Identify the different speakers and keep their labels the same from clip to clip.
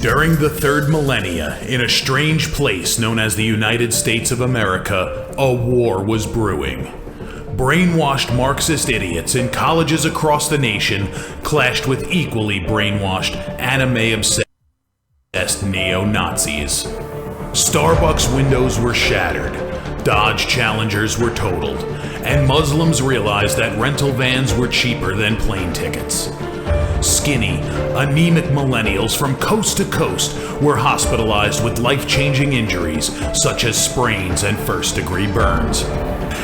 Speaker 1: During the third millennia, in a strange place known as the United States of America, a war was brewing. Brainwashed Marxist idiots in colleges across the nation clashed with equally brainwashed, anime-obsessed neo-Nazis. Starbucks windows were shattered, Dodge Challengers were totaled, and Muslims realized that rental vans were cheaper than plane tickets. Skinny, anemic millennials from coast to coast were hospitalized with life-changing injuries such as sprains and first-degree burns.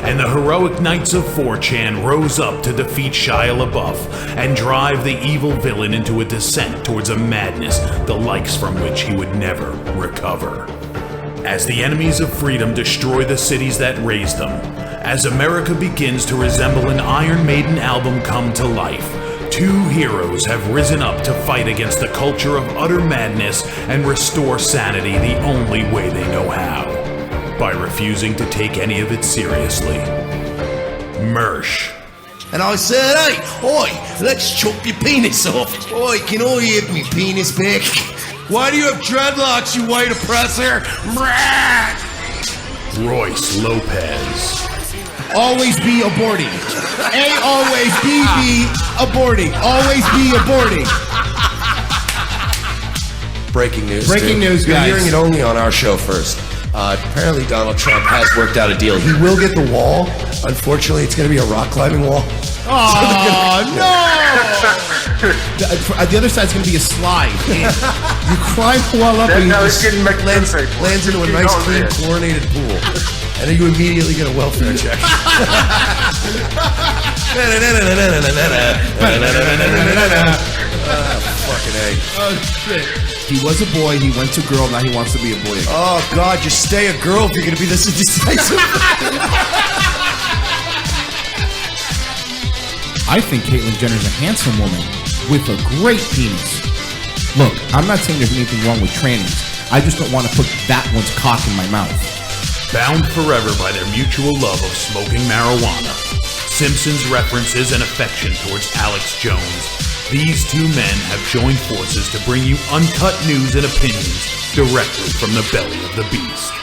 Speaker 1: And the heroic knights of 4chan rose up to defeat Shia LaBeouf and drive the evil villain into a descent towards a madness the likes from which he would never recover. As the enemies of freedom destroy the cities that raised them, as America begins to resemble an Iron Maiden album come to life, two heroes have risen up to fight against the culture of utter madness and restore sanity the only way they know how, by refusing to take any of it seriously. Mersh.
Speaker 2: And I said, hey, oi, let's chop your penis off. Oi, can I have me penis back? Why do you have dreadlocks, you white oppressor?
Speaker 1: Royce Lopez.
Speaker 3: Always be aborting. A always be aborting. Always be aborting.
Speaker 2: Breaking news.
Speaker 3: Breaking news,
Speaker 2: You're
Speaker 3: guys.
Speaker 2: hearing it only on our show first. Apparently Donald Trump has worked out a deal. He will get the wall. Unfortunately, it's going to be a rock climbing wall.
Speaker 3: Oh, no! The other side's going to be a slide. You climb the wall up and
Speaker 2: lands into a nice, clean, chlorinated pool. And then you immediately get a welfare check. Fucking A.
Speaker 3: Oh, shit. He was a boy, he went to girl, now he wants to be a boy again.
Speaker 2: Oh, God, just stay a girl if you're going to be this indecisive.
Speaker 3: I think Caitlyn Jenner's a handsome woman with a great penis. Look, I'm not saying there's anything wrong with trannies. I just don't want to put that one's cock in my mouth.
Speaker 1: Bound forever by their mutual love of smoking marijuana, Simpsons references and affection towards Alex Jones, these two men have joined forces to bring you uncut news and opinions directly from the belly of the beast.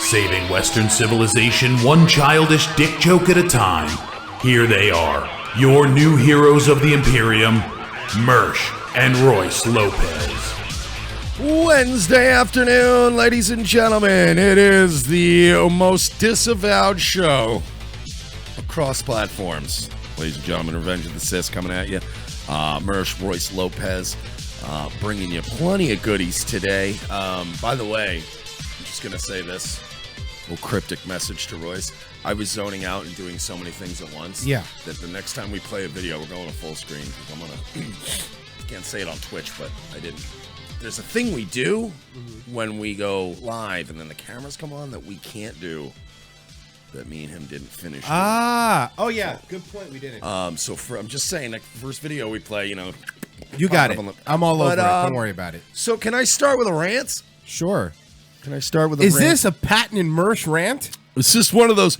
Speaker 1: Saving Western civilization one childish dick joke at a time, here they are, your new heroes of the Imperium, Mersh and Royce Lopez.
Speaker 4: Wednesday afternoon, ladies and gentlemen. It is the most disavowed show across platforms. Ladies and gentlemen, Revenge of the Sis coming at you. Mersh, Royce Lopez, bringing you plenty of goodies today. By the way, I'm just going to say this little cryptic message to Royce. I was zoning out and doing so many things at once.
Speaker 3: Yeah.
Speaker 4: That the next time we play a video, we're going to full screen. I'm going to, can't say it on Twitch, but I didn't. There's a thing we do when we go live and then the cameras come on that we can't do that me and him didn't finish.
Speaker 3: Oh yeah, good point, we didn't.
Speaker 4: I'm just saying, like, first video we play, you know.
Speaker 3: You got it. I'm all over it, don't worry about it.
Speaker 4: So can I start with a rant?
Speaker 3: Sure.
Speaker 4: Can I start with a
Speaker 3: rant? Is
Speaker 4: rant?
Speaker 3: this a patented Mersh rant?
Speaker 4: It's just one of those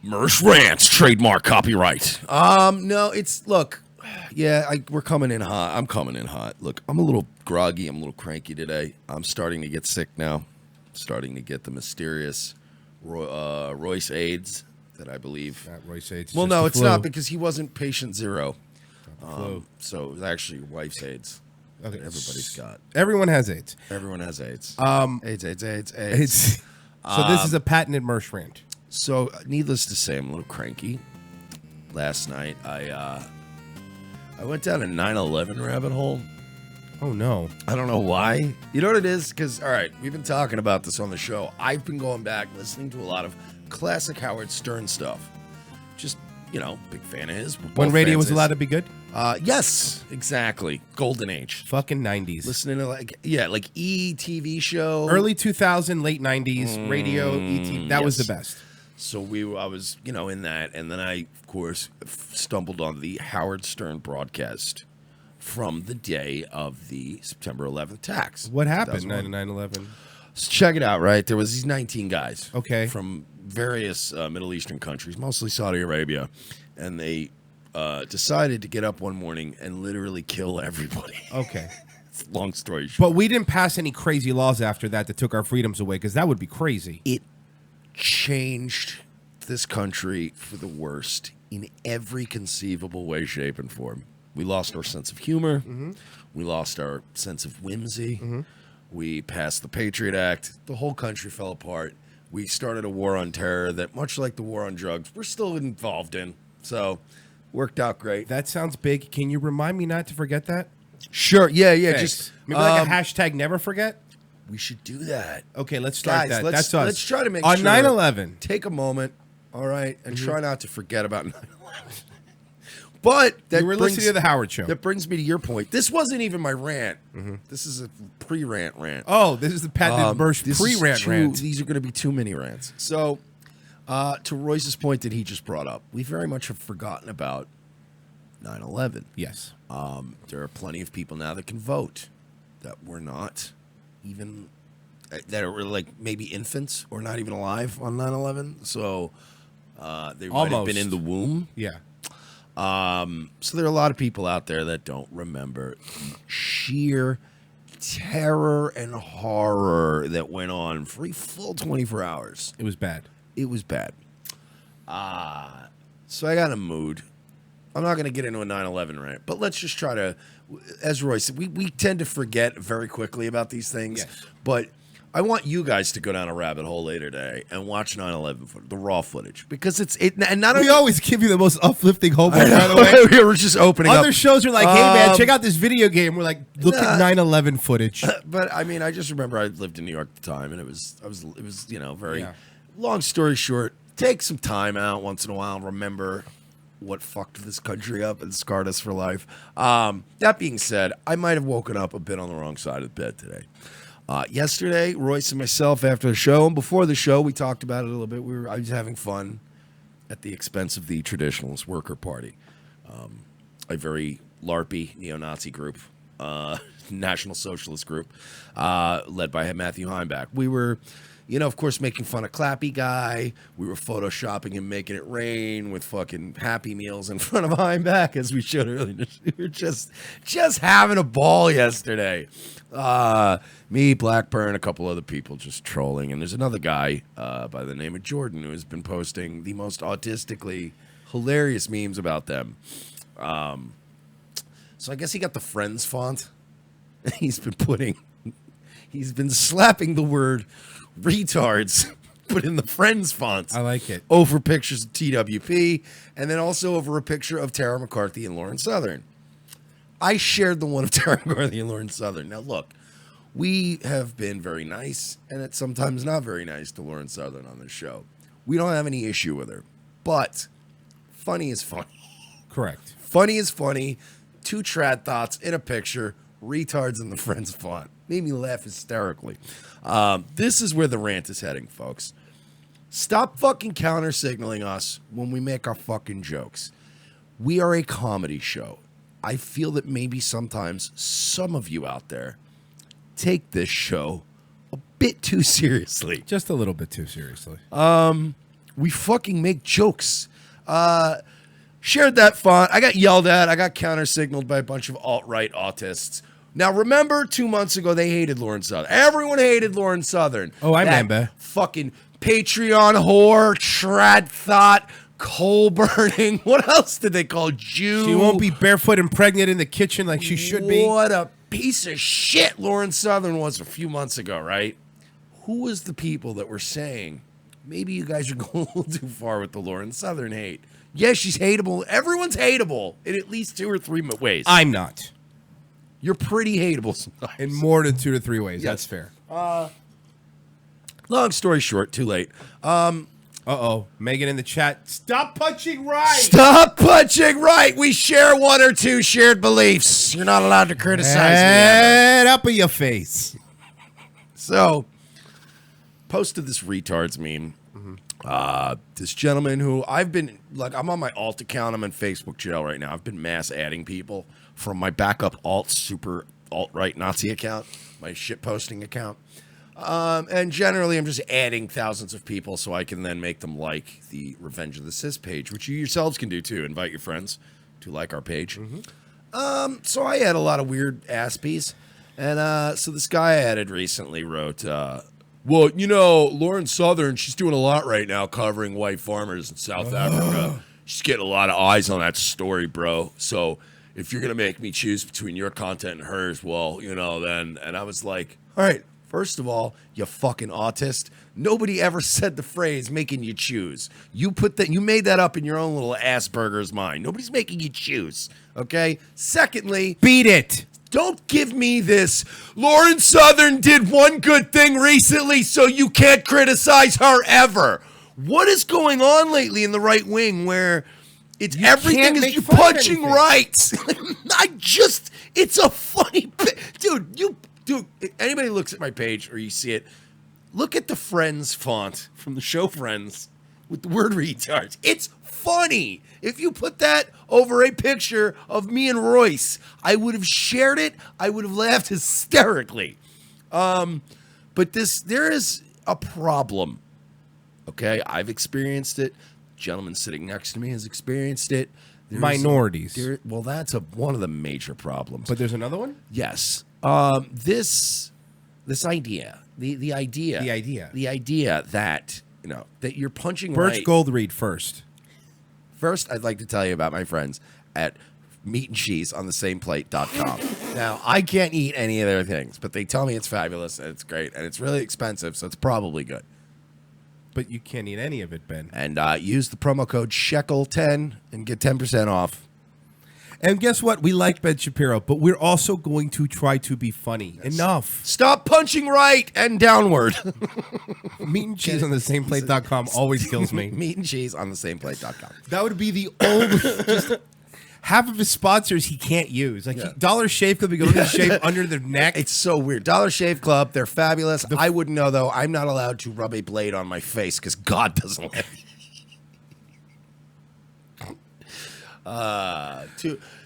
Speaker 4: Mersh Rants, trademark, copyright. No, it's, look, yeah, we're coming in hot. I'm coming in hot. Look, I'm a little groggy. I'm a little cranky today. I'm starting to get sick now. I'm starting to get the mysterious Royce AIDS that I believe.
Speaker 3: Royce AIDS.
Speaker 4: Well, no, it's not, because he wasn't patient zero. So it was actually wife's AIDS.
Speaker 3: Okay.
Speaker 4: Everybody's got.
Speaker 3: Everyone has AIDS.
Speaker 4: Everyone has AIDS.
Speaker 3: AIDS. So this is a patented Mersh rant.
Speaker 4: So needless to say, I'm a little cranky. Last night, I went down a 9/11 rabbit hole.
Speaker 3: Oh, no.
Speaker 4: I don't know why. You know what it is? Because, all right, we've been talking about this on the show. I've been going back, listening to a lot of classic Howard Stern stuff. Just big fan of his.
Speaker 3: When radio was allowed to be good?
Speaker 4: Yes, exactly. Golden age.
Speaker 3: Fucking 90s.
Speaker 4: Listening to like E! TV show.
Speaker 3: Early 2000, late 90s, radio, ET. That was the best.
Speaker 4: So I was, in that, and then I, of course, stumbled on the Howard Stern broadcast from the day of the September 11th attacks.
Speaker 3: What happened? 9/11.
Speaker 4: So check it out, right? There was these 19 guys,
Speaker 3: okay,
Speaker 4: from various Middle Eastern countries, mostly Saudi Arabia, and they decided to get up one morning and literally kill everybody.
Speaker 3: Okay.
Speaker 4: Long story short.
Speaker 3: But we didn't pass any crazy laws after that took our freedoms away, because that would be crazy.
Speaker 4: It changed this country for the worst in every conceivable way, shape, and form. We lost our sense of humor. Mm-hmm. We lost our sense of whimsy. Mm-hmm. We passed the Patriot Act. The whole country fell apart. We started a war on terror that, much like the war on drugs, we're still involved in. So, worked out great.
Speaker 3: That sounds big. Can you remind me not to forget that?
Speaker 4: Sure. Yeah.
Speaker 3: Thanks.
Speaker 4: Just
Speaker 3: maybe like a hashtag never forget?
Speaker 4: We should do that.
Speaker 3: Okay, let's start that.
Speaker 4: That's us. Let's try to make
Speaker 3: on
Speaker 4: sure.
Speaker 3: On 9/11.
Speaker 4: Take a moment, all right, and try not to forget about 9/11. But
Speaker 3: you were listening to the Howard Show.
Speaker 4: That brings me to your point. This wasn't even my rant. Mm-hmm. This is a pre-rant rant.
Speaker 3: Oh, this is the Pat Mersh pre-rant rant.
Speaker 4: These are going to be too many rants. So, to Royce's point that he just brought up, we very much have forgotten about 9/11.
Speaker 3: Yes.
Speaker 4: There are plenty of people now that can vote that were not even, that are like maybe infants or not even alive on 9/11. So, they might have been in the womb.
Speaker 3: Yeah.
Speaker 4: So there are a lot of people out there that don't remember the sheer terror and horror that went on for a full 24 hours.
Speaker 3: It was bad.
Speaker 4: It was bad. So I got a mood. I'm not going to get into a 9/11 rant, but let's just try to, as Roy said, we tend to forget very quickly about these things.
Speaker 3: Yes.
Speaker 4: But I want you guys to go down a rabbit hole later today and watch 9/11 footage, the raw footage, because and not
Speaker 3: we
Speaker 4: only,
Speaker 3: always give you the most uplifting hope. By the way,
Speaker 4: we're just opening
Speaker 3: Other
Speaker 4: up.
Speaker 3: shows are like, "Hey man, check out this video game." We're like, "Look at 9/11 footage."
Speaker 4: But I mean, I just remember I lived in New York at the time, and it was very. Yeah. Long story short, take some time out once in a while and remember what fucked this country up and scarred us for life. That being said, I might have woken up a bit on the wrong side of the bed today. Yesterday, Royce and myself, after the show and before the show, we talked about it a little bit. I was having fun at the expense of the Traditionalist Worker Party, a very LARPy neo-Nazi group, National Socialist group, led by Matthew Heimbach. We were, of course, making fun of Clappy Guy. We were photoshopping him making it rain with fucking Happy Meals in front of Heimbach, as we showed earlier. We were just having a ball yesterday. Me, Blackburn, a couple other people just trolling. And there's another guy by the name of Jordan who has been posting the most autistically hilarious memes about them. So I guess he got the Friends font. He's been slapping the word retards, but in the Friends font.
Speaker 3: I like it.
Speaker 4: Over pictures of TWP, and then also over a picture of Tara McCarthy and Lauren Southern. I shared the one of Tara McCarthy and Lauren Southern. Now, look, we have been very nice, and it's sometimes not very nice to Lauren Southern on this show. We don't have any issue with her, but funny is funny.
Speaker 3: Correct.
Speaker 4: Funny is funny. Two trad thoughts in a picture, retards in the Friends font. Made me laugh hysterically. This is where the rant is heading, folks. Stop fucking counter-signaling us when we make our fucking jokes. We are a comedy show. I feel that maybe sometimes some of you out there take this show a bit too seriously.
Speaker 3: Just a little bit too seriously.
Speaker 4: We fucking make jokes. Shared that font. I got yelled at. I got counter-signaled by a bunch of alt-right autists. Now, remember 2 months ago, they hated Lauren Southern. Everyone hated Lauren Southern.
Speaker 3: Oh, I remember.
Speaker 4: Fucking Patreon whore, trad thought, coal burning. What else did they call Jew?
Speaker 3: She won't be barefoot and pregnant in the kitchen like she should be.
Speaker 4: What a piece of shit Lauren Southern was a few months ago, right? Who was the people that were saying, maybe you guys are going a little too far with the Lauren Southern hate? Yes, she's hateable. Everyone's hateable in at least 2 or 3 ways.
Speaker 3: I'm not.
Speaker 4: You're pretty hateable sometimes.
Speaker 3: In more than 2 to 3 ways.
Speaker 4: Yes.
Speaker 3: That's fair.
Speaker 4: Long story short, too late.
Speaker 5: Uh-oh. Megan in the chat. Stop punching right.
Speaker 4: Stop punching right. We share one or two shared beliefs. You're not allowed to criticize me.
Speaker 5: Head up in your face.
Speaker 4: So, posted this retards meme. This gentleman who I'm on my alt account. I'm in Facebook jail right now. I've been mass adding people from my backup super alt-right Nazi account, my shit posting account. And generally, I'm just adding thousands of people so I can then make them like the Revenge of the Cis page, which you yourselves can do too. Invite your friends to like our page. So I had a lot of weird aspies. And so this guy I added recently wrote, well, you know, Lauren Southern, she's doing a lot right now covering white farmers in South Africa. She's getting a lot of eyes on that story, bro. So if you're going to make me choose between your content and hers, well, you know, then. And I was like, all right. First of all, you fucking autist. Nobody ever said the phrase making you choose. You made that up in your own little Asperger's mind. Nobody's making you choose. Okay? Secondly,
Speaker 5: beat it.
Speaker 4: Don't give me this. Lauren Southern did one good thing recently, so you can't criticize her ever. What is going on lately in the right wing where everything is you punching rights? It's a funny Dude, if anybody looks at my page or you see it, look at the Friends font from the show Friends with the word retards. It's funny. If you put that over a picture of me and Royce, I would have shared it. I would have laughed hysterically. But there is a problem. Okay, I've experienced it. Gentleman sitting next to me has experienced it.
Speaker 5: Minorities.
Speaker 4: Well, that's one of the major problems.
Speaker 5: But there's another one?
Speaker 4: Yes. This idea, the idea that, you know, that you're punching
Speaker 5: Birch
Speaker 4: right.
Speaker 5: Goldread first.
Speaker 4: First, I'd like to tell you about my friends at meatandcheeseonthesameplate.com. Now, I can't eat any of their things, but they tell me it's fabulous and it's great and it's really expensive, so it's probably good.
Speaker 5: But you can't eat any of it, Ben.
Speaker 4: And use the promo code SHEKEL10 and get 10% off.
Speaker 5: And guess what? We like Ben Shapiro, but we're also going to try to be funny. Yes. Enough.
Speaker 4: Stop punching right and downward.
Speaker 5: Meat and cheese on the same plate.com always kills me.
Speaker 4: Meat and cheese on the same plate.com.
Speaker 5: That would be the old. Just half of his sponsors he can't use. Like Dollar Shave Club, he goes to shave under their neck.
Speaker 4: It's so weird. Dollar Shave Club, they're fabulous. I wouldn't know, though. I'm not allowed to rub a blade on my face because God doesn't let me.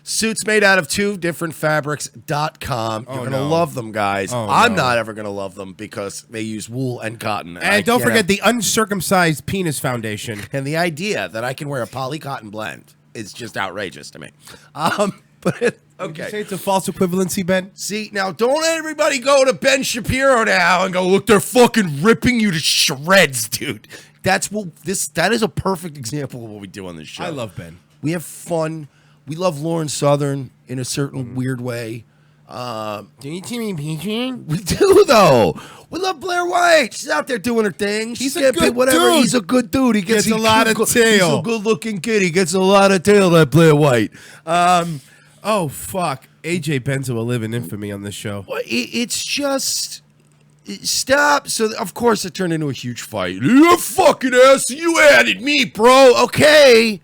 Speaker 4: Suits made out of two different fabrics.com. You're going to love them, guys. I'm not ever going to love them because they use wool and cotton.
Speaker 5: And don't forget the Uncircumcised Penis Foundation.
Speaker 4: And the idea that I can wear a poly cotton blend is just outrageous to me. But okay.
Speaker 5: Would you say it's a false equivalency, Ben?
Speaker 4: See, now don't everybody go to Ben Shapiro now and go, look, they're fucking ripping you to shreds, dude. That is a perfect example of what we do on this show.
Speaker 5: I love Ben.
Speaker 4: We have fun. We love Lauren Southern in a certain weird way.
Speaker 5: Do you see me peaching?
Speaker 4: We do, though. We love Blair White. She's out there doing her thing.
Speaker 5: He's a good dude.
Speaker 4: He's a good dude. He gets
Speaker 5: a lot of tail.
Speaker 4: He's a good-looking kid. He gets a lot of tail, that Blair White.
Speaker 5: Oh, fuck. AJ Benzo will live in infamy on this show.
Speaker 4: It's just... Stop. So, of course, it turned into a huge fight. You fucking ass. You added me, bro. Okay.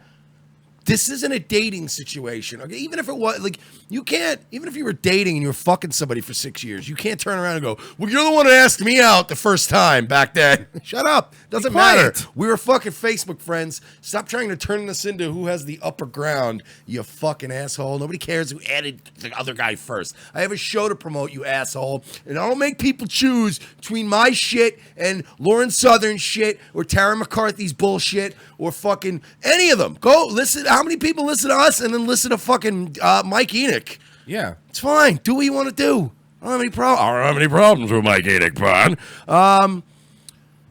Speaker 4: This isn't a dating situation, okay? Even if it was, like, you can't, even if you were dating and you were fucking somebody for 6 years, you can't turn around and go, well, you're the one that asked me out the first time back then. Shut up. Doesn't matter. We were fucking Facebook friends. Stop trying to turn this into who has the upper ground, you fucking asshole. Nobody cares who added the other guy first. I have a show to promote, you asshole, and I don't make people choose between my shit and Lauren Southern shit or Tara McCarthy's bullshit or fucking any of them. Go listen. How many people listen to us and then listen to fucking Mike Enoch?
Speaker 5: Yeah.
Speaker 4: It's fine. Do what you want to do. I don't have any problems with Mike Enoch, Bron.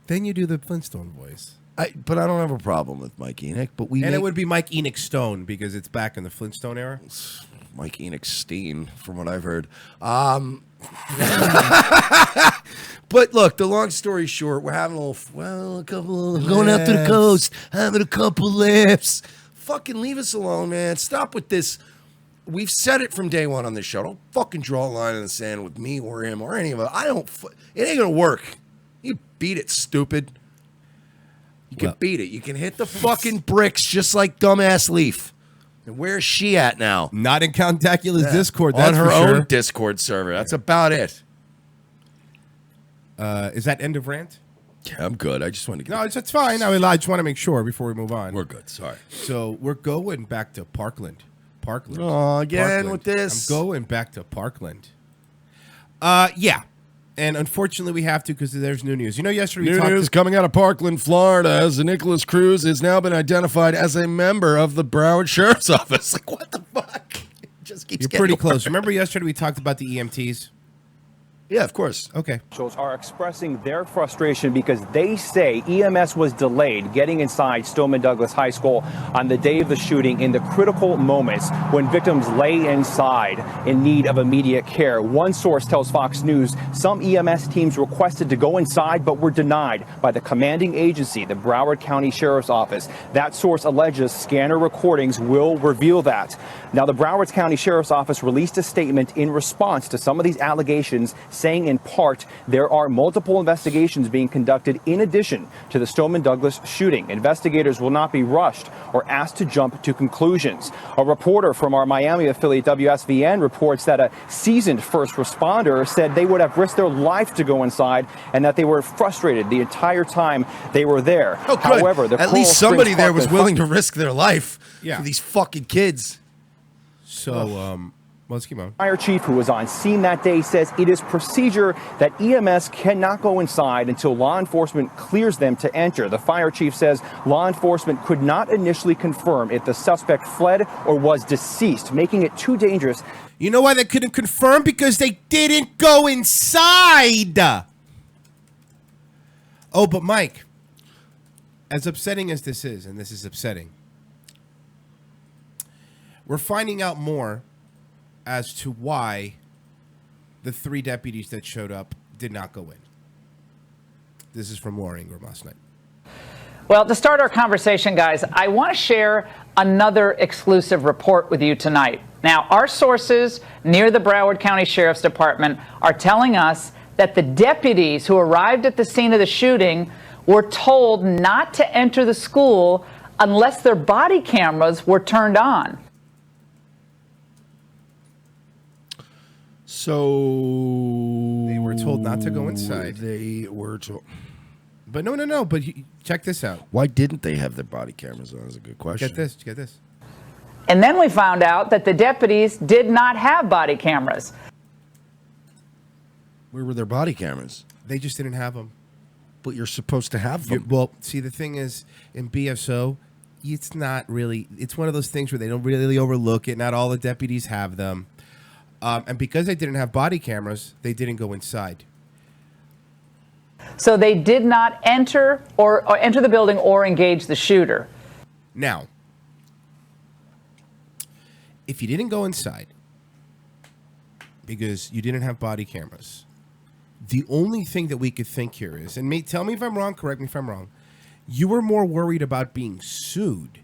Speaker 5: Then you do the Flintstone voice.
Speaker 4: But I don't have a problem with Mike Enoch.
Speaker 5: It would be Mike Enoch Stone because it's back in the Flintstone era.
Speaker 4: Mike Enoch Steen, from what I've heard. But look, the long story short, we're having going out to the coast, having a couple laughs. Fucking leave us alone, man. Stop with this. We've said it from day one on this show. Don't fucking draw a line in the sand with me or him or any of us. It ain't gonna work. You beat it, stupid. You can beat it. You can hit the fucking bricks just like dumbass Leaf. And where's she at now?
Speaker 5: Not in Count Dacula's Discord.
Speaker 4: On
Speaker 5: That's
Speaker 4: her
Speaker 5: for
Speaker 4: own
Speaker 5: sure.
Speaker 4: Discord server. That's about it.
Speaker 5: Is that end of rant?
Speaker 4: Yeah, I'm good. I just want to get...
Speaker 5: No, it's fine. I just want to make sure before we move on.
Speaker 4: We're good. Sorry.
Speaker 5: So we're going back to Parkland. Parkland.
Speaker 4: Oh, again
Speaker 5: Parkland.
Speaker 4: with this.
Speaker 5: I'm going back to Parkland. Yeah. And unfortunately, we have to because there's new news. You know, yesterday we
Speaker 4: New
Speaker 5: talked...
Speaker 4: news coming out of Parkland, Florida, as Nicholas Cruz has now been identified as a member of the Broward Sheriff's Office. Like, what the fuck? It just keeps
Speaker 5: You're
Speaker 4: getting
Speaker 5: pretty
Speaker 4: worse.
Speaker 5: close. Remember yesterday we talked about the EMTs?
Speaker 4: Yeah, of course.
Speaker 5: Okay.
Speaker 6: Officials are expressing their frustration because they say EMS was delayed getting inside Stoneman Douglas High School on the day of the shooting in the critical moments when victims lay inside in need of immediate care. One source tells Fox News some EMS teams requested to go inside but were denied by the commanding agency, the Broward County Sheriff's Office. That source alleges scanner recordings will reveal that. Now, the Broward County Sheriff's Office released a statement in response to some of these allegations, saying in part there are multiple investigations being conducted in addition to the Stoneman Douglas shooting. Investigators will not be rushed or asked to jump to conclusions. A reporter from our Miami affiliate WSVN reports that a seasoned first responder said they would have risked their life to go inside and that they were frustrated the entire time they were there.
Speaker 4: Oh, good.
Speaker 6: However, the
Speaker 4: at least somebody there was
Speaker 6: Parkland
Speaker 4: willing to risk their life
Speaker 5: Yeah.
Speaker 4: for these fucking kids.
Speaker 5: So, let's keep on.
Speaker 6: Fire chief who was on scene that day says it is procedure that EMS cannot go inside until law enforcement clears them to enter. The fire chief says law enforcement could not initially confirm if the suspect fled or was deceased, making it too dangerous.
Speaker 5: You know why they couldn't confirm? Because they didn't go inside. Oh, but Mike, as upsetting as this is, and this is upsetting, we're finding out more as to why the 3 deputies that showed up did not go in. This is from Laura Ingram last night.
Speaker 7: Well, to start our conversation, guys, I want to share another exclusive report with you tonight. Now, our sources near the Broward County Sheriff's Department are telling us that the deputies who arrived at the scene of the shooting were told not to enter the school unless their body cameras were turned on.
Speaker 4: So
Speaker 5: They were told not to go inside.
Speaker 4: They were told.
Speaker 5: But no. But check this out.
Speaker 4: Why didn't they have their body cameras on? Is a good question.
Speaker 5: Get this. Get this.
Speaker 7: And then we found out that the deputies did not have body cameras.
Speaker 4: Where were their body cameras?
Speaker 5: They just didn't have them.
Speaker 4: But you're supposed to have them.
Speaker 5: Well, see, the thing is, in BSO, it's not really. It's one of those things where they don't really overlook it. Not all the deputies have them. And because they didn't have body cameras, they didn't go inside.
Speaker 7: So they did not enter or enter the building or engage the shooter.
Speaker 5: Now, if you didn't go inside because you didn't have body cameras, the only thing that we could think here is, and tell me if I'm wrong, correct me if I'm wrong, you were more worried about being sued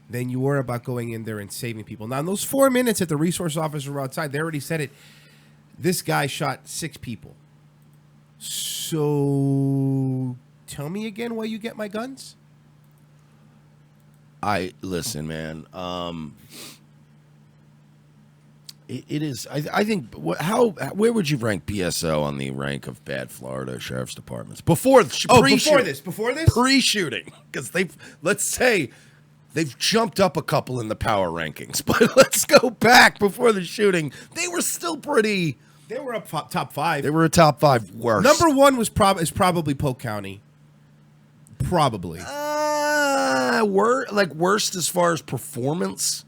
Speaker 5: than you were about going in there and saving people. Now, in those 4 minutes that the resource officers were outside, they already said it. This guy shot 6 people. So, tell me again why you get my guns?
Speaker 4: Listen, man. It is. I think. Where would you rank BSO on the rank of bad Florida sheriff's departments before
Speaker 5: Before this,
Speaker 4: pre-shooting? Because let's say they've jumped up a couple in the power rankings, but let's go back before the shooting. They were still pretty.
Speaker 5: they were up top 5.
Speaker 4: They were a top 5 worst.
Speaker 5: Number 1 is probably Polk County. Probably.
Speaker 4: Worst as far as performance.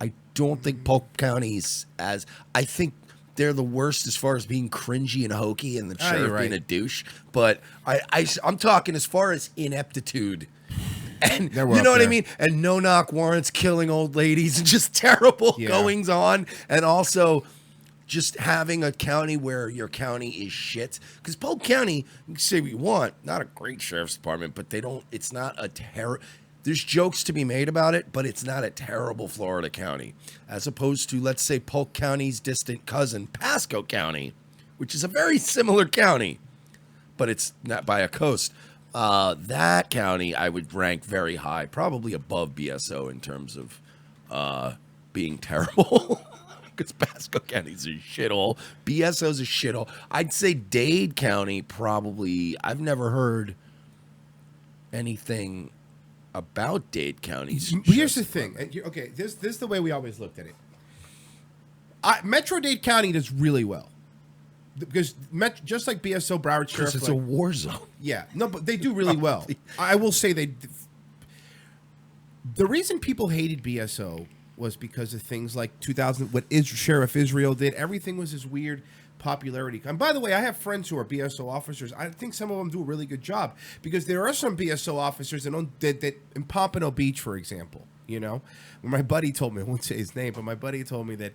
Speaker 4: I don't think Polk County's as. I think they're the worst as far as being cringy and hokey and the sheriff
Speaker 5: you're right.
Speaker 4: being a douche. But I'm talking as far as ineptitude. And you know what I mean? And no-knock warrants, killing old ladies, and just terrible goings on. And also just having a county where your county is shit. Because Polk County, you can say what you want, not a great sheriff's department, but it's not a there's jokes to be made about it, but it's not a terrible Florida county. As opposed to, let's say, Polk County's distant cousin, Pasco County, which is a very similar county, but it's not by a coast. That county I would rank very high, probably above BSO in terms of being terrible. Because Pasco County's a shithole. BSO's a shithole. I'd say Dade County probably. I've never heard anything about Dade County's.
Speaker 5: Here's the thing. Okay, this is the way we always looked at it. Metro Dade County does really well. Because just like BSO, Broward Sheriff,
Speaker 4: It's a war zone.
Speaker 5: Yeah, no, but they do really well. I will say the reason people hated BSO was because of things like 2000, what Sheriff Israel did. Everything was this weird popularity. And by the way, I have friends who are BSO officers. I think some of them do a really good job because there are some BSO officers that in Pompano Beach, for example, my buddy told me, I won't say his name, but my buddy told me that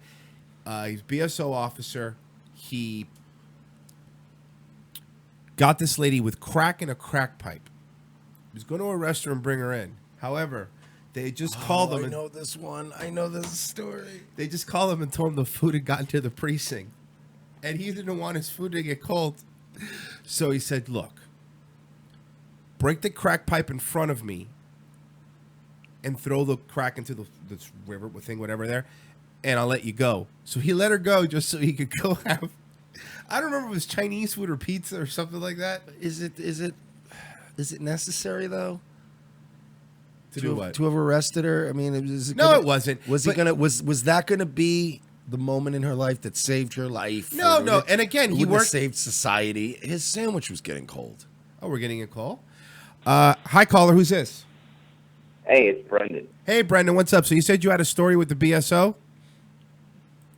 Speaker 5: he's a BSO officer. He got this lady with crack in a crack pipe. He was going to arrest her and bring her in. However, they just called them.
Speaker 4: I know this one. I know this story.
Speaker 5: They just called him and told him the food had gotten to the precinct. And he didn't want his food to get cold. So he said, look, break the crack pipe in front of me and throw the crack into the river thing, whatever there, and I'll let you go. So he let her go just so he could go have, I don't remember if it was Chinese food or pizza or something like that.
Speaker 4: Is it necessary though?
Speaker 5: To do what?
Speaker 4: To have arrested her? I mean, it
Speaker 5: wasn't.
Speaker 4: Was that gonna be the moment in her life that saved her life?
Speaker 5: No. And again, he worked.
Speaker 4: Saved society. His sandwich was getting cold.
Speaker 5: Oh, we're getting a call. Hi, caller. Who's this?
Speaker 8: Hey, it's Brendan.
Speaker 5: Hey, Brendan. What's up? So you said you had a story with the BSO?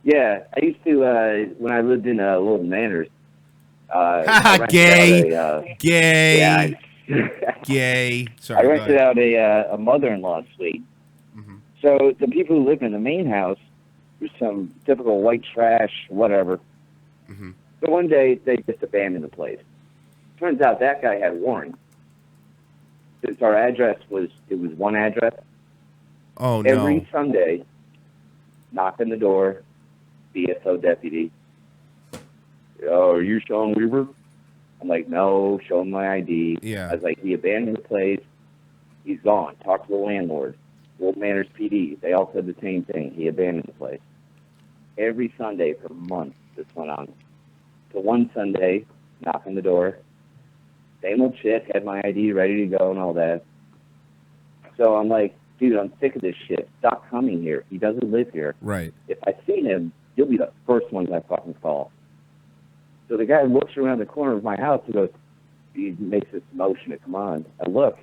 Speaker 8: Yeah, I used to when I lived in Wilton Manors.
Speaker 5: Gay.
Speaker 8: Yeah,
Speaker 5: Gay. Sorry.
Speaker 8: I rented out a mother-in-law suite. Mm-hmm. So the people who lived in the main house were some typical white trash, whatever. Mm-hmm. So one day they just abandoned the place. Turns out that guy had warrants. Since our address was one address.
Speaker 5: Oh no!
Speaker 8: Every Sunday, knock on the door, BSO deputy. Oh, are you Sean Weaver? I'm like, no, show him my ID.
Speaker 5: Yeah.
Speaker 8: I was like, he abandoned the place. He's gone. Talk to the landlord. Wilton Manors PD. They all said the same thing. He abandoned the place. Every Sunday for months this went on. So one Sunday, knock on the door. Same old shit. Had my ID ready to go and all that. So I'm like, dude, I'm sick of this shit. Stop coming here. He doesn't live here.
Speaker 5: Right.
Speaker 8: If I see him, you'll be the first one I fucking call. So the guy looks around the corner of my house and goes, he makes this motion to come on. I look,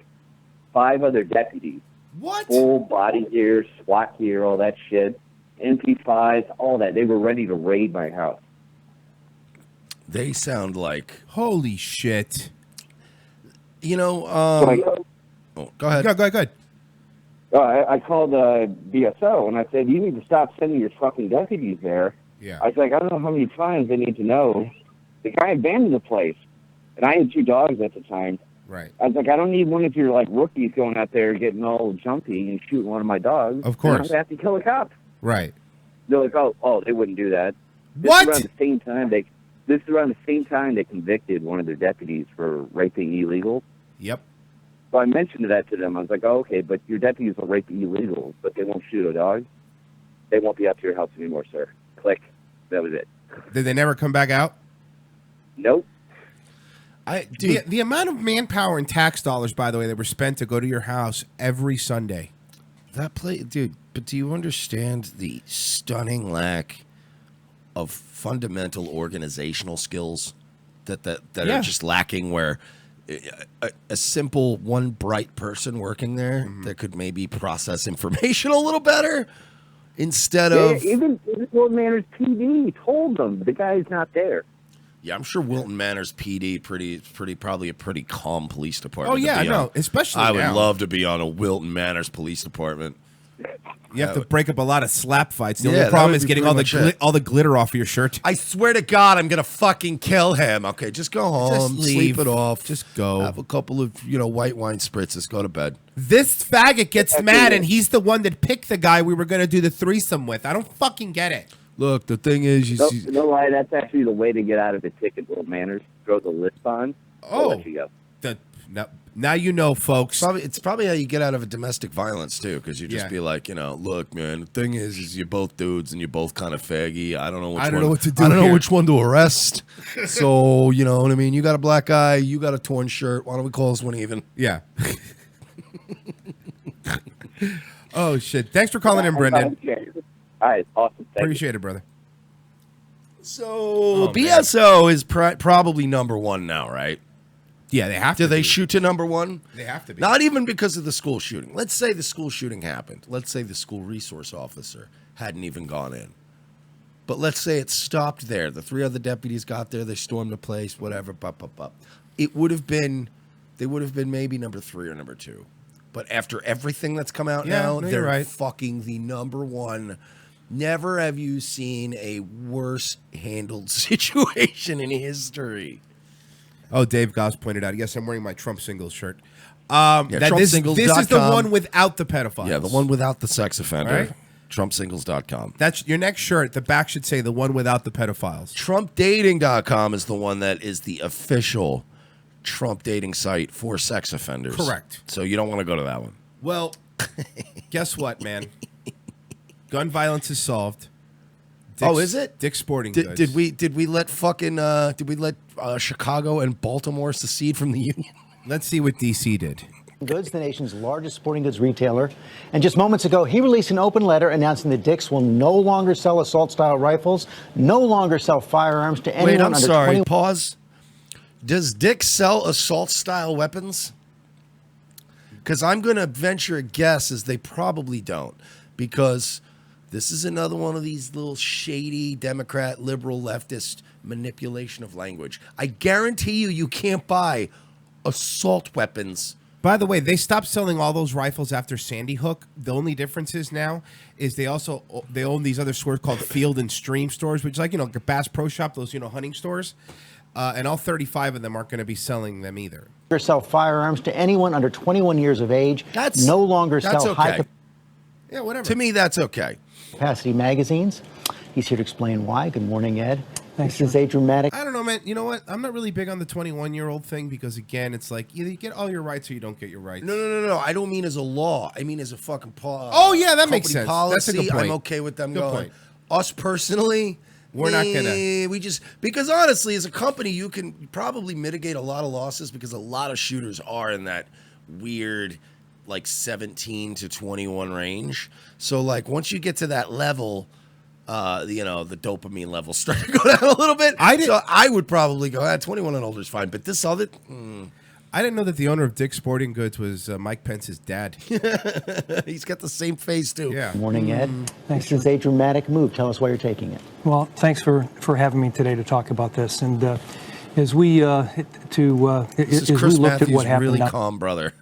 Speaker 8: 5 other deputies.
Speaker 5: What?
Speaker 8: Full body gear, SWAT gear, all that shit. MP5s, all that. They were ready to raid my house.
Speaker 4: They sound like
Speaker 5: Holy shit.
Speaker 4: go ahead.
Speaker 5: Go ahead.
Speaker 8: I called BSO and I said, you need to stop sending your fucking deputies there.
Speaker 5: Yeah.
Speaker 8: I was like, I don't know how many times they need to know. The guy abandoned the place. And I had 2 dogs at the time.
Speaker 5: Right.
Speaker 8: I was like, I don't need one of your rookies going out there getting all jumpy and shooting one of my dogs.
Speaker 5: Of course.
Speaker 8: I have to kill a cop.
Speaker 5: Right.
Speaker 8: They're like, oh, they wouldn't do that.
Speaker 5: What?
Speaker 8: This is around the same time they convicted one of their deputies for raping illegals.
Speaker 5: Yep.
Speaker 8: So I mentioned that to them. I was like, oh, okay, but your deputies will rape illegals, but they won't shoot a dog. They won't be up to your house anymore, sir. Click. That was it.
Speaker 5: Did they never come back out?
Speaker 8: Nope.
Speaker 5: The amount of manpower and tax dollars, by the way, that were spent to go to your house every Sunday.
Speaker 4: That play, dude. But do you understand the stunning lack of fundamental organizational skills that are just lacking? Where a simple one bright person working there that could maybe process information a little better instead of
Speaker 8: even Wilton Manors PD told them the guy's not there.
Speaker 4: Yeah, I'm sure Wilton Manors PD probably a pretty calm police department.
Speaker 5: Oh yeah, no, especially
Speaker 4: I would love to be on a Wilton Manors police department.
Speaker 5: You have to break up a lot of slap fights. The
Speaker 4: Yeah,
Speaker 5: only
Speaker 4: that
Speaker 5: problem
Speaker 4: would
Speaker 5: is
Speaker 4: be
Speaker 5: getting
Speaker 4: pretty much it.
Speaker 5: all the glitter off of your shirt.
Speaker 4: I swear to God, I'm gonna fucking kill him. Okay, just go home,
Speaker 5: Just
Speaker 4: sleep
Speaker 5: leave.
Speaker 4: it off,
Speaker 5: Just go.
Speaker 4: have a couple of white wine spritzes, go to bed.
Speaker 5: This faggot gets mad, and he's the one that picked the guy we were going to do the threesome with. I don't fucking get it.
Speaker 4: Look, the thing is,
Speaker 8: No lie, that's actually the way to get out of the ticket, Wilton Manors. Throw the list on. I'll let you go.
Speaker 5: Now you know, folks.
Speaker 4: It's probably how you get out of a domestic violence too, because you just be like, look, man. The thing is you're both dudes and you're both kind of faggy. I don't know what to do. I don't know which one to arrest. So you know what I mean. You got a black eye. You got a torn shirt. Why don't we call this one even?
Speaker 5: Yeah. Oh shit! Thanks for calling in, Brendan.
Speaker 8: All right, awesome.
Speaker 5: Appreciate it, brother.
Speaker 4: So BSO is probably number one now, right?
Speaker 5: Yeah, they have to.
Speaker 4: Do they shoot to number one?
Speaker 5: They have to be.
Speaker 4: Not even because of the school shooting. Let's say the school shooting happened. Let's say the school resource officer hadn't even gone in. But let's say it stopped there. The 3 other deputies got there. They stormed the place, whatever. It would have been, they would have been maybe number 3 or number 2. But after everything that's come out now, they're
Speaker 5: right.
Speaker 4: fucking the number one. Never have you seen a worse handled situation in history.
Speaker 5: Oh, Dave Goss pointed out. Yes, I'm wearing my Trump Singles shirt. This is the one without the pedophiles.
Speaker 4: Yeah, the one without the sex offender.
Speaker 5: Right.
Speaker 4: TrumpSingles.com.
Speaker 5: That's your next shirt. The back should say the one without the pedophiles.
Speaker 4: TrumpDating.com is the one that is the official Trump dating site for sex offenders.
Speaker 5: Correct.
Speaker 4: So you don't want to go to that one.
Speaker 5: Well, guess what, man? Gun violence is solved.
Speaker 4: Is it?
Speaker 5: Dick's Sporting Goods.
Speaker 4: Did we let Chicago and Baltimore secede from the union?
Speaker 5: Let's see what DC did.
Speaker 9: Goods, the nation's largest sporting goods retailer. And just moments ago, he released an open letter announcing that Dick's will no longer sell assault-style rifles, no longer sell firearms to anyone
Speaker 4: Wait, I'm
Speaker 9: under
Speaker 4: sorry.
Speaker 9: 21.
Speaker 4: Pause. Does Dick's sell assault-style weapons? Because I'm going to venture a guess is they probably don't. Because this is another one of these little shady Democrat, liberal, leftist manipulation of language. I guarantee you can't buy assault weapons.
Speaker 5: By the way, they stopped selling all those rifles after Sandy Hook. The only difference is now is they own these other stores called Field and Stream stores, which is like, like a Bass Pro Shop, those, hunting stores. And all 35 of them aren't going to be selling them either.
Speaker 9: Sell firearms to anyone under 21 years of age.
Speaker 4: That's
Speaker 9: no longer sell
Speaker 4: okay.
Speaker 9: high
Speaker 5: Yeah, whatever.
Speaker 4: To me, that's okay.
Speaker 9: capacity magazines. He's here to explain why. Good morning, Ed. This is a dramatic.
Speaker 5: I don't know, man. You know what? I'm not really big on the 21-year-old thing because, again, it's like either you get all your rights or you don't get your rights.
Speaker 4: No. I don't mean as a law. I mean as a fucking
Speaker 5: Oh, yeah, that makes sense.
Speaker 4: Policy.
Speaker 5: That's a good point.
Speaker 4: I'm okay with them
Speaker 5: Good
Speaker 4: going.
Speaker 5: point.
Speaker 4: Us personally,
Speaker 5: we're not gonna.
Speaker 4: We just because honestly, as a company, you can probably mitigate a lot of losses because a lot of shooters are in that weird, like 17 to 21 range. So like once you get to that level. The dopamine levels start to go down a little bit. So I would probably go, 21 and older is fine. But this other...
Speaker 5: I didn't know that the owner of Dick's Sporting Goods was Mike Pence's dad.
Speaker 4: He's got the same face, too.
Speaker 5: Yeah.
Speaker 9: Good morning, Ed. This is a dramatic move. Tell us why you're taking it.
Speaker 10: Well, thanks for having me today to talk about this. And as we
Speaker 4: This is Chris
Speaker 10: looked at
Speaker 4: Matthews'
Speaker 10: what happened
Speaker 4: really calm brother.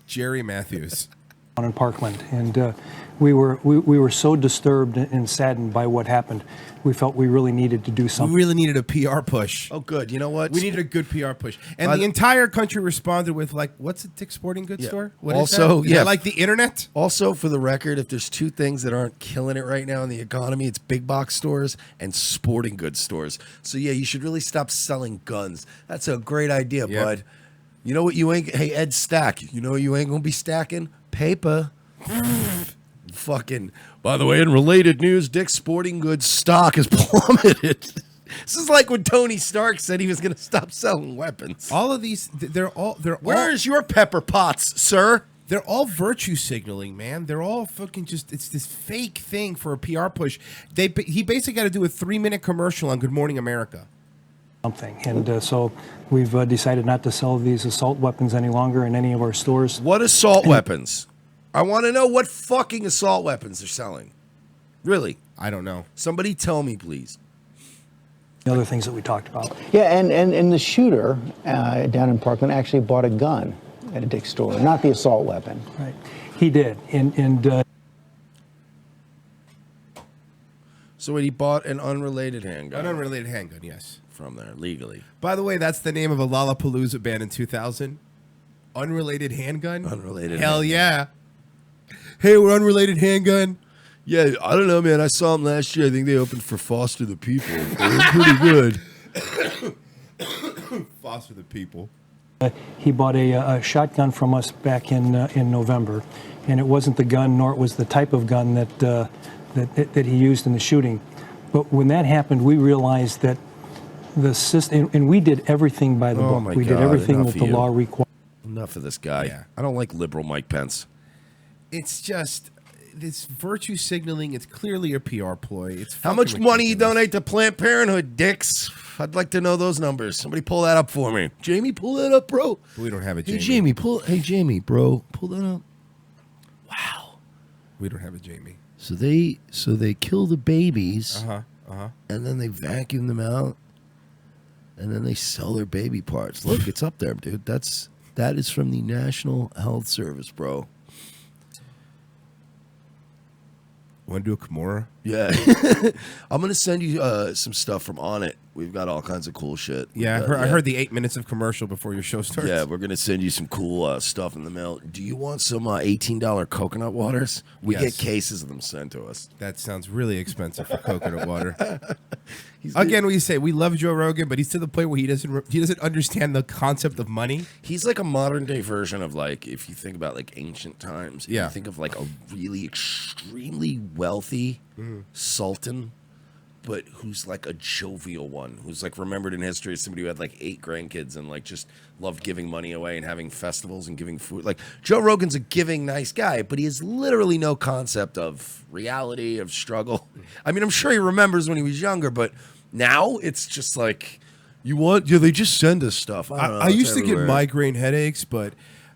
Speaker 5: Jerry Matthews.
Speaker 10: On in Parkland, and we were so disturbed and saddened by what happened. We felt we really needed to do something.
Speaker 5: We really needed a PR push.
Speaker 4: Oh, good. You know what?
Speaker 5: We needed a good PR push. And the entire country responded with, like, what's a Dick's Sporting Goods store? What
Speaker 4: also,
Speaker 5: is that like the internet?
Speaker 4: Also, for the record, if there's two things that aren't killing it right now in the economy, it's big box stores and sporting goods stores. So, yeah, you should really stop selling guns. That's a great idea, bud. You know what you ain't... Hey, Ed Stack, you know what you ain't going to be stacking? Paper. Fucking. By the way, in related news, Dick's Sporting Goods stock has plummeted. This is like when Tony Stark said he was going to stop selling weapons.
Speaker 5: All of these,
Speaker 4: Where's your pepper pots, sir?
Speaker 5: They're all virtue signaling, man. They're all fucking just, it's this fake thing for a PR push. He basically got to do a 3-minute commercial on Good Morning America.
Speaker 10: And so we've decided not to sell these assault weapons any longer in any of our stores.
Speaker 4: What assault weapons? I want to know what fucking assault weapons they're selling. Really?
Speaker 5: I don't know.
Speaker 4: Somebody tell me, please.
Speaker 10: The other things that we talked about.
Speaker 9: Yeah, and the shooter down in Parkland actually bought a gun at a Dick's store, not the assault weapon.
Speaker 10: Right. He did. And
Speaker 4: So he bought an unrelated handgun.
Speaker 5: An unrelated handgun, yes.
Speaker 4: From there, legally.
Speaker 5: By the way, that's the name of a Lollapalooza band in 2000. Unrelated handgun?
Speaker 4: Unrelated
Speaker 5: Hell
Speaker 4: handgun.
Speaker 5: yeah. Hey, we're unrelated handgun.
Speaker 4: Yeah, I don't know, man. I saw them last year. I think they opened for Foster the People. They were pretty good.
Speaker 5: Foster the People.
Speaker 10: He bought a shotgun from us back in November, and it wasn't the gun, nor it was the type of gun that he used in the shooting. But when that happened, we realized that the system, and we did everything by the book.
Speaker 4: My
Speaker 10: We
Speaker 4: God,
Speaker 10: did everything
Speaker 4: enough
Speaker 10: that
Speaker 4: of
Speaker 10: the
Speaker 4: you.
Speaker 10: law required.
Speaker 4: Enough of this guy.
Speaker 5: Yeah.
Speaker 4: I don't like liberal Mike Pence.
Speaker 5: It's just this virtue signaling. It's clearly a PR ploy. It's
Speaker 4: How much
Speaker 5: fucking
Speaker 4: money you
Speaker 5: ridiculous.
Speaker 4: donate to Planned Parenthood, dicks? I'd like to know those numbers. Somebody pull that up for me. Jamie, pull that up, bro.
Speaker 5: We don't have it,
Speaker 4: Hey,
Speaker 5: Jamie.
Speaker 4: Jamie, bro, pull that up. Wow.
Speaker 5: We don't have it, Jamie.
Speaker 4: So they kill the babies,
Speaker 5: Uh-huh.
Speaker 4: and then they vacuum them out, and then they sell their baby parts. Look, it's up there, dude. That is from the National Health Service, bro.
Speaker 5: Want to do a Kimura?
Speaker 4: Yeah. I'm going to send you some stuff from On It. We've got all kinds of cool shit.
Speaker 5: Yeah, I heard the 8 minutes of commercial before your show starts.
Speaker 4: Yeah, we're going to send you some cool stuff in the mail. Do you want some $18 coconut waters? We
Speaker 5: Yes.
Speaker 4: get cases of them sent to us.
Speaker 5: That sounds really expensive for coconut water. Again, we say we love Joe Rogan, but he's to the point where he doesn't understand the concept of money.
Speaker 4: He's like a modern day version of, like, if you think about like ancient times.
Speaker 5: Yeah.
Speaker 4: You think of like a really extremely wealthy sultan, but who's like a jovial one, who's like remembered in history as somebody who had like 8 grandkids and like just loved giving money away and having festivals and giving food. Like Joe Rogan's a giving nice guy, but he has literally no concept of reality, of struggle. I mean, I'm sure he remembers when he was younger, but now it's just like, they just send us stuff. I don't know,
Speaker 5: I
Speaker 4: it's
Speaker 5: used to
Speaker 4: everywhere.
Speaker 5: get migraine headaches, but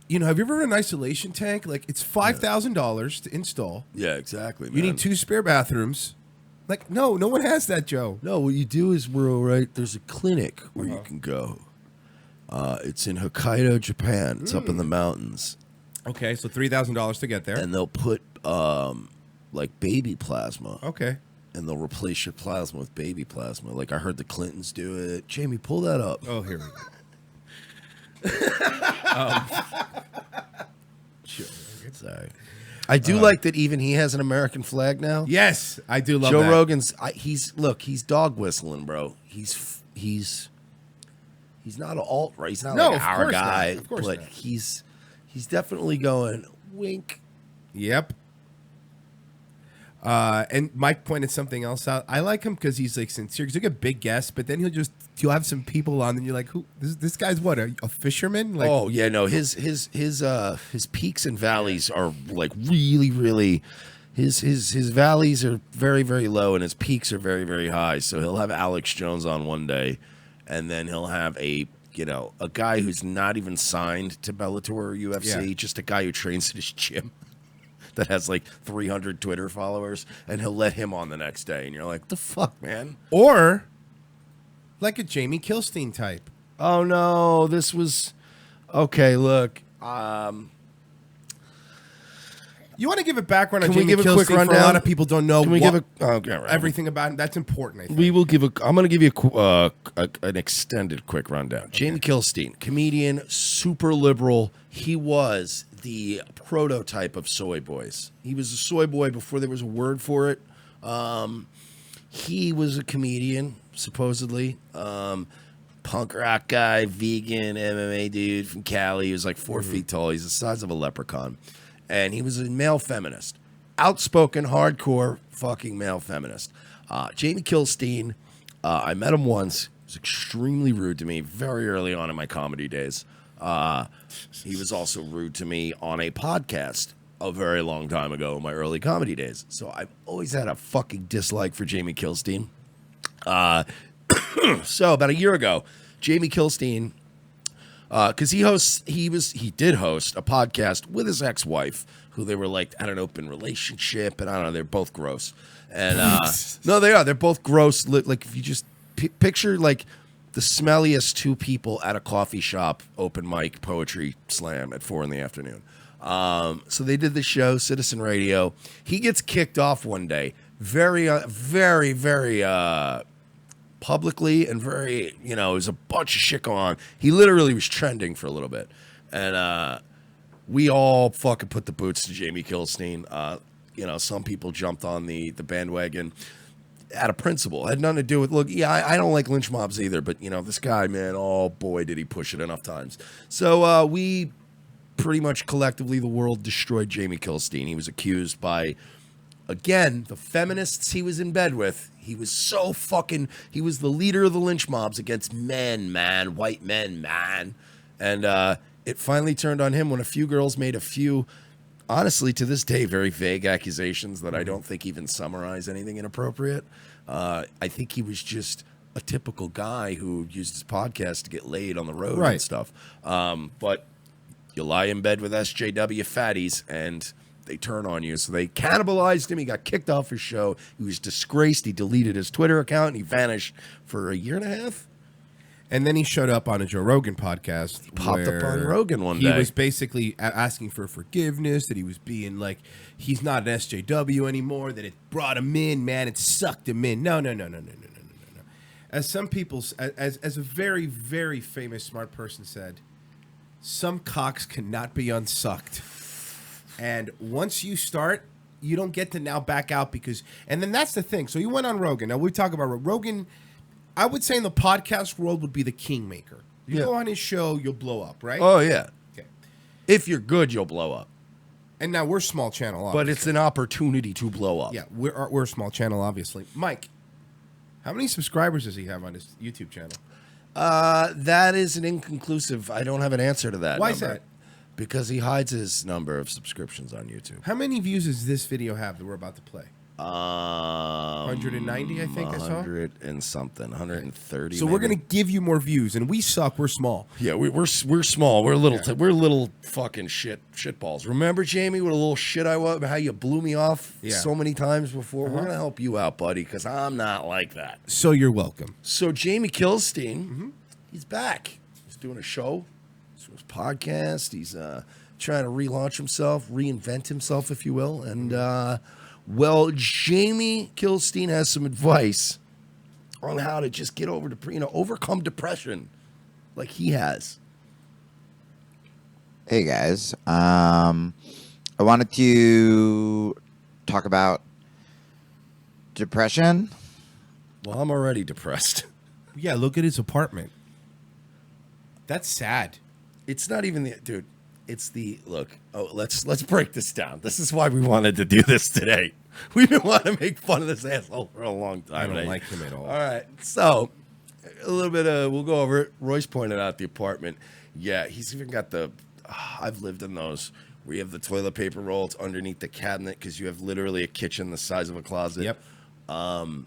Speaker 5: have you ever had an isolation tank? Like it's $5,000 to install.
Speaker 4: Yeah, exactly.
Speaker 5: You
Speaker 4: man.
Speaker 5: need 2 spare bathrooms. Like no one has that, Joe.
Speaker 4: No, what you do is, there's a clinic where you can go. It's in Hokkaido, Japan. It's up in the mountains.
Speaker 5: Okay, so $3,000 to get there.
Speaker 4: And they'll put like baby plasma.
Speaker 5: Okay.
Speaker 4: And they'll replace your plasma with baby plasma. Like I heard the Clintons do it. Jamie, pull that up.
Speaker 5: Oh, here we go.
Speaker 4: Sorry. I do like that even he has an American flag now.
Speaker 5: Yes, I do love
Speaker 4: Joe
Speaker 5: that.
Speaker 4: Rogan's he's dog whistling, bro. He's not an alt right. He's not
Speaker 5: No,
Speaker 4: like
Speaker 5: of
Speaker 4: our
Speaker 5: course not.
Speaker 4: guy,
Speaker 5: Of course
Speaker 4: but
Speaker 5: not.
Speaker 4: he's definitely going wink.
Speaker 5: Yep. And Mike pointed something else out. I like him because he's like sincere. Because he'll get big guests, but then he'll have some people on, and you're like, who? This guy's what? A fisherman? Like,
Speaker 4: Oh yeah, no. His peaks and valleys are like really, really. His valleys are very, very low, and his peaks are very, very high. So he'll have Alex Jones on one day, and then he'll have a guy who's not even signed to Bellator or UFC,
Speaker 5: Yeah.
Speaker 4: just a guy who trains at his gym. That has like 300 Twitter followers, and he'll let him on the next day, and you're like, the fuck, man?
Speaker 5: or like a Jamie Kilstein type.
Speaker 4: Oh no, this was okay. Look,
Speaker 5: You want to give a background on
Speaker 4: Can we
Speaker 5: Jamie
Speaker 4: give a
Speaker 5: Kilstein?
Speaker 4: quick
Speaker 5: For a
Speaker 4: rundown?
Speaker 5: lot of people don't know.
Speaker 4: Can we
Speaker 5: what-
Speaker 4: give a okay, right.
Speaker 5: everything about him? That's important. I think.
Speaker 4: We will give I'm going to give you an extended quick rundown. Jamie Kilstein, comedian, super liberal. He was the prototype of soy boys. He was a soy boy before there was a word for it. He was a comedian, supposedly. Punk rock guy, vegan, MMA dude from Cali. He was like 4 feet tall. He's the size of a leprechaun. And he was a male feminist. Outspoken, hardcore, fucking male feminist. Jamie Kilstein, I met him once. He was extremely rude to me very early on in my comedy days. He was also rude to me on a podcast a very long time ago in my early comedy days. So I've always had a fucking dislike for Jamie Kilstein. So about a year ago, Jamie Kilstein, because he did host a podcast with his ex-wife, who they were like at an open relationship, and I don't know, they're both gross. And no, they are. They're both gross. Like if you just picture like the smelliest 2 people at a coffee shop open mic poetry slam at 4 p.m. So they did the show, Citizen Radio. He gets kicked off one day, very publicly, and very, there's a bunch of shit going on. He literally was trending for a little bit. And we all fucking put the boots to Jamie Kilstein. Some people jumped on the bandwagon. out of principle. It had nothing to do with, look, yeah, I don't like lynch mobs either, but, this guy, man, oh, boy, did he push it enough times. So we pretty much collectively, the world destroyed Jamie Kilstein. He was accused by, again, the feminists he was in bed with. He was so fucking, he was the leader of the lynch mobs against men, man, white men, man. And it finally turned on him when a few girls made a few, honestly, to this day, very vague accusations that I don't think even summarize anything inappropriate. I think he was just a typical guy who used his podcast to get laid on the road and stuff. But you lie in bed with SJW fatties and they turn on you. So they cannibalized him. He got kicked off his show. He was disgraced. He deleted his Twitter account and he vanished for a year and a half.
Speaker 5: And then he showed up on a Joe Rogan podcast.
Speaker 4: He popped up on Rogan one day.
Speaker 5: He was basically asking for forgiveness, that he was being like, he's not an SJW anymore, that it brought him in, man, it sucked him in. No. As some people, as a very, very famous smart person said, some cocks cannot be unsucked. And once you start, you don't get to now back out because, and then that's the thing. So you went on Rogan. Now we talk about Rogan. I would say in the podcast world would be the kingmaker. You go on his show, you'll blow up, right?
Speaker 4: Oh, yeah.
Speaker 5: Okay.
Speaker 4: If you're good, you'll blow up.
Speaker 5: And now we're small channel, obviously.
Speaker 4: But it's an opportunity to blow up.
Speaker 5: Yeah, we're a small channel, obviously. Mike, how many subscribers does he have on his YouTube channel?
Speaker 4: That is an inconclusive. I don't have an answer to that.
Speaker 5: Why is that?
Speaker 4: Because he hides his number of subscriptions on YouTube.
Speaker 5: How many views does this video have that we're about to play? 190, I think I saw.
Speaker 4: 100 and something, 130.
Speaker 5: So we're gonna give you more views, and we suck. We're small.
Speaker 4: Yeah, we're small. We're little. We're little fucking shitballs. Remember, Jamie, what a little shit I was? How you blew me off so many times before. We're gonna help you out, buddy, because I'm not like that.
Speaker 5: So you're welcome.
Speaker 4: So Jamie Kilstein, he's back. He's doing a show. He's doing his podcast. He's trying to relaunch himself, reinvent himself, if you will, and. Well, Jamie Kilstein has some advice on how to just get over to, overcome depression like he has.
Speaker 11: Hey, guys. I wanted to talk about depression.
Speaker 4: Well, I'm already depressed.
Speaker 5: Yeah, look at his apartment. That's sad.
Speaker 4: It's not even the, dude. It's the look. Oh, let's break this down. This is why we wanted to do this today. We've been wanting to make fun of this asshole for a long time.
Speaker 5: I don't like him at all.
Speaker 4: All right, so a little bit of we'll go over it. Royce pointed out the apartment. Yeah, he's even got the. I've lived in those where you have the toilet paper roll. It's underneath the cabinet because you have literally a kitchen the size of a closet.
Speaker 5: Yep.
Speaker 4: The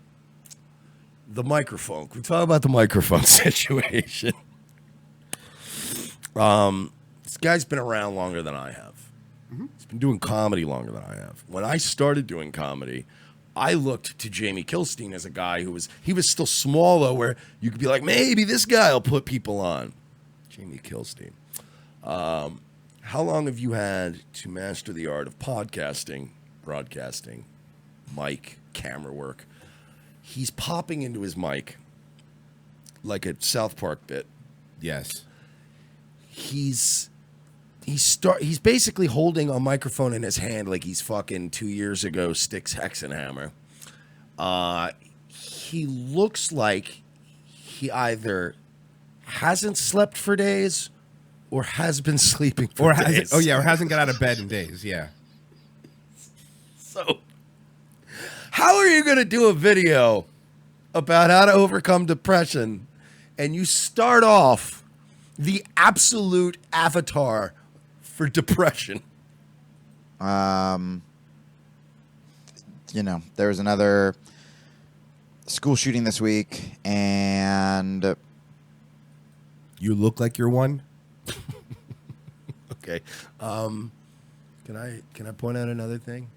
Speaker 4: microphone. Can we talk about the microphone situation? This guy's been around longer than I have. He's been doing comedy longer than I have. When I started doing comedy, I looked to Jamie Kilstein as a guy who was still small, though, where you could be like, maybe this guy will put people on. Jamie Kilstein. How long have you had to master the art of podcasting, broadcasting, mic, camera work? He's popping into his mic like a South Park bit.
Speaker 5: Yes.
Speaker 4: He's basically holding a microphone in his hand like he's fucking 2 years ago Styx Hexenhammer. He looks like he either hasn't slept for days or has been sleeping for days.
Speaker 5: Or hasn't got out of bed in days. Yeah.
Speaker 4: So, how are you going to do a video about how to overcome depression and you start off the absolute avatar for depression?
Speaker 11: There was another school shooting this week, and
Speaker 5: you look like you're one.
Speaker 4: Okay. Can I point out another thing?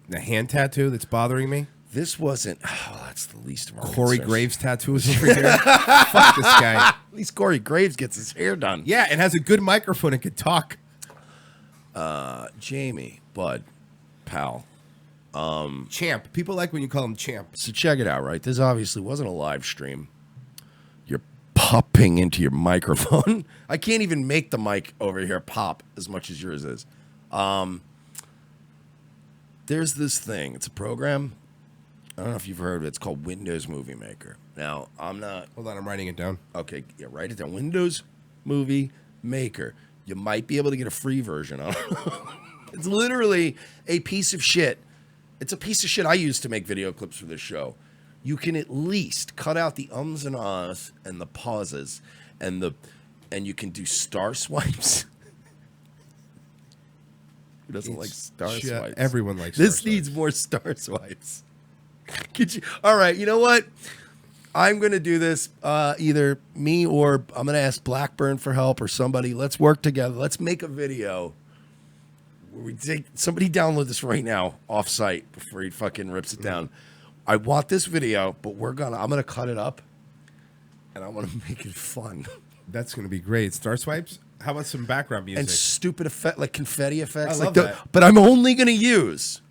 Speaker 5: The hand tattoo that's bothering me.
Speaker 4: This wasn't. Oh, that's the least of our
Speaker 5: Corey
Speaker 4: concerns.
Speaker 5: Graves tattoos over here. Fuck this guy.
Speaker 4: At least Corey Graves gets his hair done.
Speaker 5: Yeah, and has a good microphone and can talk.
Speaker 4: Jamie, bud, pal,
Speaker 5: champ. People like when you call him champ.
Speaker 4: So check it out, right? This obviously wasn't a live stream. You're popping into your microphone. I can't even make the mic over here pop as much as yours is. There's this thing. It's a program. I don't know if you've heard of it. It's called Windows Movie Maker. Now, I'm not...
Speaker 5: Hold on, I'm writing it down.
Speaker 4: Okay, yeah, write it down. Windows Movie Maker. You might be able to get a free version of it. It's literally a piece of shit. It's a piece of shit I use to make video clips for this show. You can at least cut out the ums and ahs and the pauses and you can do star swipes. Who doesn't like star swipes?
Speaker 5: Everyone likes
Speaker 4: this.
Speaker 5: star
Speaker 4: Needs more star swipes. All right, you know what? I'm going to do this, either me or I'm going to ask Blackburn for help or somebody. Let's work together. Let's make a video where we somebody download this right now off site before he fucking rips it down. I want this video, but I'm going to cut it up and I want to make it fun.
Speaker 5: That's going to be great. Star swipes? How about some background music?
Speaker 4: And stupid effect, like confetti effects.
Speaker 5: I love
Speaker 4: that. But I'm only going to use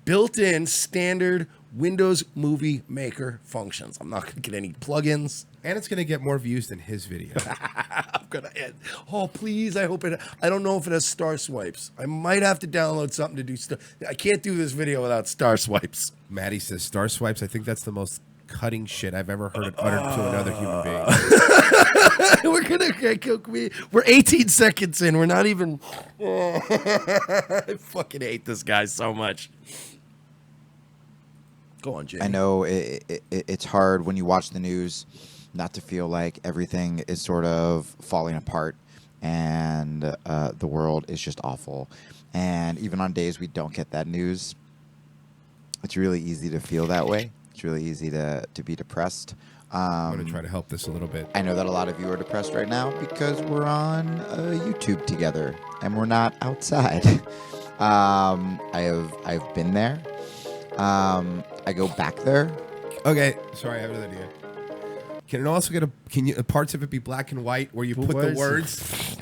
Speaker 4: built-in standard Windows Movie Maker functions. I'm not going to get any plugins.
Speaker 5: And it's going to get more views than his video.
Speaker 4: I'm going to add. Oh, please. I hope it. I don't know if it has star swipes. I might have to download something to do stuff. I can't do this video without star swipes.
Speaker 5: Maddie says star swipes. I think that's the most cutting shit I've ever heard uttered to another human being.
Speaker 4: We're 18 seconds in. We're not even. I fucking hate this guy so much. Go on, Jamie.
Speaker 11: I know it's hard when you watch the news not to feel like everything is sort of falling apart and the world is just awful. And even on days we don't get that news, it's really easy to feel that way. It's really easy to be depressed.
Speaker 5: I'm going to try to help this a little bit.
Speaker 11: I know that a lot of you are depressed right now because we're on YouTube together and we're not outside. I've been there. I go back there.
Speaker 5: Okay, sorry, I have another idea. Can it also get parts of it be black and white where you put the words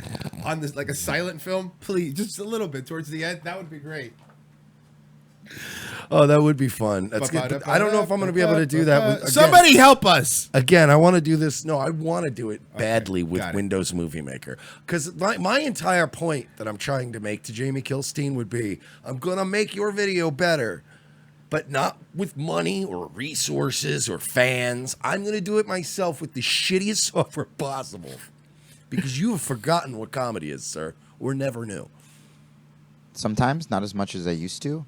Speaker 5: on this like a silent film? Please, just a little bit towards the end. That would be great.
Speaker 4: Oh, that would be fun. That's good. But I don't know if I'm going to be able to do that. Again,
Speaker 5: somebody help us.
Speaker 4: Again, I want to do this. No, I want to do it badly with Windows Movie Maker. Because my entire point that I'm trying to make to Jamie Kilstein would be, I'm going to make your video better, but not with money or resources or fans. I'm going to do it myself with the shittiest software possible. Because you have forgotten what comedy is, sir, or never knew.
Speaker 11: Sometimes, not as much as I used to.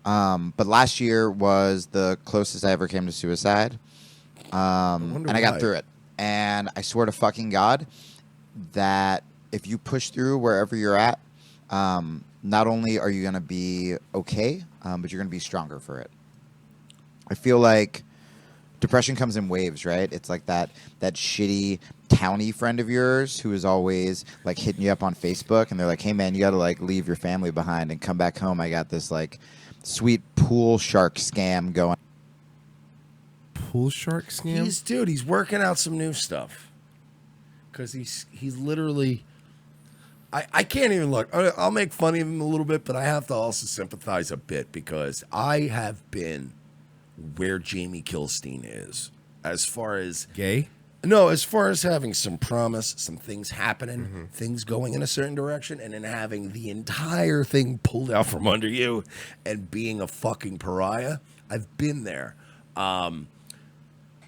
Speaker 11: But last year was the closest I ever came to suicide. And I got through it. And I swear to fucking God that if you push through wherever you're at, not only are you going to be okay, but you're going to be stronger for it. I feel like depression comes in waves, right? It's like that shitty townie friend of yours who is always like hitting you up on Facebook and they're like, hey man, you got to like leave your family behind and come back home. I got this like sweet pool shark scam going.
Speaker 5: Pool shark scam?
Speaker 4: He's working out some new stuff. Because he's literally... I can't even look. I'll make fun of him a little bit, but I have to also sympathize a bit because I have been where Jamie Kilstein is. As far as...
Speaker 5: Gay?
Speaker 4: No, as far as having some promise, some things happening, things going in a certain direction, and then having the entire thing pulled out from under you and being a fucking pariah. I've been there.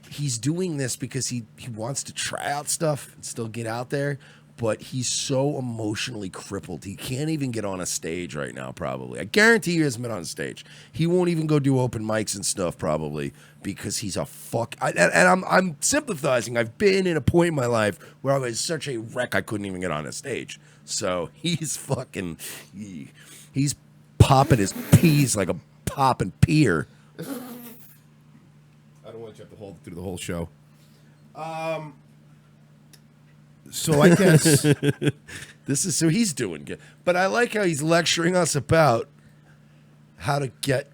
Speaker 4: He's doing this because he wants to try out stuff and still get out there, but he's so emotionally crippled. He can't even get on a stage right now, probably. I guarantee he hasn't been on stage. He won't even go do open mics and stuff, probably, because he's a fuck. I'm sympathizing. I've been in a point in my life where I was such a wreck I couldn't even get on a stage. So he's fucking, he's popping his peas like a popping peer.
Speaker 5: I don't want you to have to hold it through the whole show. So I guess
Speaker 4: this is so he's doing good. But I like how he's lecturing us about how to get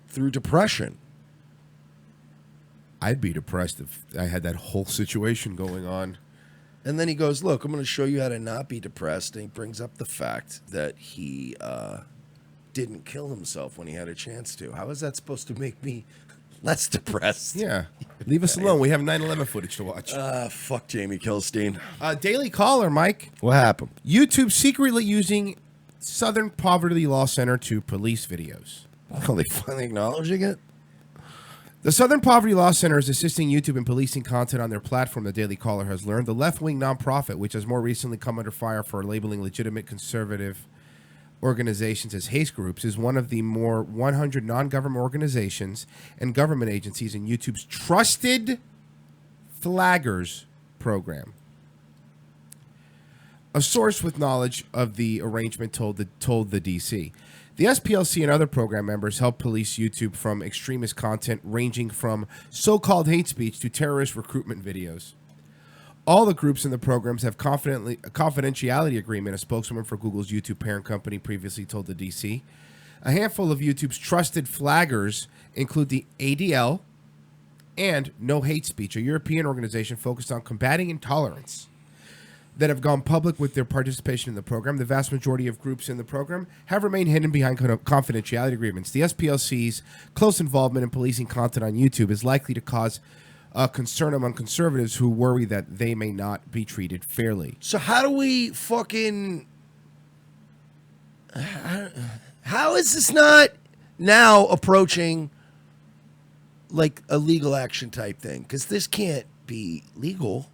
Speaker 4: through depression.
Speaker 5: I'd be depressed if I had that whole situation going on.
Speaker 4: And then he goes, look, I'm going to show you how to not be depressed. And he brings up the fact that he didn't kill himself when he had a chance to. How is that supposed to make me less depressed?
Speaker 5: Yeah. Leave us alone. We have 9/11 footage to watch.
Speaker 4: Fuck Jamie Kilstein.
Speaker 5: Daily Caller, Mike.
Speaker 4: What happened?
Speaker 5: YouTube secretly using Southern Poverty Law Center to police videos.
Speaker 4: Oh, they finally acknowledging it?
Speaker 5: The Southern Poverty Law Center is assisting YouTube in policing content on their platform, the Daily Caller has learned. The left-wing nonprofit, which has more recently come under fire for labeling legitimate conservative organizations as hate groups, is one of the more 100 non-government organizations and government agencies in YouTube's Trusted Flaggers program. A source with knowledge of the arrangement told the DC. The SPLC and other program members help police YouTube from extremist content ranging from so-called hate speech to terrorist recruitment videos. All the groups in the programs have a confidentiality agreement, a spokeswoman for Google's YouTube parent company previously told the DC. A handful of YouTube's trusted flaggers include the ADL and No Hate Speech, a European organization focused on combating intolerance, that have gone public with their participation in the program. The vast majority of groups in the program have remained hidden behind confidentiality agreements. The SPLC's close involvement in policing content on YouTube is likely to cause concern among conservatives who worry that they may not be treated fairly.
Speaker 4: So how do we fucking... How is this not now approaching like a legal action type thing? Because this can't be legal.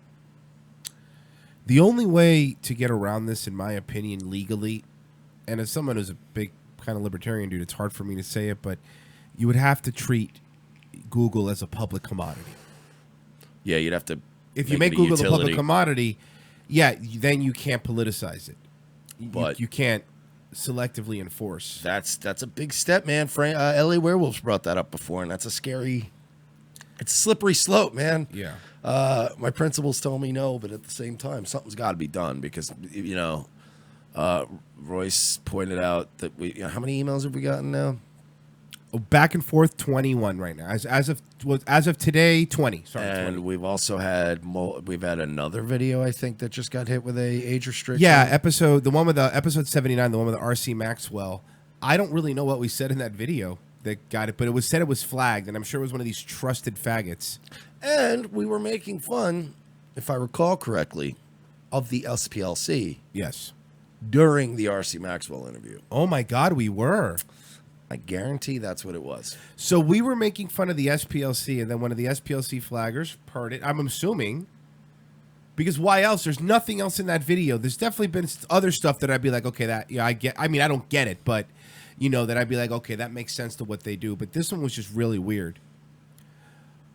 Speaker 5: The only way to get around this, in my opinion, legally, and as someone who's a big kind of libertarian dude, it's hard for me to say it, but you would have to treat Google as a public commodity.
Speaker 4: Yeah, you'd have to.
Speaker 5: If you make Google a public commodity, yeah, then you can't politicize it.
Speaker 4: But
Speaker 5: you can't selectively enforce.
Speaker 4: That's a big step, man. LA Werewolves brought that up before, and that's a scary. It's a slippery slope, man.
Speaker 5: Yeah.
Speaker 4: My principals told me no, but at the same time, something's got to be done because, Royce pointed out that how many emails have we gotten now?
Speaker 5: Oh, back and forth, 21 right now. As of today, 20. Sorry,
Speaker 4: and
Speaker 5: 20.
Speaker 4: we've also had another video, I think, that just got hit with a age restriction.
Speaker 5: Yeah, episode 79, the one with the RC Maxwell. I don't really know what we said in that video that got it, but it was said it was flagged, and I'm sure it was one of these trusted faggots.
Speaker 4: And we were making fun, if I recall correctly, of the SPLC.
Speaker 5: Yes.
Speaker 4: During the R.C. Maxwell interview.
Speaker 5: Oh, my God, we were.
Speaker 4: I guarantee that's what it was.
Speaker 5: So we were making fun of the SPLC, and then one of the SPLC flaggers heard it, I'm assuming. Because why else? There's nothing else in that video. There's definitely been other stuff that I'd be like, okay, I mean, I don't get it, but, that I'd be like, okay, that makes sense to what they do. But this one was just really weird.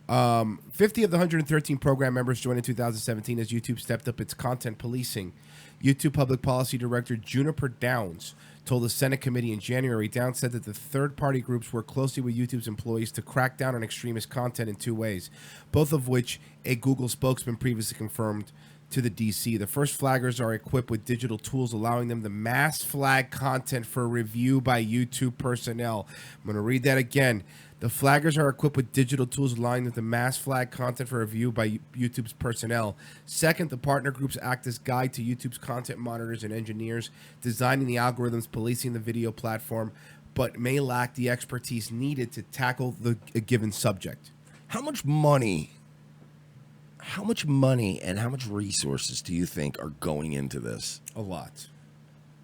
Speaker 5: 50 of the 113 program members joined in 2017 as YouTube stepped up its content policing. YouTube Public Policy Director Juniper Downs told the Senate committee in January. Downs said that the third-party groups work closely with YouTube's employees to crack down on extremist content in two ways, both of which a Google spokesman previously confirmed to the DC. The first flaggers are equipped with digital tools allowing them to mass flag content for review by YouTube personnel. I'm going to read that again. The flaggers are equipped with digital tools allowing them to mass flag content for review by YouTube's personnel. Second, the partner groups act as guide to YouTube's content monitors and engineers, designing the algorithms policing the video platform, but may lack the expertise needed to tackle a given subject.
Speaker 4: How much money and how much resources do you think are going into this?
Speaker 5: A lot.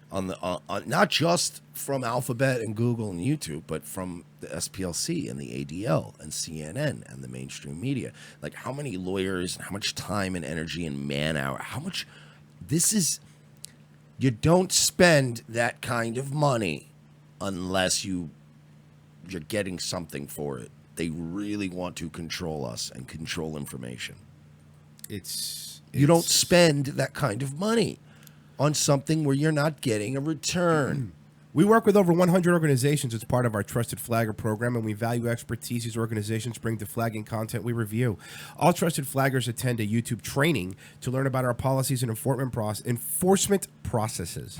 Speaker 4: On not just from Alphabet and Google and YouTube, but from the SPLC and the ADL and CNN and the mainstream media. Like how many lawyers and how much time and energy and man hour, you don't spend that kind of money unless you're getting something for it. They really want to control us and control information. You don't spend that kind of money on something where you're not getting a return.
Speaker 5: We work with over 100 organizations as part of our Trusted Flagger program, and we value expertise these organizations bring to flagging content we review. All Trusted Flaggers attend a YouTube training to learn about our policies and enforcement processes.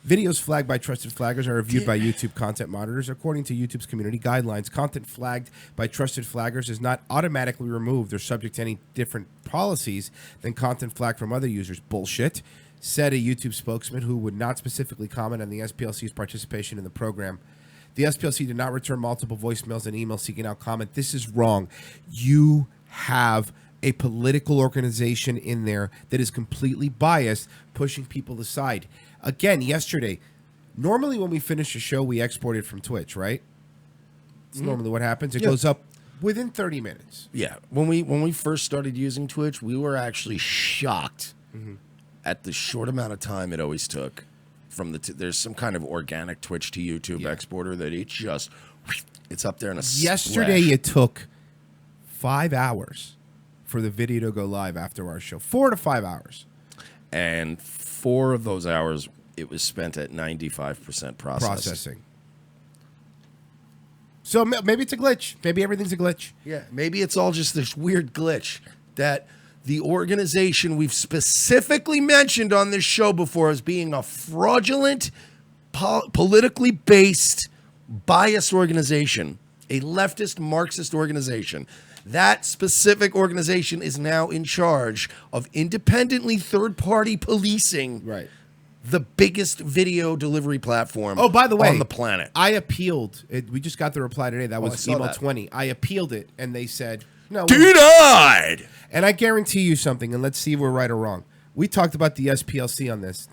Speaker 5: Videos flagged by Trusted Flaggers are reviewed by YouTube content monitors according to YouTube's community guidelines. Content flagged by Trusted Flaggers is not automatically removed or subject to any different policies than content flagged from other users. Bullshit, said a YouTube spokesman who would not specifically comment on the SPLC's participation in the program. The SPLC did not return multiple voicemails and emails seeking out comment. This is wrong. You have a political organization in there that is completely biased, pushing people aside. Again, yesterday, normally when we finish a show, we export it from Twitch, right? It's normally what happens. It goes up Within 30 minutes.
Speaker 4: Yeah, when we first started using Twitch, we were actually shocked at the short amount of time it always took from there's some kind of organic Twitch to YouTube exporter that it's up there in a
Speaker 5: Yesterday
Speaker 4: splash.
Speaker 5: it took 5 hours for the video to go live after our show. 4 to 5 hours.
Speaker 4: And 4 of those hours it was spent at 95% processing.
Speaker 5: So maybe it's a glitch. Maybe everything's a glitch.
Speaker 4: Yeah, maybe it's all just this weird glitch that the organization we've specifically mentioned on this show before as being a fraudulent, politically based, biased organization, a leftist Marxist organization. That specific organization is now in charge of independently third-party policing the biggest video delivery platform
Speaker 5: by the way,
Speaker 4: on the planet.
Speaker 5: I appealed. We just got the reply today. That was
Speaker 4: I saw
Speaker 5: email
Speaker 4: that.
Speaker 5: 20. I appealed it, and they said, no.
Speaker 4: Denied!
Speaker 5: And I guarantee you something, and let's see if we're right or wrong. We talked about the SPLC on this.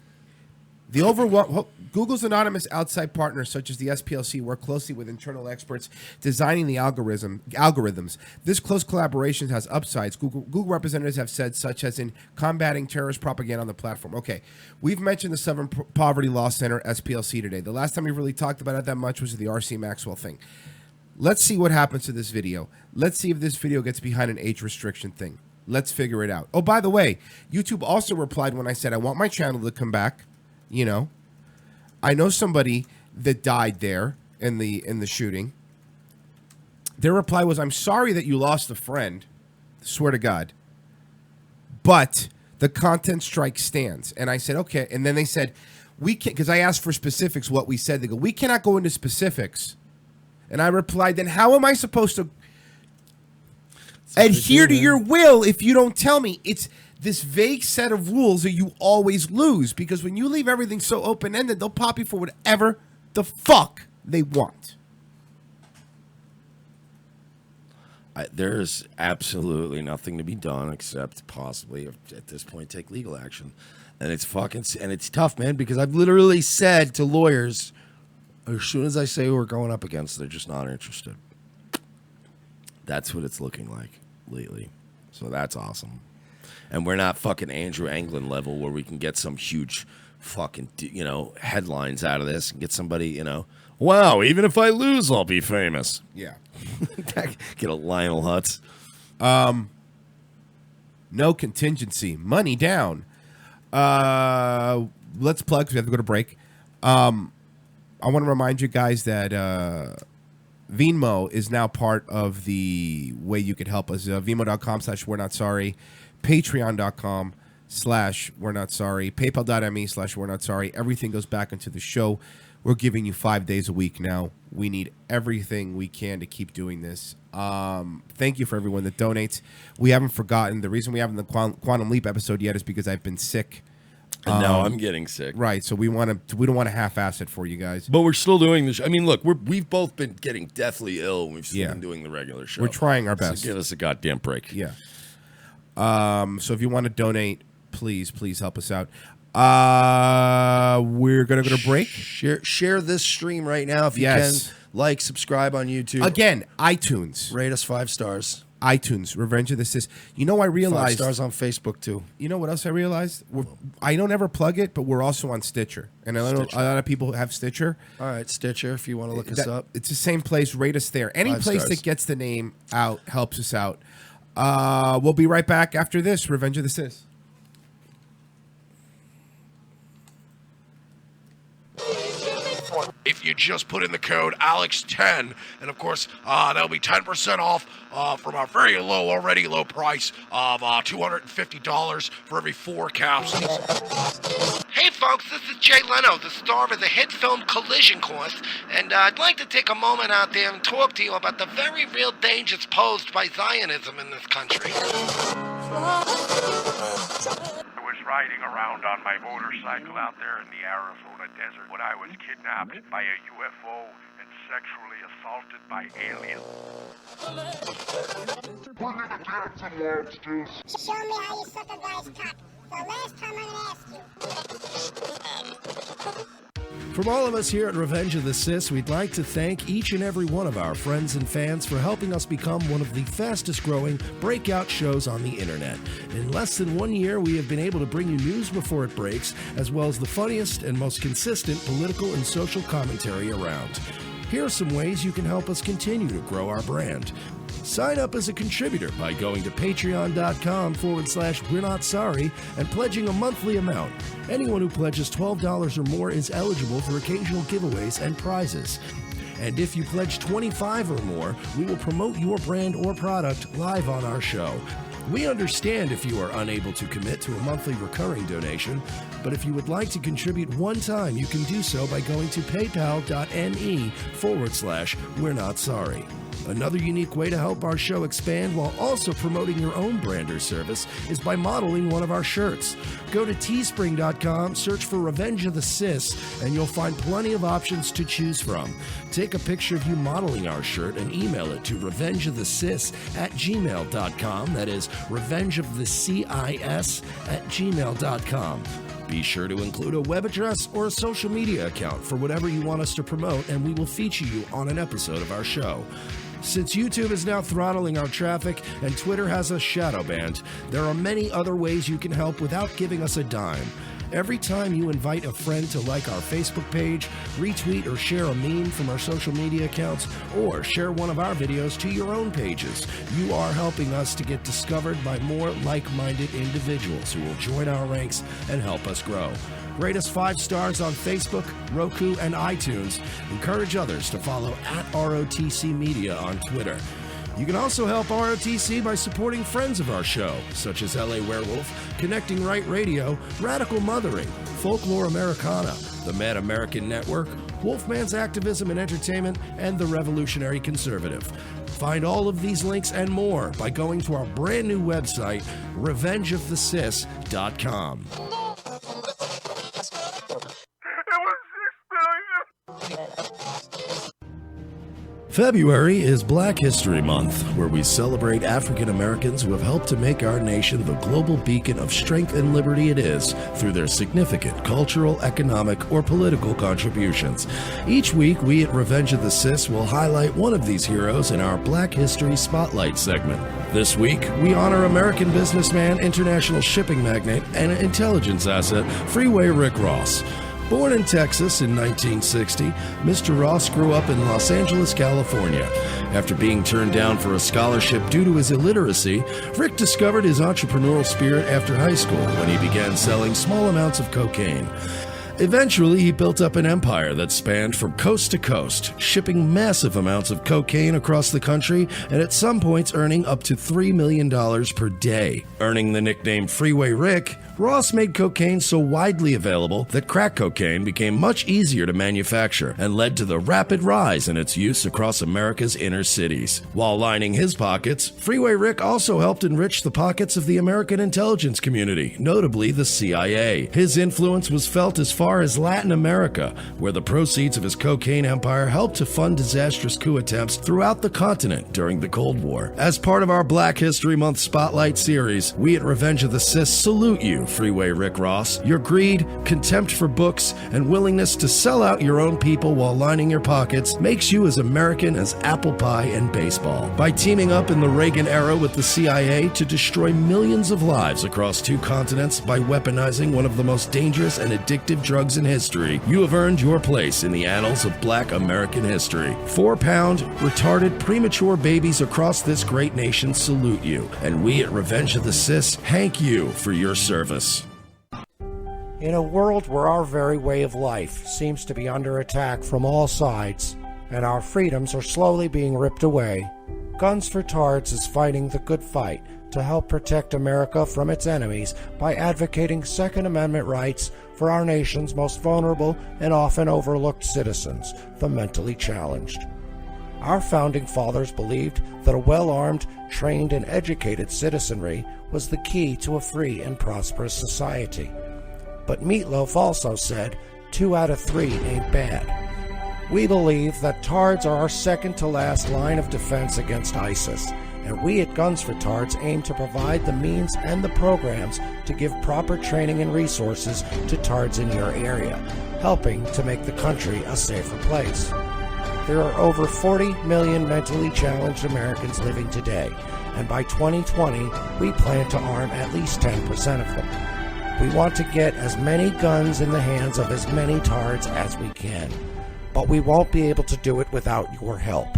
Speaker 5: Google's anonymous outside partners, such as the SPLC, work closely with internal experts designing the algorithms. This close collaboration has upsides. Google representatives have said, such as in combating terrorist propaganda on the platform. Okay, we've mentioned the Southern Poverty Law Center, SPLC, today. The last time we really talked about it that much was the R.C. Maxwell thing. Let's see what happens to this video. Let's see if this video gets behind an age restriction thing. Let's figure it out. Oh, by the way, YouTube also replied when I said I want my channel to come back. You know, I know somebody that died there in the shooting. Their reply was, "I'm sorry that you lost a friend. Swear to God. But the content strike stands." And I said, "Okay." And then they said, "We can't," because I asked for specifics. What we said, they go, "We cannot go into specifics." And I replied, "Then how am I supposed to adhere to your will if you don't tell me?" It's this vague set of rules that you always lose, because when you leave everything so open-ended, they'll pop you for whatever the fuck they want.
Speaker 4: There's absolutely nothing to be done except possibly at this point take legal action. And it's tough, man, because I've literally said to lawyers, as soon as I say we're going up against, they're just not interested. That's what it's looking like lately. So that's awesome. And we're not fucking Andrew Anglin level where we can get some huge fucking, headlines out of this and get somebody, wow, even if I lose, I'll be famous.
Speaker 5: Yeah.
Speaker 4: Get a Lionel Hutz.
Speaker 5: No contingency. Money down. Let's plug because we have to go to break. I want to remind you guys that Venmo is now part of the way you could help us. Venmo.com/we're not sorry. Patreon.com/we're not sorry. PayPal.me/we're not sorry. Everything goes back into the show. We're giving you 5 days a week now. We need everything we can to keep doing this. Thank you for everyone that donates. We haven't forgotten. The reason we haven't the Quantum Leap episode yet is because I've been sick.
Speaker 4: And now I'm getting sick.
Speaker 5: Right, so we don't want to half-ass it for you guys.
Speaker 4: But we're still doing this. I mean, look, we've both been getting deathly ill, and we've still been doing the regular show.
Speaker 5: We're trying our best.
Speaker 4: So give us a goddamn break.
Speaker 5: Yeah. So if you want to donate, please help us out. We're gonna go to break.
Speaker 4: Share this stream right now if you can. Like, subscribe on YouTube.
Speaker 5: Again, iTunes.
Speaker 4: Rate us 5 stars.
Speaker 5: iTunes, Revenge of the Sis. You know, I realized
Speaker 4: 5 stars on Facebook too.
Speaker 5: You know what else I realized? I don't ever plug it, but we're also on Stitcher, and a lot of people have Stitcher.
Speaker 4: All right, Stitcher, if you want to look us up,
Speaker 5: it's the same place. Rate us there. Any
Speaker 4: 5
Speaker 5: place
Speaker 4: stars.
Speaker 5: that gets the name out helps us out. We'll be right back after this. Revenge of the Sis.
Speaker 2: If you just put in the code Alex10, and of course, that'll be 10% off from our very already low price of $250 for every 4 capsules. Hey folks, this is Jay Leno, the star of the hit film Collision Course, and I'd like to take a moment out there and talk to you about the very real dangers posed by Zionism in this country.
Speaker 12: I was riding around on my motorcycle out there in the Arizona desert when I was kidnapped by a UFO and sexually assaulted by aliens.
Speaker 13: Show me how you suck a guy's cock. The last time I'm gonna ask you.
Speaker 4: From all of us here at Revenge of the Sis, we'd like to thank each and every one of our friends and fans for helping us become one of the fastest growing breakout shows on the internet. In less than 1 year, we have been able to bring you news before it breaks, as well as the funniest and most consistent political and social commentary around. Here are some ways you can help us continue to grow our brand. Sign up as a contributor by going to patreon.com/We're Not Sorry and pledging a monthly amount. Anyone who pledges $12 or more is eligible for occasional giveaways and prizes. And if you pledge $25 or more, we will promote your brand or product live on our show. We understand if you are unable to commit to a monthly recurring donation, but if you would like to contribute one time, you can do so by going to paypal.me/We're Not Sorry. Another unique way to help our show expand while also promoting your own brand or service is by modeling one of our shirts. Go to teespring.com, search for Revenge of the Sis, and you'll find plenty of options to choose from. Take a picture of you modeling our shirt and email it to revengeofthesis@gmail.com. That is revengeofthecis@gmail.com. Be sure to include a web address or a social media account for whatever you want us to promote, and we will feature you on an episode of our show. Since YouTube is now throttling our traffic and Twitter has us shadow banned, there are many other ways you can help without giving us a dime. Every time you invite a friend to like our Facebook page, retweet or share a meme from our social media accounts, or share one of our videos to your own pages, you are helping us to get discovered by more like-minded individuals who will join our ranks and help us grow. Rate us 5 stars on Facebook, Roku, and iTunes. Encourage others to follow @ROTC Media on Twitter. You can also help ROTC by supporting friends of our show, such as LA Werewolf, Connecting Right Radio, Radical Mothering, Folklore Americana, the Mad American Network, Wolfman's Activism and Entertainment, and the Revolutionary Conservative. Find all of these links and more by going to our brand new website, revengeofthesis.com. February is Black History Month, where we celebrate African Americans who have helped to make our nation the global beacon of strength and liberty it is through their significant cultural, economic, or political contributions. Each week, we at Revenge of the Sis will highlight one of these heroes in our Black History Spotlight segment. This week, we honor American businessman, international shipping magnate, and intelligence asset, Freeway Rick Ross. Born in Texas in 1960, Mr. Ross grew up in Los Angeles, California. After being turned down for a scholarship due to his illiteracy, Rick discovered his entrepreneurial spirit after high school when he began selling small amounts of cocaine. Eventually, he built up an empire that spanned from coast to coast, shipping massive amounts of cocaine across the country and at some points earning up to $3 million per day. Earning the nickname Freeway Rick, Ross made cocaine so widely available that crack cocaine became much easier to manufacture and led to the rapid rise in its use across America's inner cities. While lining his pockets, Freeway Rick also helped enrich the pockets of the American intelligence community, notably the CIA. His influence was felt as far as Latin America, where the proceeds of his cocaine empire helped to fund disastrous coup attempts throughout the continent during the Cold War. As part of our Black History Month Spotlight series, we at Revenge of the Sis salute you, Freeway Rick Ross. Your greed, contempt for books, and willingness to sell out your own people while lining your pockets makes you as American as apple pie and baseball. By teaming up in the Reagan era with the CIA to destroy millions of lives across 2 continents by weaponizing one of the most dangerous and addictive drugs in history, you have earned your place in the annals of Black American history. 4-pound, retarded, premature babies across this great nation salute you, and we at Revenge of the Sis thank you for your service.
Speaker 13: In a world where our very way of life seems to be under attack from all sides, and our freedoms are slowly being ripped away, Guns for Tards is fighting the good fight to help protect America from its enemies by advocating Second Amendment rights for our nation's most vulnerable and often overlooked citizens, the mentally challenged. Our founding fathers believed that a well-armed, trained, and educated citizenry was the key to a free and prosperous society. But Meatloaf also said 2 out of 3 ain't bad. We believe that Tards are our second-to-last line of defense against ISIS, and we at Guns for Tards aim to provide the means and the programs to give proper training and resources to Tards in your area. helping to make the country a safer place. There are over 40 million mentally challenged Americans living today, and by 2020, we plan to arm at least 10% of them. We want to get as many guns in the hands of as many tards as we can, but we won't be able to do it without your help.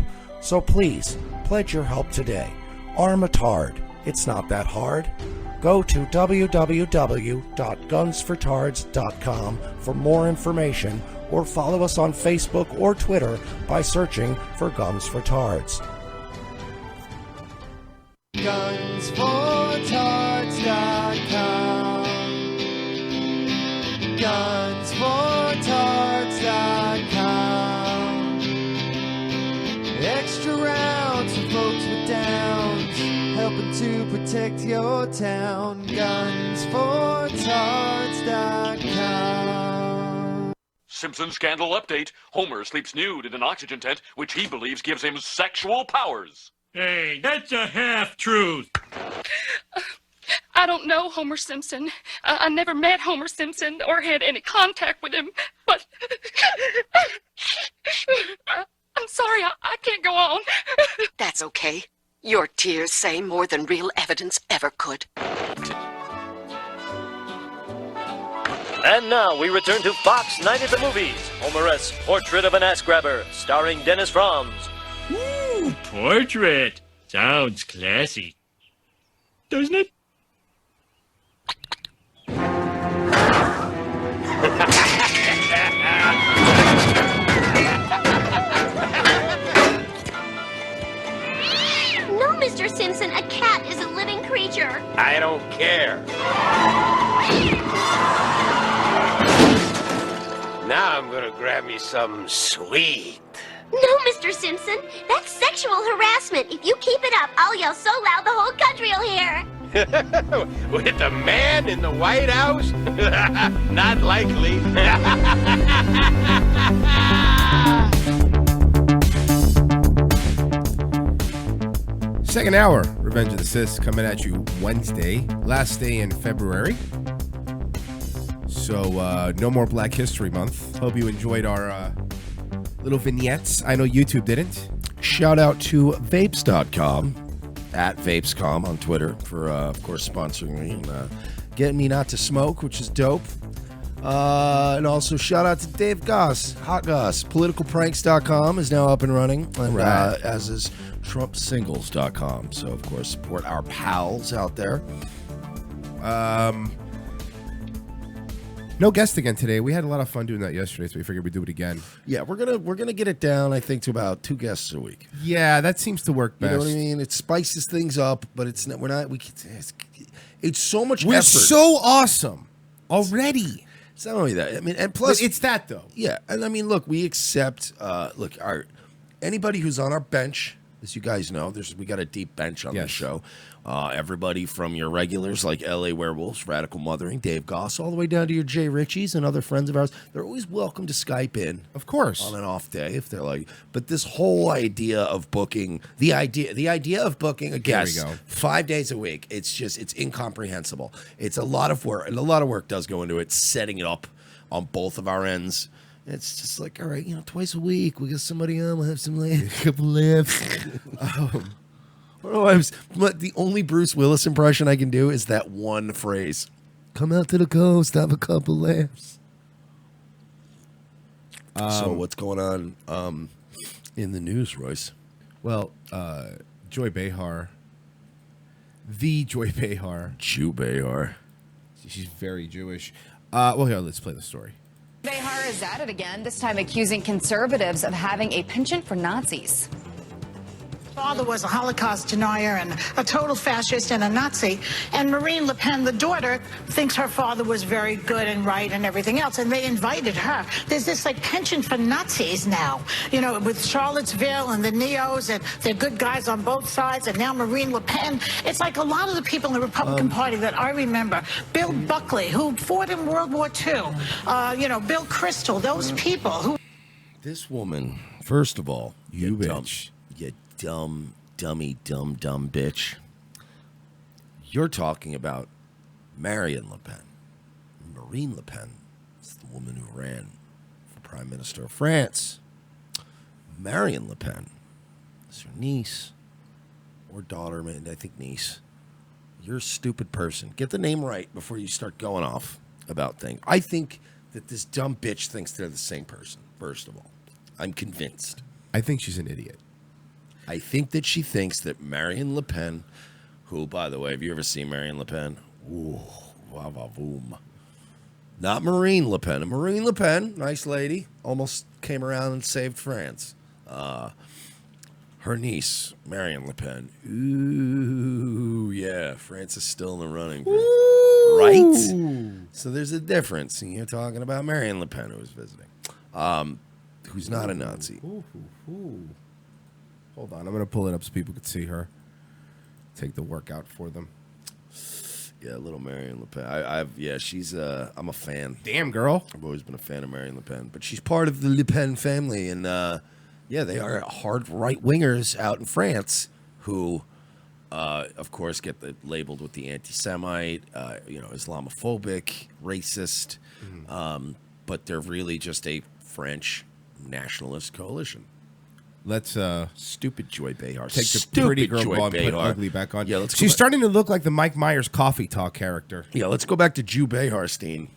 Speaker 13: So please, pledge your help today. Arm a tard. It's not that hard. Go to www.gunsfortards.com for more information, or follow us on Facebook or Twitter by searching for Guns for Tards.
Speaker 14: Gunsfortards.com. Gunsfortards.com. Extra rounds for folks with downs, helping to protect your town. Gunsfortards.com.
Speaker 15: Simpson scandal update. Homer sleeps nude in an oxygen tent, which he believes gives him sexual powers.
Speaker 16: Hey, that's a half-truth.
Speaker 17: I don't know Homer Simpson. I never met Homer Simpson or had any contact with him, but I'm sorry, I can't go on.
Speaker 18: That's okay. Your tears say more than real evidence ever could.
Speaker 19: And now we return to Fox Night at the Movies, Homer-esque Portrait of an Ass Grabber, starring Dennis Franz.
Speaker 16: Ooh, portrait. Sounds classy. Doesn't it?
Speaker 20: No, Mr. Simpson, a cat is a living creature.
Speaker 19: I don't care. Now I'm gonna grab me something sweet.
Speaker 20: No, Mr. Simpson, that's sexual harassment. If you keep it up, I'll yell so loud the whole country will hear.
Speaker 19: With the man in the White House? Not likely.
Speaker 5: Second hour, Revenge of the Sis, coming at you Wednesday, last day in February. So, no more Black History Month. Hope you enjoyed our little vignettes. I know YouTube didn't.
Speaker 4: Shout out to Vapes.com, at Vapes.com on Twitter for, of course, sponsoring me and getting me not to smoke, which is dope. And also shout out to Dave Goss, Hot Goss. PoliticalPranks.com is now up and running, and, as is TrumpSingles.com. So, of course, support our pals out there.
Speaker 5: No guest again today. We had a lot of fun doing that yesterday, so we figured we'd do it again.
Speaker 4: Yeah, we're gonna get it down, I think, to about 2 guests a week.
Speaker 5: Yeah, that seems to work best.
Speaker 4: You know what I mean? It spices things up, but it's not. We're not. It's so much
Speaker 5: We're
Speaker 4: effort.
Speaker 5: so awesome already.
Speaker 4: It's not only that. I mean, and plus,
Speaker 5: But it's that though.
Speaker 4: Yeah, and I mean, look, we accept. Anybody who's on our bench, as you guys know, we got a deep bench on this show. Everybody from your regulars like L.A. Werewolves, Radical Mothering, Dave Goss, all the way down to your Jay Ritchies and other friends of ours. They're always welcome to Skype in,
Speaker 5: of course,
Speaker 4: on an off day if they're like. But this whole idea of booking, the idea of booking a guest 5 days a week, it's incomprehensible. It's a lot of work, and a lot of work does go into it, setting it up on both of our ends. It's just like, all right, twice a week we get somebody on, we'll have some a couple laughs. But the only Bruce Willis impression I can do is that one phrase. Come out to the coast, have a couple laughs. So what's going on in the news, Royce?
Speaker 5: Well, Joy Behar, the Joy Behar.
Speaker 4: Jew Behar.
Speaker 5: She's very Jewish. Well, here, let's play the story.
Speaker 21: Behar is at it again, this time accusing conservatives of having a penchant for Nazis.
Speaker 22: Father was a Holocaust denier and a total fascist and a Nazi. And Marine Le Pen, the daughter, thinks her father was very good and right and everything else. And they invited her. There's this penchant for Nazis now, with Charlottesville and the Neos, and they're good guys on both sides. And now Marine Le Pen. It's like a lot of the people in the Republican Party that I remember. Bill Buckley, who fought in World War II. Bill Kristol, those people who.
Speaker 4: This woman, first of all,
Speaker 5: you bitch.
Speaker 4: Dumb bitch. You're talking about Marine Le Pen. Marine Le Pen is the woman who ran Prime Minister of France. Marine Le Pen is her niece or daughter, I think niece. You're a stupid person. Get the name right before you start going off about things. I think that this dumb bitch thinks they're the same person, first of all. I'm convinced.
Speaker 5: I think she's an idiot.
Speaker 4: I think that she thinks that Marine Le Pen, who, by the way, have you ever seen Marine Le Pen? Ooh, wow, wow, boom. Not Marine Le Pen. Marine Le Pen, nice lady, almost came around and saved France. Her niece, Marion Le Pen. Ooh, yeah, France is still in the running. Right? So there's a difference. And you're talking about Marion Le Pen, who was visiting, who's not a Nazi.
Speaker 5: Hold on, I'm going to pull it up so people can see her. Take the workout for them.
Speaker 4: Yeah, little Marion Le Pen. She's. I'm a fan.
Speaker 5: Damn, girl.
Speaker 4: I've always been a fan of Marion Le Pen, but she's part of the Le Pen family, and they are hard right wingers out in France who, of course, get labeled with the anti-Semite, Islamophobic, racist, but they're really just a French nationalist coalition.
Speaker 5: Let's
Speaker 4: stupid Joy Behar.
Speaker 5: Take the
Speaker 4: Stupid
Speaker 5: pretty girl
Speaker 4: Joy
Speaker 5: ball and put
Speaker 4: Behar.
Speaker 5: ugly back on.
Speaker 4: Yeah, let's.
Speaker 5: She's starting to look like the Mike Myers coffee talk character.
Speaker 4: Yeah, let's go back to Jew Beharstein.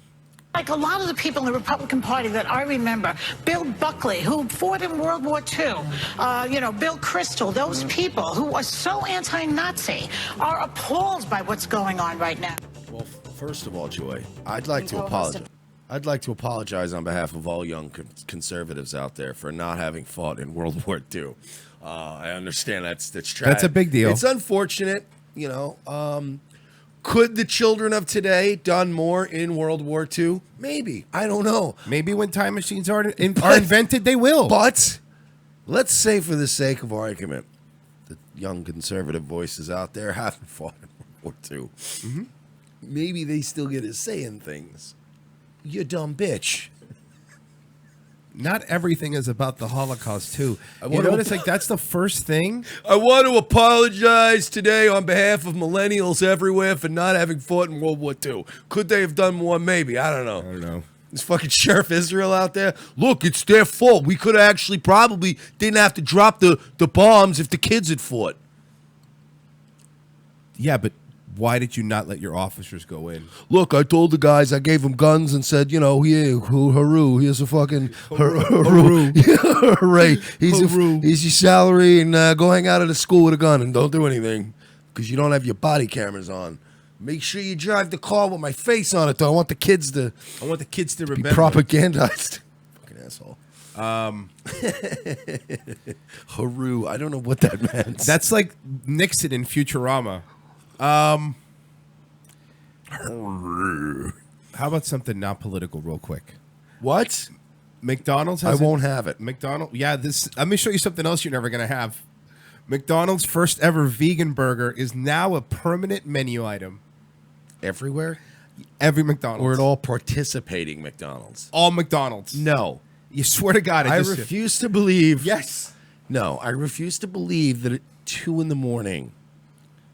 Speaker 22: Like a lot of the people in the Republican Party that I remember, Bill Buckley, who fought in World War II, Bill Kristol, those people who are so anti-Nazi are appalled by what's going on right now.
Speaker 4: Well, first of all, Joy, I'd like to apologize. I'd like to apologize on behalf of all young conservatives out there for not having fought in World War II. I understand that's tragic.
Speaker 5: That's a big deal.
Speaker 4: It's unfortunate, Could the children of today done more in World War II? Maybe. I don't know.
Speaker 5: Maybe when time machines are invented, they will.
Speaker 4: But let's say, for the sake of argument, the young conservative voices out there haven't fought in World War II. Mm-hmm. Maybe they still get a say in things. You dumb bitch.
Speaker 5: Not everything is about the Holocaust, too. You notice, that's the first thing.
Speaker 4: I want to apologize today on behalf of millennials everywhere for not having fought in World War II. Could they have done more? Maybe. I don't know. This fucking Sheriff Israel out there. Look, it's their fault. We could have actually probably didn't have to drop the bombs if the kids had fought.
Speaker 5: Yeah, but why did you not let your officers go in?
Speaker 4: Look, I told the guys, I gave them guns and said, here, here's a fucking hooray. Here's your salary, and go hang out at a school with a gun and don't do anything because you don't have your body cameras on. Make sure you drive the car with my face on it, though. I want the kids to
Speaker 5: remember.
Speaker 4: Be propagandized. Fucking asshole. Haru, I don't know what that meant.
Speaker 5: That's like Nixon in Futurama. How about something not political real quick?
Speaker 4: What?
Speaker 5: McDonald's
Speaker 4: I
Speaker 5: has
Speaker 4: won't have it.
Speaker 5: Let me show you something else you're never going to have. McDonald's first ever vegan burger is now a permanent menu item.
Speaker 4: Everywhere?
Speaker 5: Every McDonald's.
Speaker 4: Or at all participating McDonald's?
Speaker 5: All McDonald's.
Speaker 4: No.
Speaker 5: You swear to God.
Speaker 4: I refuse to believe.
Speaker 5: Yes.
Speaker 4: No, I refuse to believe that at 2 a.m.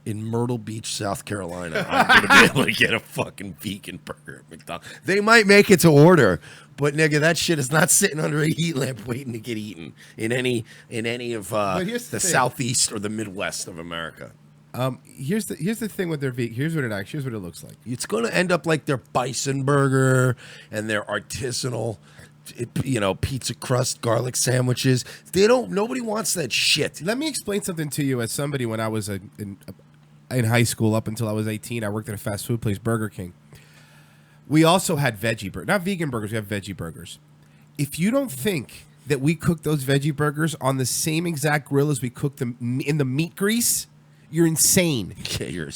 Speaker 4: in Myrtle Beach, South Carolina, I'm going to be able to get a fucking vegan burger at McDonald's. They might make it to order, but nigga, that shit is not sitting under a heat lamp waiting to get eaten in any of the southeast or the Midwest of America.
Speaker 5: Here's the thing with their vegan. Here's what it looks like.
Speaker 4: It's going to end up like their bison burger and their artisanal, pizza crust garlic sandwiches. Nobody wants that shit.
Speaker 5: Let me explain something to you as somebody. When I was in high school up until I was 18, I worked at a fast food place, Burger King. We also had veggie burgers, not vegan burgers. We have veggie burgers. If you don't think that we cook those veggie burgers on the same exact grill as we cook them in the meat grease, you're insane.
Speaker 4: Yeah, you're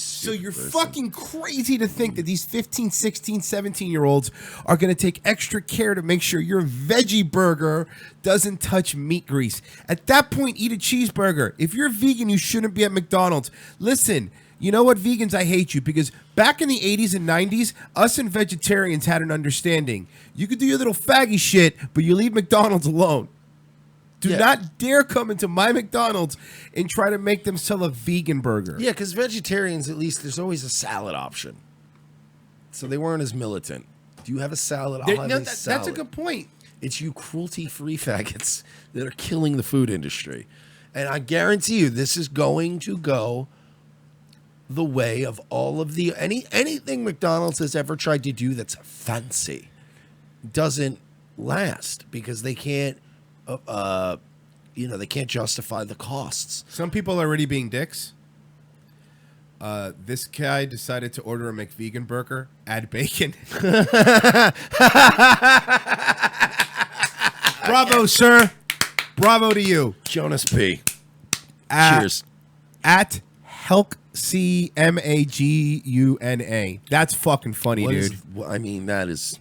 Speaker 5: fucking crazy to think that these 15, 16, 17-year-olds are going to take extra care to make sure your veggie burger doesn't touch meat grease. At that point, eat a cheeseburger. If you're vegan, you shouldn't be at McDonald's. Listen, you know what, vegans, I hate you, because back in the 80s and 90s, us and vegetarians had an understanding. You could do your little faggy shit, but you leave McDonald's alone. Do not dare come into my McDonald's and try to make them sell a vegan burger.
Speaker 4: Yeah, because vegetarians, at least, there's always a salad option. So they weren't as militant. Do you have a salad? I'll have a salad.
Speaker 5: That's a good point.
Speaker 4: It's you cruelty-free faggots that are killing the food industry. And I guarantee you this is going to go the way of all of the anything McDonald's has ever tried to do that's fancy doesn't last because they can't they can't justify the costs.
Speaker 5: Some people are already being dicks. This guy decided to order a McVegan burger, add bacon. Bravo, sir. Bravo to you.
Speaker 4: Jonas P.
Speaker 5: Cheers. At Helk CMAGUNA. That's fucking funny,
Speaker 4: What
Speaker 5: dude.
Speaker 4: is- I mean, that is.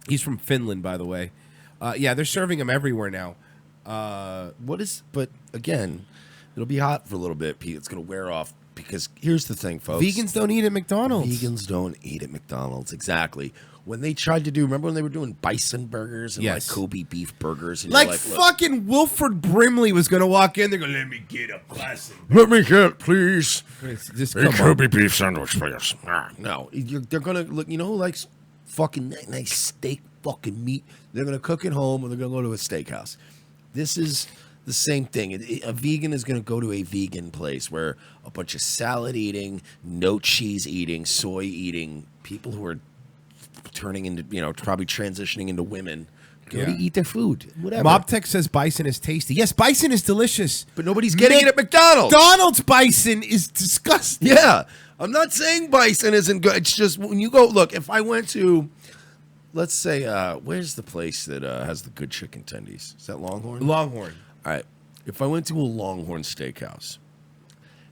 Speaker 5: He's from Finland, by the way. Yeah, they're serving him everywhere now.
Speaker 4: But again, it'll be hot for a little bit, Pete. It's going to wear off because here's the thing, folks.
Speaker 5: Vegans don't eat at McDonald's.
Speaker 4: Vegans don't eat at McDonald's. Exactly. When they tried to do, remember when they were doing bison burgers and
Speaker 5: Yes.
Speaker 4: like Kobe beef burgers? And
Speaker 5: Like,
Speaker 4: you're look,
Speaker 5: fucking Wilford Brimley was going to walk in. They're going to let me get a classic.
Speaker 4: Let me get, please.
Speaker 5: Just
Speaker 4: a
Speaker 5: come on.
Speaker 4: Kobe beef sandwich, please. No, they're gonna look. You know who likes fucking nice steak, fucking meat? They're gonna cook at home, or they're gonna go to a steakhouse. This is the same thing. A vegan is gonna go to a vegan place where a bunch of salad eating, no cheese eating, soy eating people who are turning into, probably transitioning into women. Go to
Speaker 5: Yeah.
Speaker 4: eat their food. Whatever.
Speaker 5: Mobtech says bison is tasty. Yes, bison is delicious.
Speaker 4: But nobody's getting it at McDonald's.
Speaker 5: McDonald's bison is disgusting.
Speaker 4: Yeah. I'm not saying bison isn't good. It's just when you go, look, if I went to, let's say, where's the place that has the good chicken tendies? Is that Longhorn?
Speaker 5: Longhorn.
Speaker 4: All right. If I went to a Longhorn steakhouse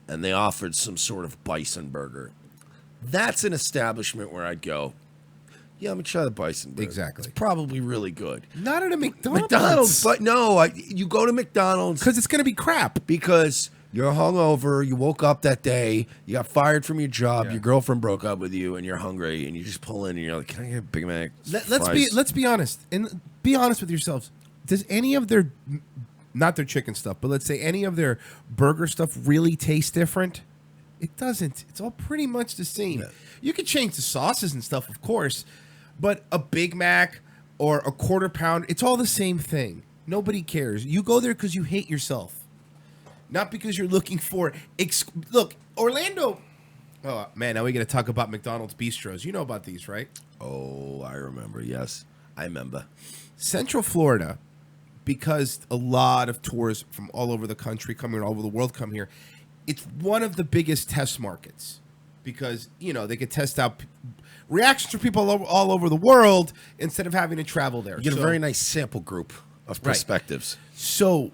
Speaker 4: and they offered some sort of bison burger, that's an establishment where I'd go, yeah, let me try the bison burger.
Speaker 5: Exactly.
Speaker 4: It's probably really good.
Speaker 5: Not at a McDonald's.
Speaker 4: McDonald's, but no, you go to McDonald's
Speaker 5: because it's going to be crap.
Speaker 4: Because you're hungover, you woke up that day, you got fired from your job, your girlfriend broke up with you, and you're hungry, and you just pull in and you're like, "Can I get a Big Mac?"
Speaker 5: Let's be honest, and be honest with yourselves. Does any of their, not their chicken stuff, but let's say any of their burger stuff really taste different? It doesn't. It's all pretty much the same. You can change the sauces and stuff, of course, but a Big Mac or a quarter pound, it's all the same thing. Nobody cares. You go there because you hate yourself. Not because you're looking for... Look, Orlando... Oh, man, now we got to talk about McDonald's bistros. You know about these, right?
Speaker 4: Oh, I remember. Yes, I remember.
Speaker 5: Central Florida, because a lot of tourists from all over the country come here, all over the world come here, it's one of the biggest test markets because, they could test out reactions from people all over the world instead of having to travel there.
Speaker 4: You get a very nice sample group of perspectives.
Speaker 5: So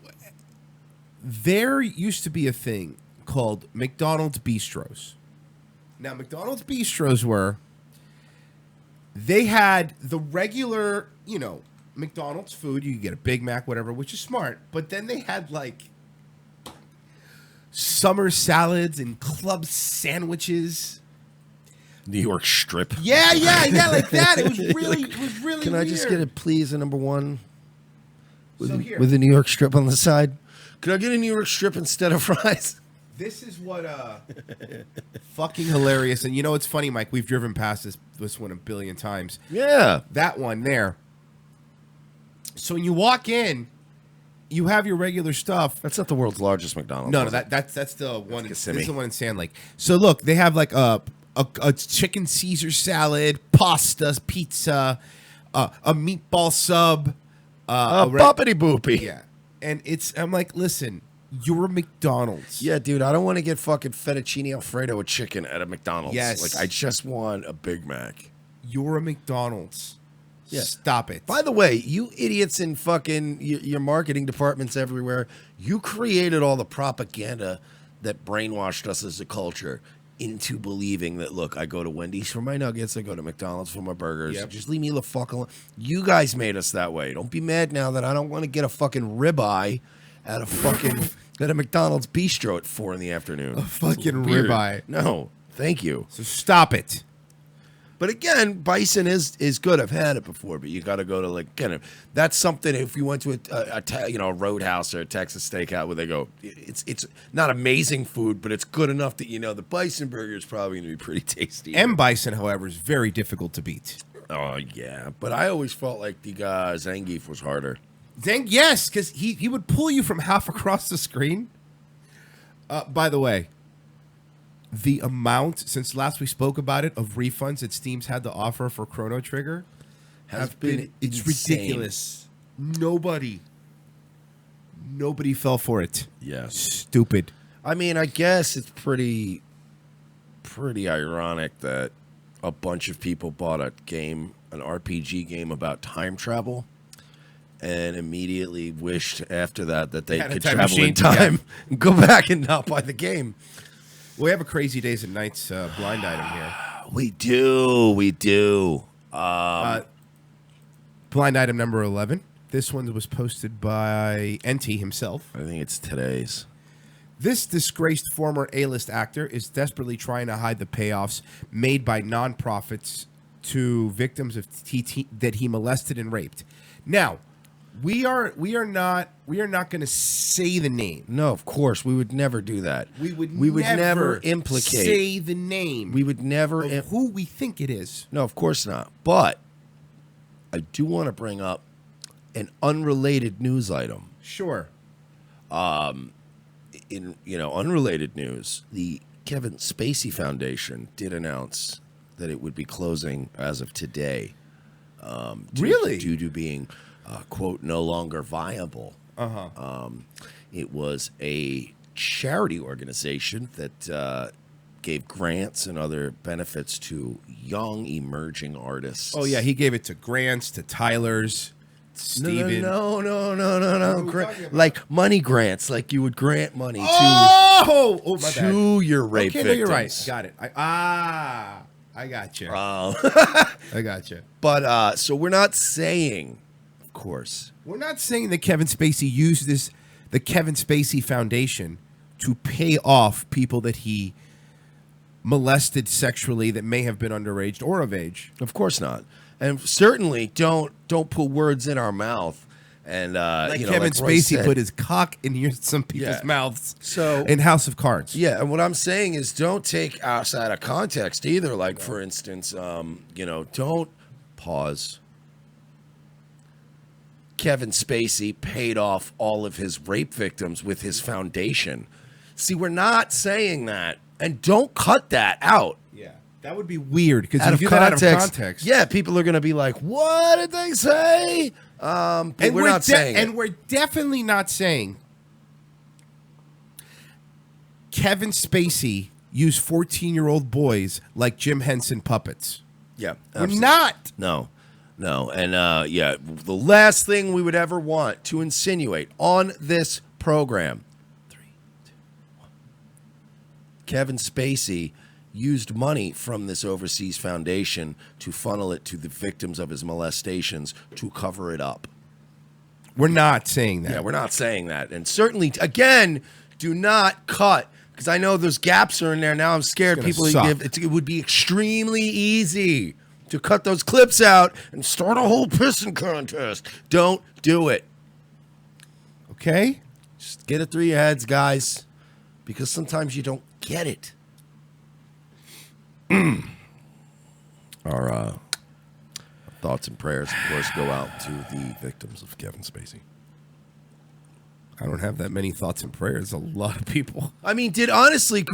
Speaker 5: there used to be a thing called McDonald's bistros. Now, McDonald's bistros they had the regular, McDonald's food. You could get a Big Mac, whatever, which is smart. But then they had like summer salads and club sandwiches.
Speaker 4: New York strip.
Speaker 5: Yeah, like that. It was really
Speaker 4: Can I just
Speaker 5: weird.
Speaker 4: get it, please, a number one? With,
Speaker 5: So here.
Speaker 4: with a New York strip on the side? Could I get a New York strip instead of fries?
Speaker 5: This is what fucking hilarious. And it's funny, Mike, we've driven past this one a billion times.
Speaker 4: Yeah.
Speaker 5: That one there. So when you walk in, you have your regular stuff.
Speaker 4: That's not the world's largest McDonald's.
Speaker 5: No,
Speaker 4: is it?
Speaker 5: that's the one. This
Speaker 4: Kissimmee.
Speaker 5: is the one in Sand Lake. So look, they have like a chicken Caesar salad, pasta, pizza, a meatball sub,
Speaker 4: boppity boopy.
Speaker 5: Yeah, and I'm like, listen, you're a McDonald's.
Speaker 4: Yeah, dude, I don't want to get fucking fettuccine Alfredo with chicken at a McDonald's.
Speaker 5: Yes.
Speaker 4: Like, I just want a Big Mac.
Speaker 5: You're a McDonald's.
Speaker 4: Yeah.
Speaker 5: Stop it.
Speaker 4: By the way, you idiots in fucking your marketing departments everywhere, you created all the propaganda that brainwashed us as a culture into believing that, look, I go to Wendy's for my nuggets, I go to McDonald's for my burgers.
Speaker 5: Yep.
Speaker 4: Just leave me the fuck alone. You guys made us that way. Don't be mad now that I don't want to get a fucking ribeye at a fucking at a McDonald's bistro at 4 p.m.
Speaker 5: A fucking
Speaker 4: Weird.
Speaker 5: ribeye.
Speaker 4: No, thank you.
Speaker 5: So stop it.
Speaker 4: But again, bison is good. I've had it before, but you got to go to like kind of that's something. If you went to a Roadhouse or a Texas Steakhouse where they go, it's not amazing food, but it's good enough that the bison burger is probably going to be pretty tasty.
Speaker 5: M bison, however, is very difficult to beat.
Speaker 4: Oh, yeah. But I always felt like the Zangief was harder.
Speaker 5: Yes, because he would pull you from half across the screen. By the way, the amount, since last we spoke about it, of refunds that Steam's had to offer for Chrono Trigger have been it's
Speaker 4: insane.
Speaker 5: ridiculous. Nobody fell for it.
Speaker 4: Yeah.
Speaker 5: Stupid.
Speaker 4: I mean, I guess it's pretty ironic that a bunch of people bought an RPG game about time travel, and immediately wished after that they
Speaker 5: Had a
Speaker 4: could
Speaker 5: time
Speaker 4: travel in
Speaker 5: machine,
Speaker 4: time and go back and not buy the game.
Speaker 5: We have a Crazy Days and Nights blind item here.
Speaker 4: We do.
Speaker 5: Blind item number 11. This one was posted by NT himself.
Speaker 4: I think it's today's.
Speaker 5: This disgraced former A-list actor is desperately trying to hide the payoffs made by nonprofits to victims of that he molested and raped. Now, we are not going to say the name.
Speaker 4: No, of course we would never do that.
Speaker 5: We would
Speaker 4: never implicate.
Speaker 5: Say the name.
Speaker 4: We would never
Speaker 5: of who we think it is.
Speaker 4: No, of course not. But I do want to bring up an unrelated news item.
Speaker 5: Sure.
Speaker 4: In unrelated news, the Kevin Spacey Foundation did announce that it would be closing as of today. Due to being quote no longer viable. It was a charity organization that gave grants and other benefits to young emerging artists.
Speaker 5: Oh yeah, he gave it to grants, to Tyler's, Steven.
Speaker 4: No. Like money grants, like you would grant money
Speaker 5: my bad.
Speaker 4: to your rape
Speaker 5: okay,
Speaker 4: victims.
Speaker 5: No, you're right. Got it. I got you. I got you.
Speaker 4: But so we're not saying, of course,
Speaker 5: we're not saying that Kevin Spacey used the Kevin Spacey Foundation to pay off people that he molested sexually that may have been underage or of age.
Speaker 4: Of course not. And certainly don't put words in our mouth. And
Speaker 5: Kevin Spacey put his cock in some people's mouths.
Speaker 4: So
Speaker 5: in House of Cards.
Speaker 4: Yeah, and what I'm saying is don't take us out of context either. Like for instance, don't pause. Kevin Spacey paid off all of his rape victims with his foundation. See, we're not saying that, and don't cut that out.
Speaker 5: Yeah, that would be weird because
Speaker 4: Out
Speaker 5: you
Speaker 4: of
Speaker 5: do that out of
Speaker 4: context.
Speaker 5: context.
Speaker 4: Yeah, people are going to be like, "What did they say?" But we're not saying it.
Speaker 5: And we're definitely not saying Kevin Spacey used 14-year-old boys like Jim Henson puppets.
Speaker 4: Yeah,
Speaker 5: we're
Speaker 4: absolutely.
Speaker 5: not.
Speaker 4: No, and the last thing we would ever want to insinuate on this program. 3, 2, 1. Kevin Spacey used money from this overseas foundation to funnel it to the victims of his molestations to cover it up.
Speaker 5: We're not saying that.
Speaker 4: Yeah, we're not saying that. And certainly, again, do not cut, because I know those gaps are in there. Now I'm scared
Speaker 5: It's
Speaker 4: people
Speaker 5: gonna
Speaker 4: give
Speaker 5: suck.
Speaker 4: it would be extremely easy to cut those clips out and start a whole pissing contest. Don't do it.
Speaker 5: Okay?
Speaker 4: Just get it through your heads, guys, because sometimes you don't get it. Our thoughts and prayers, of course, go out to the victims of Kevin Spacey.
Speaker 5: I don't have that many thoughts and prayers. A lot of people.
Speaker 4: I mean,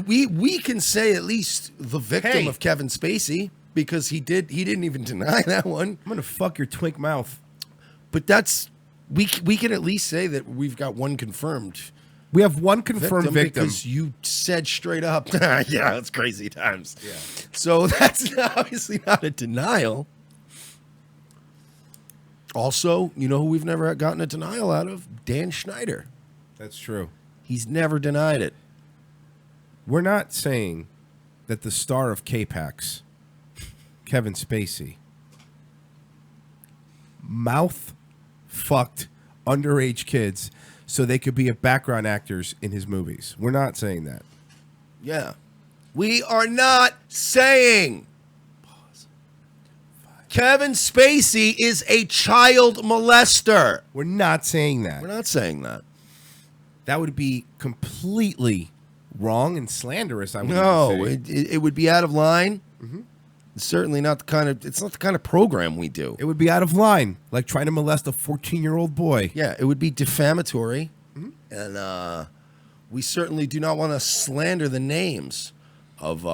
Speaker 4: we can say at least the victim of Kevin Spacey, because he didn't even deny that one.
Speaker 5: I'm gonna fuck your twink mouth.
Speaker 4: But that's we can at least say that we've got one confirmed.
Speaker 5: We have one confirmed victim.
Speaker 4: Because you said straight up, yeah, it's crazy times. Yeah. So that's obviously not a denial. Also, you know who we've never gotten a denial out of? Dan Schneider.
Speaker 5: That's true.
Speaker 4: He's never denied it.
Speaker 5: We're not saying that the star of K-Pax, Kevin Spacey, mouth fucked underage kids so they could be background actors in his movies. We're not saying that.
Speaker 4: Yeah. We are not saying Kevin Spacey is a child molester.
Speaker 5: We're not saying that.
Speaker 4: We're not saying that.
Speaker 5: That would be completely wrong and slanderous. I would
Speaker 4: No,
Speaker 5: say.
Speaker 4: it would be out of line.
Speaker 5: Mm-hmm.
Speaker 4: It's certainly not the kind of. It's not the kind of program we do.
Speaker 5: It would be out of line, like trying to molest a 14-year-old boy.
Speaker 4: Yeah, it would be defamatory, and we certainly do not want to slander the names of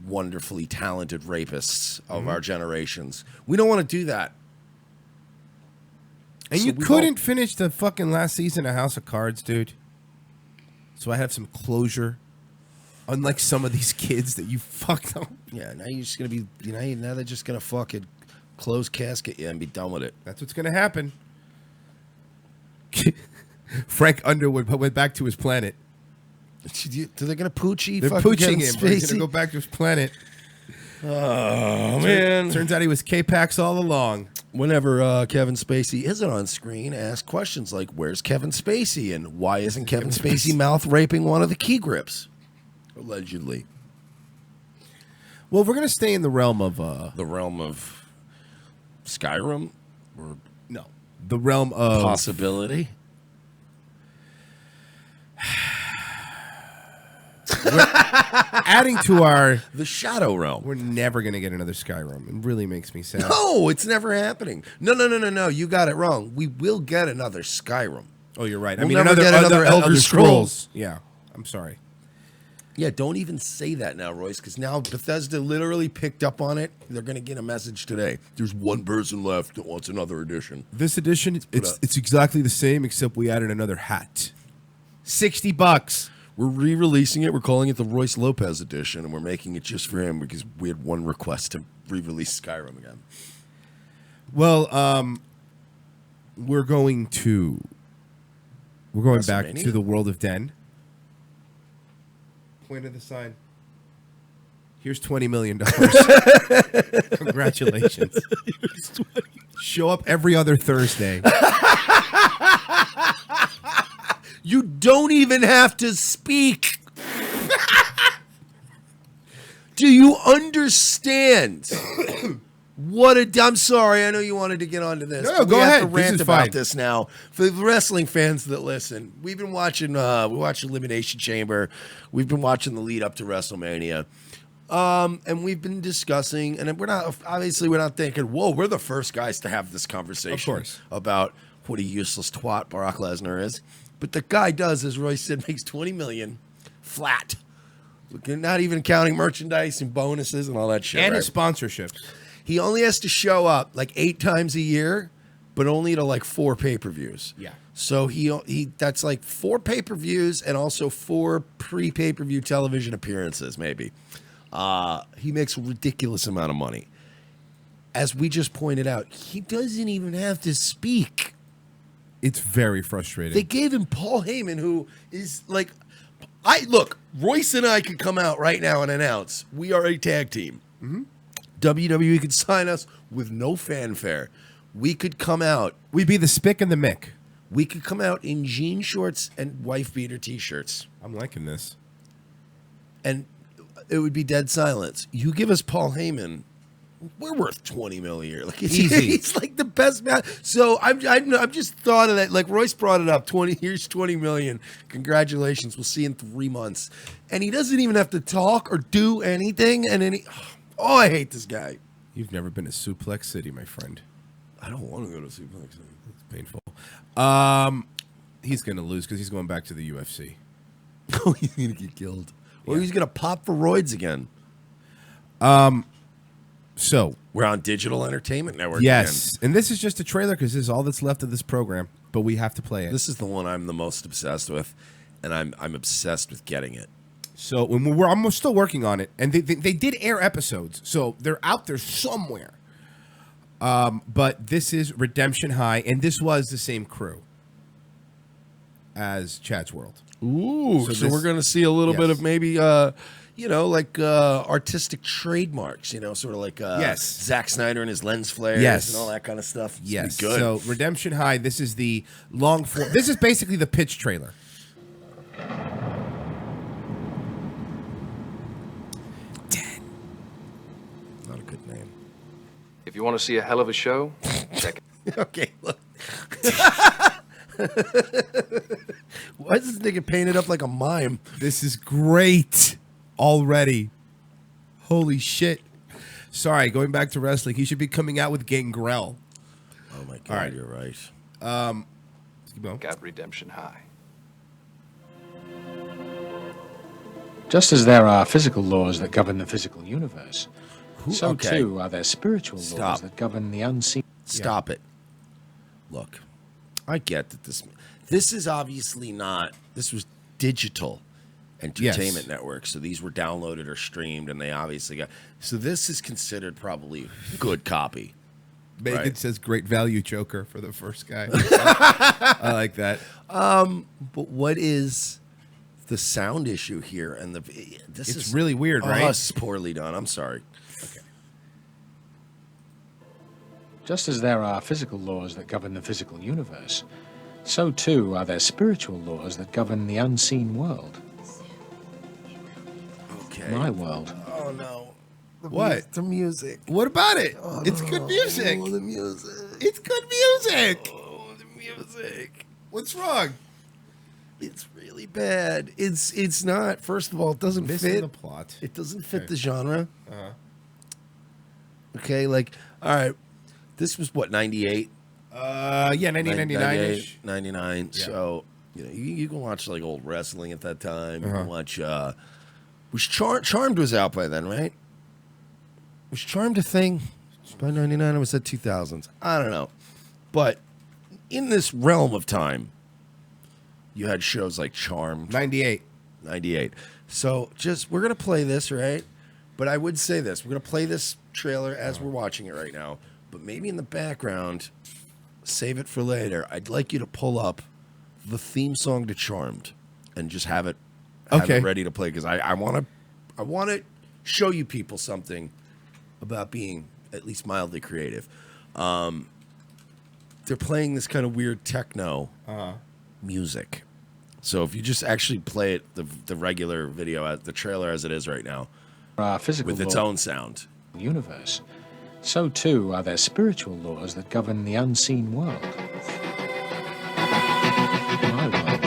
Speaker 4: wonderfully talented rapists of our generations. We don't want to do that.
Speaker 5: And
Speaker 4: So
Speaker 5: you
Speaker 4: we
Speaker 5: couldn't finish the fucking last season of House of Cards, dude. So I have some closure. Unlike some of these kids that you fucked up.
Speaker 4: Yeah, now you're just gonna be. Now they're just gonna fucking close casket you and be done with it.
Speaker 5: That's what's gonna happen. Frank Underwood went back to his planet.
Speaker 4: They're gonna poochie.
Speaker 5: They're
Speaker 4: fucking
Speaker 5: pooching
Speaker 4: Kevin
Speaker 5: him. But he's
Speaker 4: Spacey?
Speaker 5: gonna go back to his planet.
Speaker 4: Oh man!
Speaker 5: Turns out he was K-Pax all along.
Speaker 4: Whenever Kevin Spacey isn't on screen, ask questions like, "Where's Kevin Spacey?" and "Why isn't Kevin Spacey mouth raping one of the key grips?" Allegedly.
Speaker 5: Well, if we're gonna stay in the realm of
Speaker 4: Skyrim, or
Speaker 5: no, the realm of
Speaker 4: possibility.
Speaker 5: Adding to our
Speaker 4: the Shadow Realm.
Speaker 5: We're never gonna get another Skyrim. It really makes me sad.
Speaker 4: No, it's never happening. No. You got it wrong. We will get another Skyrim.
Speaker 5: Oh, you're right.
Speaker 4: We'll never get another Elder Scrolls.
Speaker 5: Yeah, I'm sorry.
Speaker 4: Yeah, don't even say that now, Royce, because now Bethesda literally picked up on it. They're going to get a message today. There's one person left that wants another edition.
Speaker 5: This edition, it's exactly the same, except we added another hat. $60.
Speaker 4: We're re-releasing it. We're calling it the Royce Lopez edition, and we're making it just for him because we had one request to re-release Skyrim again.
Speaker 5: Well, we're going back to the world of Den. Point of the sign. Here's $20 million. Congratulations. Show up every other Thursday.
Speaker 4: You don't even have to speak. Do you understand? I'm sorry. I know you wanted to get onto this.
Speaker 5: No,
Speaker 4: but
Speaker 5: go
Speaker 4: we
Speaker 5: ahead.
Speaker 4: have to
Speaker 5: This
Speaker 4: rant
Speaker 5: is
Speaker 4: about
Speaker 5: fine.
Speaker 4: this now. For the wrestling fans that listen, we've been watching. We watched Elimination Chamber. We've been watching the lead up to WrestleMania, and we've been discussing. And we're not thinking, whoa, we're the first guys to have this conversation.
Speaker 5: Of course.
Speaker 4: About what a useless twat Brock Lesnar is. But the guy does, as Royce said, makes $20 million flat. Not even counting merchandise and bonuses and all that shit.
Speaker 5: And
Speaker 4: right?
Speaker 5: his sponsorships.
Speaker 4: He only has to show up like 8 times a year, but only to like 4 pay-per-views.
Speaker 5: Yeah.
Speaker 4: So he that's like 4 pay-per-views and also 4 pre-pay-per-view television appearances, maybe. He makes a ridiculous amount of money. As we just pointed out, he doesn't even have to speak.
Speaker 5: It's very frustrating.
Speaker 4: They gave him Paul Heyman, who is like, Royce and I could come out right now and announce we are a tag team.
Speaker 5: Mm-hmm.
Speaker 4: WWE could sign us with no fanfare. We could come out.
Speaker 5: We'd be the Spick and the Mick.
Speaker 4: We could come out in jean shorts and wife beater t-shirts.
Speaker 5: I'm liking this.
Speaker 4: And it would be dead silence. You give us Paul Heyman, we're worth $20 million a year. Like
Speaker 5: Easy.
Speaker 4: He's like the best man. So I'm just thought of that. Like Royce brought it up. Here's $20 million. Congratulations. We'll see you in 3 months. And he doesn't even have to talk or do anything. And then I hate this guy.
Speaker 5: You've never been to Suplex City, my friend.
Speaker 4: I don't want to go to Suplex City.
Speaker 5: It's painful. He's going to lose because he's going back to the UFC.
Speaker 4: Oh, he's going to get killed. Or he's going to pop for roids again.
Speaker 5: So
Speaker 4: we're on Digital Entertainment Network.
Speaker 5: Yes. And this is just a trailer because this is all that's left of this program, but we have to play it.
Speaker 4: This is the one I'm the most obsessed with, and I'm obsessed with getting it.
Speaker 5: So I'm still working on it, and they did air episodes, so they're out there somewhere. But this is Redemption High, and this was the same crew as Chad's World.
Speaker 4: Ooh, so we're going to see a little bit of maybe, artistic trademarks, sort of like Zack Snyder and his lens flares and all that kind of stuff. It's
Speaker 5: Yes.
Speaker 4: good.
Speaker 5: So Redemption High, this is the long form. This is basically the pitch trailer.
Speaker 4: Not a good name.
Speaker 1: If you want to see a hell of a show, check it.
Speaker 4: Okay, look. Why is this nigga painted up like a mime?
Speaker 5: This is great already. Holy shit. Sorry, going back to wrestling, he should be coming out with Gangrel.
Speaker 4: Oh my God,
Speaker 5: All right.
Speaker 4: you're right.
Speaker 5: Let's keep going.
Speaker 1: Got redemption high.
Speaker 3: Just as there are physical laws that govern the physical universe, so
Speaker 4: okay.
Speaker 3: too are there spiritual
Speaker 4: Stop.
Speaker 3: laws that govern the unseen.
Speaker 4: Stop it. Look, I get that this is obviously not. This was digital entertainment network, so these were downloaded or streamed, and they obviously got. So this is considered probably good copy.
Speaker 5: Megan
Speaker 4: right?
Speaker 5: says great value Joker for the first guy. I like that.
Speaker 4: But what is the sound issue here? And this
Speaker 5: It's
Speaker 4: is
Speaker 5: really weird, right?
Speaker 4: It's poorly done. I'm sorry.
Speaker 3: Just as there are physical laws that govern the physical universe, so too are there spiritual laws that govern the unseen world.
Speaker 4: Okay.
Speaker 3: My world.
Speaker 4: Oh no.
Speaker 5: What?
Speaker 4: The music.
Speaker 5: What about it? It's good music.
Speaker 4: Oh, the music.
Speaker 5: It's good music.
Speaker 4: Oh, the music.
Speaker 5: What's wrong?
Speaker 4: It's really bad. It's not. First of all, it doesn't
Speaker 5: Missing
Speaker 4: fit
Speaker 5: the plot.
Speaker 4: It doesn't fit
Speaker 5: Okay.
Speaker 4: the genre.
Speaker 5: Uh-huh.
Speaker 4: Okay, like, all right. This was what, 98?
Speaker 5: Yeah, 1999-ish.
Speaker 4: 99.
Speaker 5: Yeah.
Speaker 4: So, you can watch like old wrestling at that time. You
Speaker 5: Uh-huh.
Speaker 4: can watch was Charmed was out by then, right? Was Charmed a thing? By 99 or was that 2000s? I don't know. But in this realm of time, you had shows like Charmed.
Speaker 5: 98.
Speaker 4: So we're going to play this, right? But I would say this. We're going to play this trailer as we're watching it right now. But maybe in the background, save it for later. I'd like you to pull up the theme song to Charmed and just have it ready to play. Because I want to show you people something about being at least mildly creative. They're playing this kind of weird techno music. So if you just actually play it, the regular video, the trailer as it is right now,
Speaker 3: Physical
Speaker 4: with its
Speaker 3: law-
Speaker 4: own sound.
Speaker 3: Universe. So too are there spiritual laws that govern the unseen world. My world.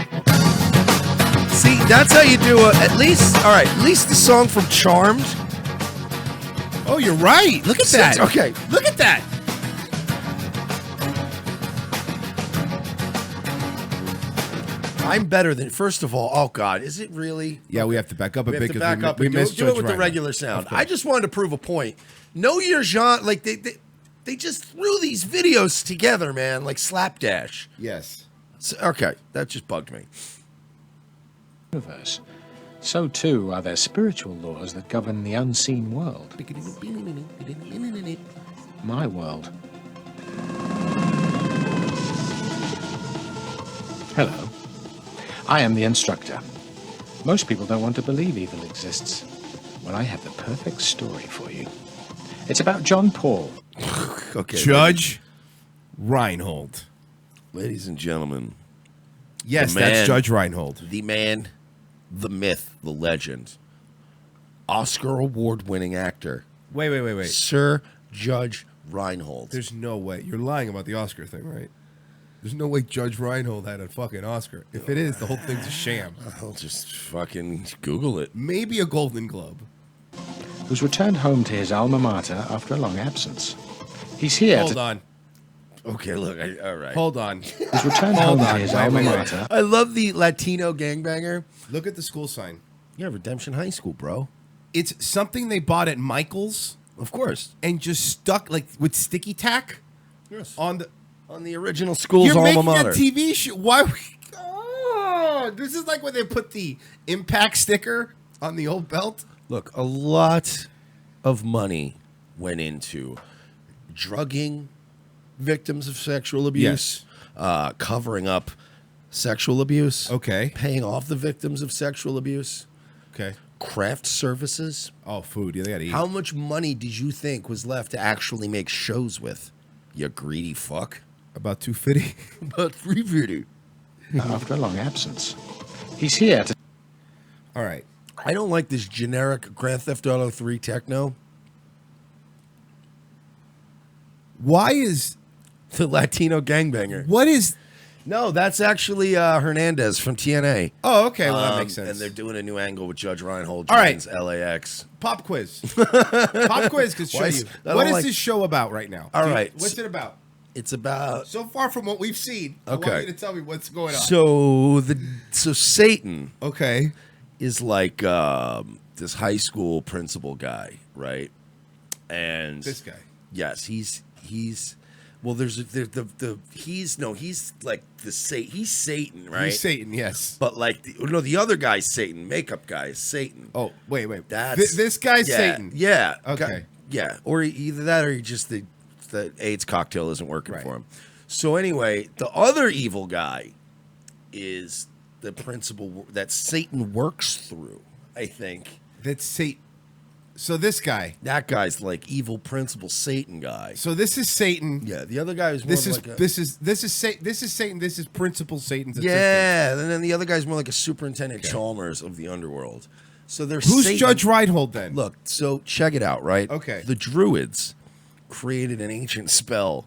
Speaker 4: See, that's how you do it. At least the song from Charmed.
Speaker 5: Oh, you're right. Look at that.
Speaker 4: Okay.
Speaker 5: Look at that.
Speaker 4: I'm better than. First of all, oh God, is it really?
Speaker 5: Yeah, we have to back up a
Speaker 4: We
Speaker 5: bit
Speaker 4: have to
Speaker 5: because
Speaker 4: back up
Speaker 5: we
Speaker 4: and
Speaker 5: missed
Speaker 4: do it
Speaker 5: Judge
Speaker 4: with the
Speaker 5: Reinhardt.
Speaker 4: regular sound.
Speaker 5: Of course.
Speaker 4: I just wanted to prove a point. Know your genre. Like they just threw these videos together, man, like slapdash.
Speaker 5: Yes.
Speaker 4: So, okay, that just bugged me.
Speaker 3: Universe. So too are there spiritual laws that govern the unseen world. My world. Hello. I am the instructor. Most people don't want to believe evil exists. Well, I have the perfect story for you. It's about John Paul.
Speaker 4: Okay,
Speaker 5: Judge Reinhold.
Speaker 4: ladies and gentlemen.
Speaker 5: Yes,
Speaker 4: the
Speaker 5: that's
Speaker 4: man,
Speaker 5: Judge Reinhold.
Speaker 4: The man, the myth, the legend. Oscar award-winning actor.
Speaker 5: Wait.
Speaker 4: Sir Judge Reinhold.
Speaker 5: There's no way. You're lying about the Oscar thing, right? There's no way Judge Reinhold had a fucking Oscar. If it is, the whole thing's a sham.
Speaker 4: I'll just fucking Google it.
Speaker 5: Maybe a Golden Globe.
Speaker 3: Who's returned home to his alma mater after a long absence. He's here
Speaker 5: Hold
Speaker 3: to...
Speaker 5: on.
Speaker 4: Okay, look. All right.
Speaker 5: Hold on.
Speaker 3: He's returned home to his alma mater.
Speaker 4: I love the Latino gangbanger.
Speaker 5: Look at the school sign.
Speaker 4: Yeah, Redemption High School, bro.
Speaker 5: It's something they bought at Michael's.
Speaker 4: Of course.
Speaker 5: And just stuck like with sticky tack.
Speaker 4: Yes.
Speaker 5: On
Speaker 4: the original school's
Speaker 5: You're
Speaker 4: alma
Speaker 5: making
Speaker 4: mater.
Speaker 5: a TV show. Why? Oh, this is like when they put the impact sticker on the old belt.
Speaker 4: Look, a lot of money went into drugging victims of sexual abuse, covering up sexual abuse, paying off the victims of sexual abuse, craft services.
Speaker 5: Oh, food. Yeah, they gotta eat.
Speaker 4: How much money did you think was left to actually make shows with? You greedy fuck.
Speaker 5: About $250.
Speaker 4: About $350.
Speaker 3: After a long absence. He's here to...
Speaker 5: All right.
Speaker 4: I don't like this generic Grand Theft Auto 3 techno.
Speaker 5: Why is
Speaker 4: the Latino gangbanger?
Speaker 5: What is
Speaker 4: No, that's actually Hernandez from TNA.
Speaker 5: Oh, okay. Well, that makes sense.
Speaker 4: And they're doing a new angle with Judge Reinhold.
Speaker 5: All right.
Speaker 4: Jones, LAX.
Speaker 5: Pop quiz. Pop quiz could show you. What is this show about right now?
Speaker 4: All right.
Speaker 5: What's it about?
Speaker 4: It's about.
Speaker 5: So far from what we've seen, I want you to tell me what's going on.
Speaker 4: So Satan.
Speaker 5: Okay.
Speaker 4: Is like this high school principal guy, right? And
Speaker 5: this guy.
Speaker 4: Yes, he's. Well, he's like he's Satan, right?
Speaker 5: He's Satan, yes.
Speaker 4: But like the other guy's Satan, makeup guy is Satan.
Speaker 5: Oh, wait.
Speaker 4: That's
Speaker 5: This guy's Satan.
Speaker 4: Yeah.
Speaker 5: Okay.
Speaker 4: Yeah, or either that or just the AIDS cocktail isn't working for him. So anyway, the other evil guy is the principal that Satan works through, I think.
Speaker 5: That's Satan. So this guy.
Speaker 4: That guy's like evil principal Satan guy.
Speaker 5: So this is Satan.
Speaker 4: Yeah, the other guy is more
Speaker 5: This is
Speaker 4: like a,
Speaker 5: this is Satan. This is principal Satan's assistant.
Speaker 4: yeah, and then the other guy's more like a Superintendent Chalmers of the underworld. So they're
Speaker 5: Who's
Speaker 4: Satan.
Speaker 5: Judge Reinhold then?
Speaker 4: Look, so check it out, right?
Speaker 5: Okay.
Speaker 4: The Druids created an ancient spell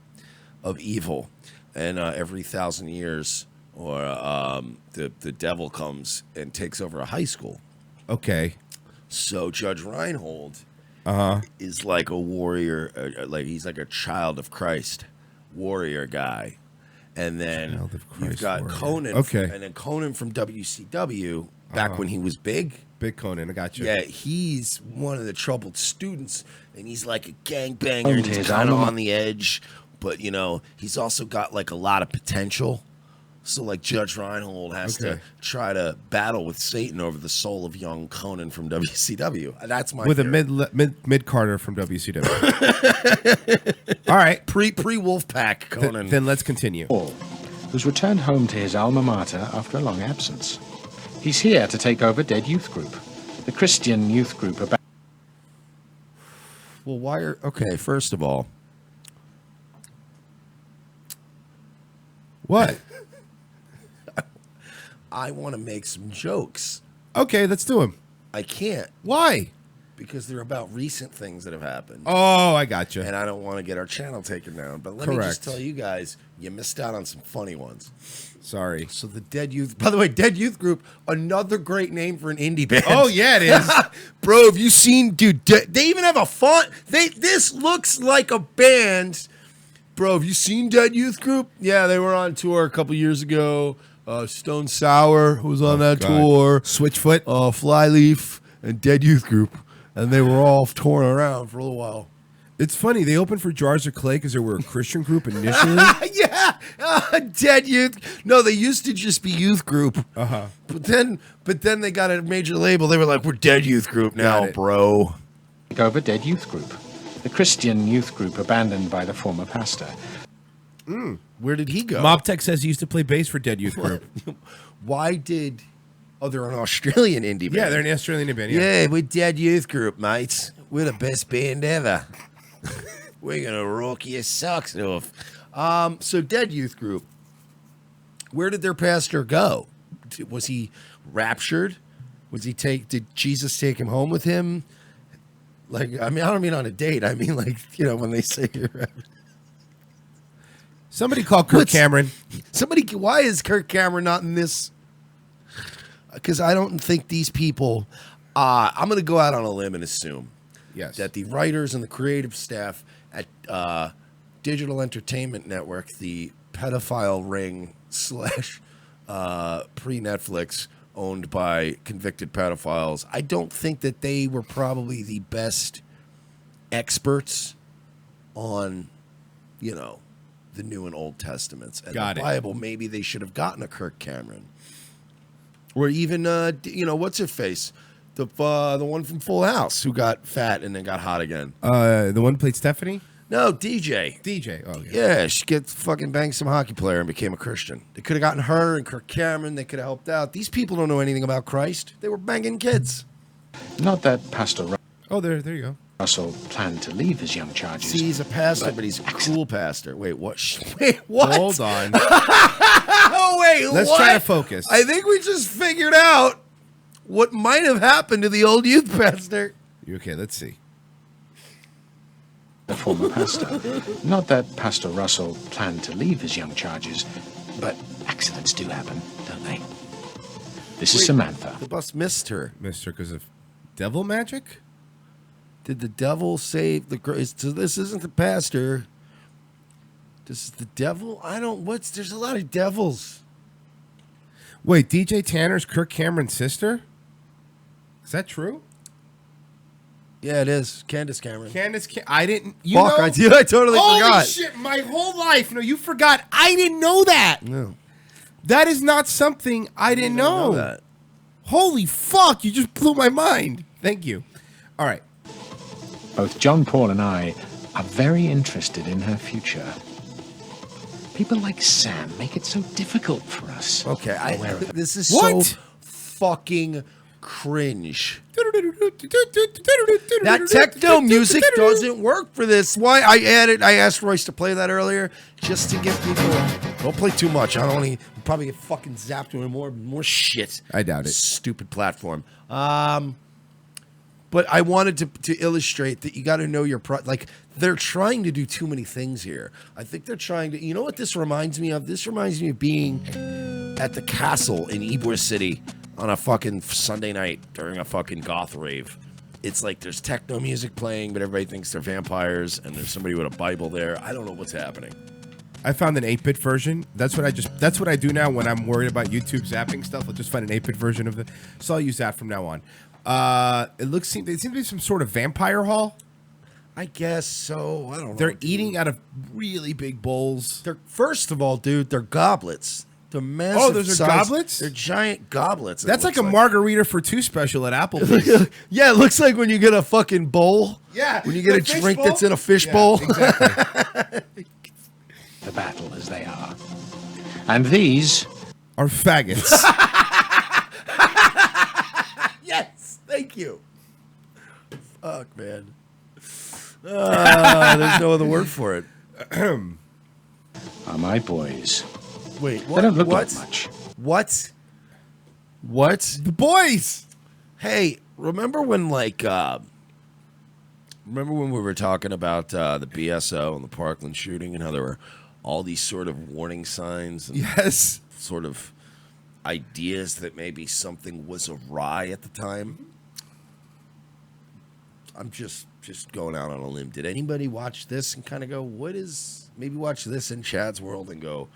Speaker 4: of evil, and every 1,000 years, or the devil comes and takes over a high school.
Speaker 5: Okay.
Speaker 4: So Judge Reinhold is like a warrior, like he's like a child of Christ warrior guy. And then you've got
Speaker 5: warrior.
Speaker 4: Conan.
Speaker 5: Okay.
Speaker 4: And then Conan from WCW, back when he was big.
Speaker 5: Big Conan, I got you.
Speaker 4: Yeah, he's one of the troubled students, and he's like a gangbanger,
Speaker 3: Oh,
Speaker 4: and he's
Speaker 3: his
Speaker 4: kind of
Speaker 3: alma-
Speaker 4: on the edge, but, he's also got, like, a lot of potential. So, like, Judge Reinhold has to try to battle with Satan over the soul of young Conan from WCW. That's my
Speaker 5: With
Speaker 4: theory.
Speaker 5: a mid Carter from WCW. All right.
Speaker 4: Pre-Wolfpack Conan.
Speaker 5: Then let's continue.
Speaker 3: Paul, who's returned home to his alma mater after a long absence. He's here to take over Dead Youth Group, the Christian youth group about.
Speaker 4: Well, why are... Okay, first of all...
Speaker 5: What?
Speaker 4: I want to make some jokes.
Speaker 5: Okay, let's do them.
Speaker 4: I can't.
Speaker 5: Why?
Speaker 4: Because they're about recent things that have happened.
Speaker 5: Oh, I got you.
Speaker 4: And I don't want to get our channel taken down. But let me just
Speaker 5: Correct.
Speaker 4: tell you guys, you missed out on some funny ones.
Speaker 5: Sorry.
Speaker 4: So the Dead Youth... By the way, Dead Youth Group, another great name for an indie band.
Speaker 5: Oh, yeah, it is.
Speaker 4: Bro, have you seen... Dude, they even have a font. This looks like a band. Bro, have you seen Dead Youth Group? Yeah, they were on tour a couple years ago. Stone Sour was on that tour.
Speaker 5: Switchfoot.
Speaker 4: Flyleaf and Dead Youth Group. And they were all touring around for a little while.
Speaker 5: It's funny. They opened for Jars of Clay because they were a Christian group initially.
Speaker 4: Yeah, Dead Youth. No, they used to just be Youth Group.
Speaker 5: Uh-huh.
Speaker 4: But then they got a major label. They were like, we're Dead Youth Group now, bro.
Speaker 3: Take over Dead Youth Group, the Christian youth group abandoned by the former pastor.
Speaker 4: Where did he go?
Speaker 5: Mob Tech says he used to play bass for Dead Youth Group.
Speaker 4: Why did... Oh, they're an Australian indie band.
Speaker 5: Yeah, they're an Australian indie band.
Speaker 4: Yeah, we're Dead Youth Group, mates. We're the best band ever. We're going to rock your socks off. So Dead Youth Group, where did their pastor go? Was he raptured? Did Jesus take him home with him? Like, I mean, I don't mean on a date. I mean, like, when they say you're raptured.
Speaker 5: Somebody call Kirk Cameron.
Speaker 4: Why is Kirk Cameron not in this? Because I don't think these people, I'm going to go out on a limb and assume that the writers and the creative staff at Digital Entertainment Network, the pedophile ring / pre-Netflix owned by convicted pedophiles, I don't think that they were probably the best experts on, the New and Old Testaments. And
Speaker 5: Got
Speaker 4: the
Speaker 5: it.
Speaker 4: Bible, maybe they should have gotten a Kirk Cameron. Or even, what's her face? The one from Full House who got fat and then got hot again.
Speaker 5: The one who played Stephanie?
Speaker 4: No, DJ.
Speaker 5: DJ. Oh,
Speaker 4: Yeah, she fucking banged some hockey player and became a Christian. They could have gotten her and Kirk Cameron. They could have helped out. These people don't know anything about Christ. They were banging kids.
Speaker 3: Not that Pastor
Speaker 5: Oh, there you go.
Speaker 3: Russell planned to leave his young charges.
Speaker 4: See, he's a pastor, but he's a cool pastor. Wait, what? Wait, what?
Speaker 5: Hold on.
Speaker 4: Oh, wait,
Speaker 5: Let's
Speaker 4: what?
Speaker 5: try to focus.
Speaker 4: I think we just figured out what might have happened to the old youth pastor.
Speaker 5: Okay, let's see.
Speaker 3: The former pastor. Not that Pastor Russell planned to leave his young charges, but accidents do happen, don't they? This is Samantha.
Speaker 4: The bus missed her.
Speaker 5: Missed her because of devil magic?
Speaker 4: Did the devil save the girl? So this isn't the pastor. This is the devil? There's a lot of devils.
Speaker 5: Wait, DJ Tanner's Kirk Cameron's sister? Is that true?
Speaker 4: Yeah, it is. Candace Cameron.
Speaker 5: I didn't.
Speaker 4: Fuck, I totally
Speaker 5: Holy
Speaker 4: forgot.
Speaker 5: shit, my whole life. No, you forgot. I didn't know that.
Speaker 4: No.
Speaker 5: That is not something I didn't know.
Speaker 4: That.
Speaker 5: Holy fuck, you just blew my mind. Thank you. All right.
Speaker 3: Both John Paul and I are very interested in her future. People like Sam make it so difficult for us.
Speaker 4: Okay, this is
Speaker 5: What?
Speaker 4: so fucking cringe. That techno music doesn't work for this. Why I asked Royce to play that earlier just to get people. Don't play too much. I don't want to probably get fucking zapped with more shit.
Speaker 5: I doubt it.
Speaker 4: Stupid platform. But I wanted to illustrate that you got to know your like they're trying to do too many things here. I think they're trying to. You know what this reminds me of? This reminds me of being at the castle in Ybor City on a fucking Sunday night during a fucking goth rave. It's like there's techno music playing, but everybody thinks they're vampires, and there's somebody with a Bible there. I don't know what's happening.
Speaker 5: I found an 8-bit version. That's what I do now when I'm worried about YouTube zapping stuff. I'll just find an 8-bit version of it. So I'll use that from now on. It seems to be some sort of vampire hall.
Speaker 4: I guess so. I don't know.
Speaker 5: They're eating out of really big bowls.
Speaker 4: First of all, dude, they're goblets. They're massive.
Speaker 5: Oh, those are
Speaker 4: size-
Speaker 5: goblets?
Speaker 4: They're giant goblets.
Speaker 5: That's like a margarita for two special at Applebee's.
Speaker 4: Yeah, it looks like when you get a fucking bowl.
Speaker 5: Yeah,
Speaker 4: When you get a
Speaker 5: the fish
Speaker 4: drink
Speaker 5: bowl?
Speaker 4: that's in a fish
Speaker 5: Yeah,
Speaker 4: bowl.
Speaker 5: exactly.
Speaker 3: The battle as they are. And these
Speaker 5: are faggots.
Speaker 4: Yes, thank you. Fuck, man. There's no other word for it.
Speaker 3: are my boys.
Speaker 4: Wait,
Speaker 3: They don't look
Speaker 4: what?
Speaker 3: like much.
Speaker 4: What? What?
Speaker 5: The boys.
Speaker 4: Hey, remember when remember when we were talking about the BSO and the Parkland shooting and how there were all these sort of warning signs and
Speaker 5: yes,
Speaker 4: sort of ideas that maybe something was awry at the time? I'm just going out on a limb. Did anybody watch this and kind of go, maybe watch this in Chad's world and go,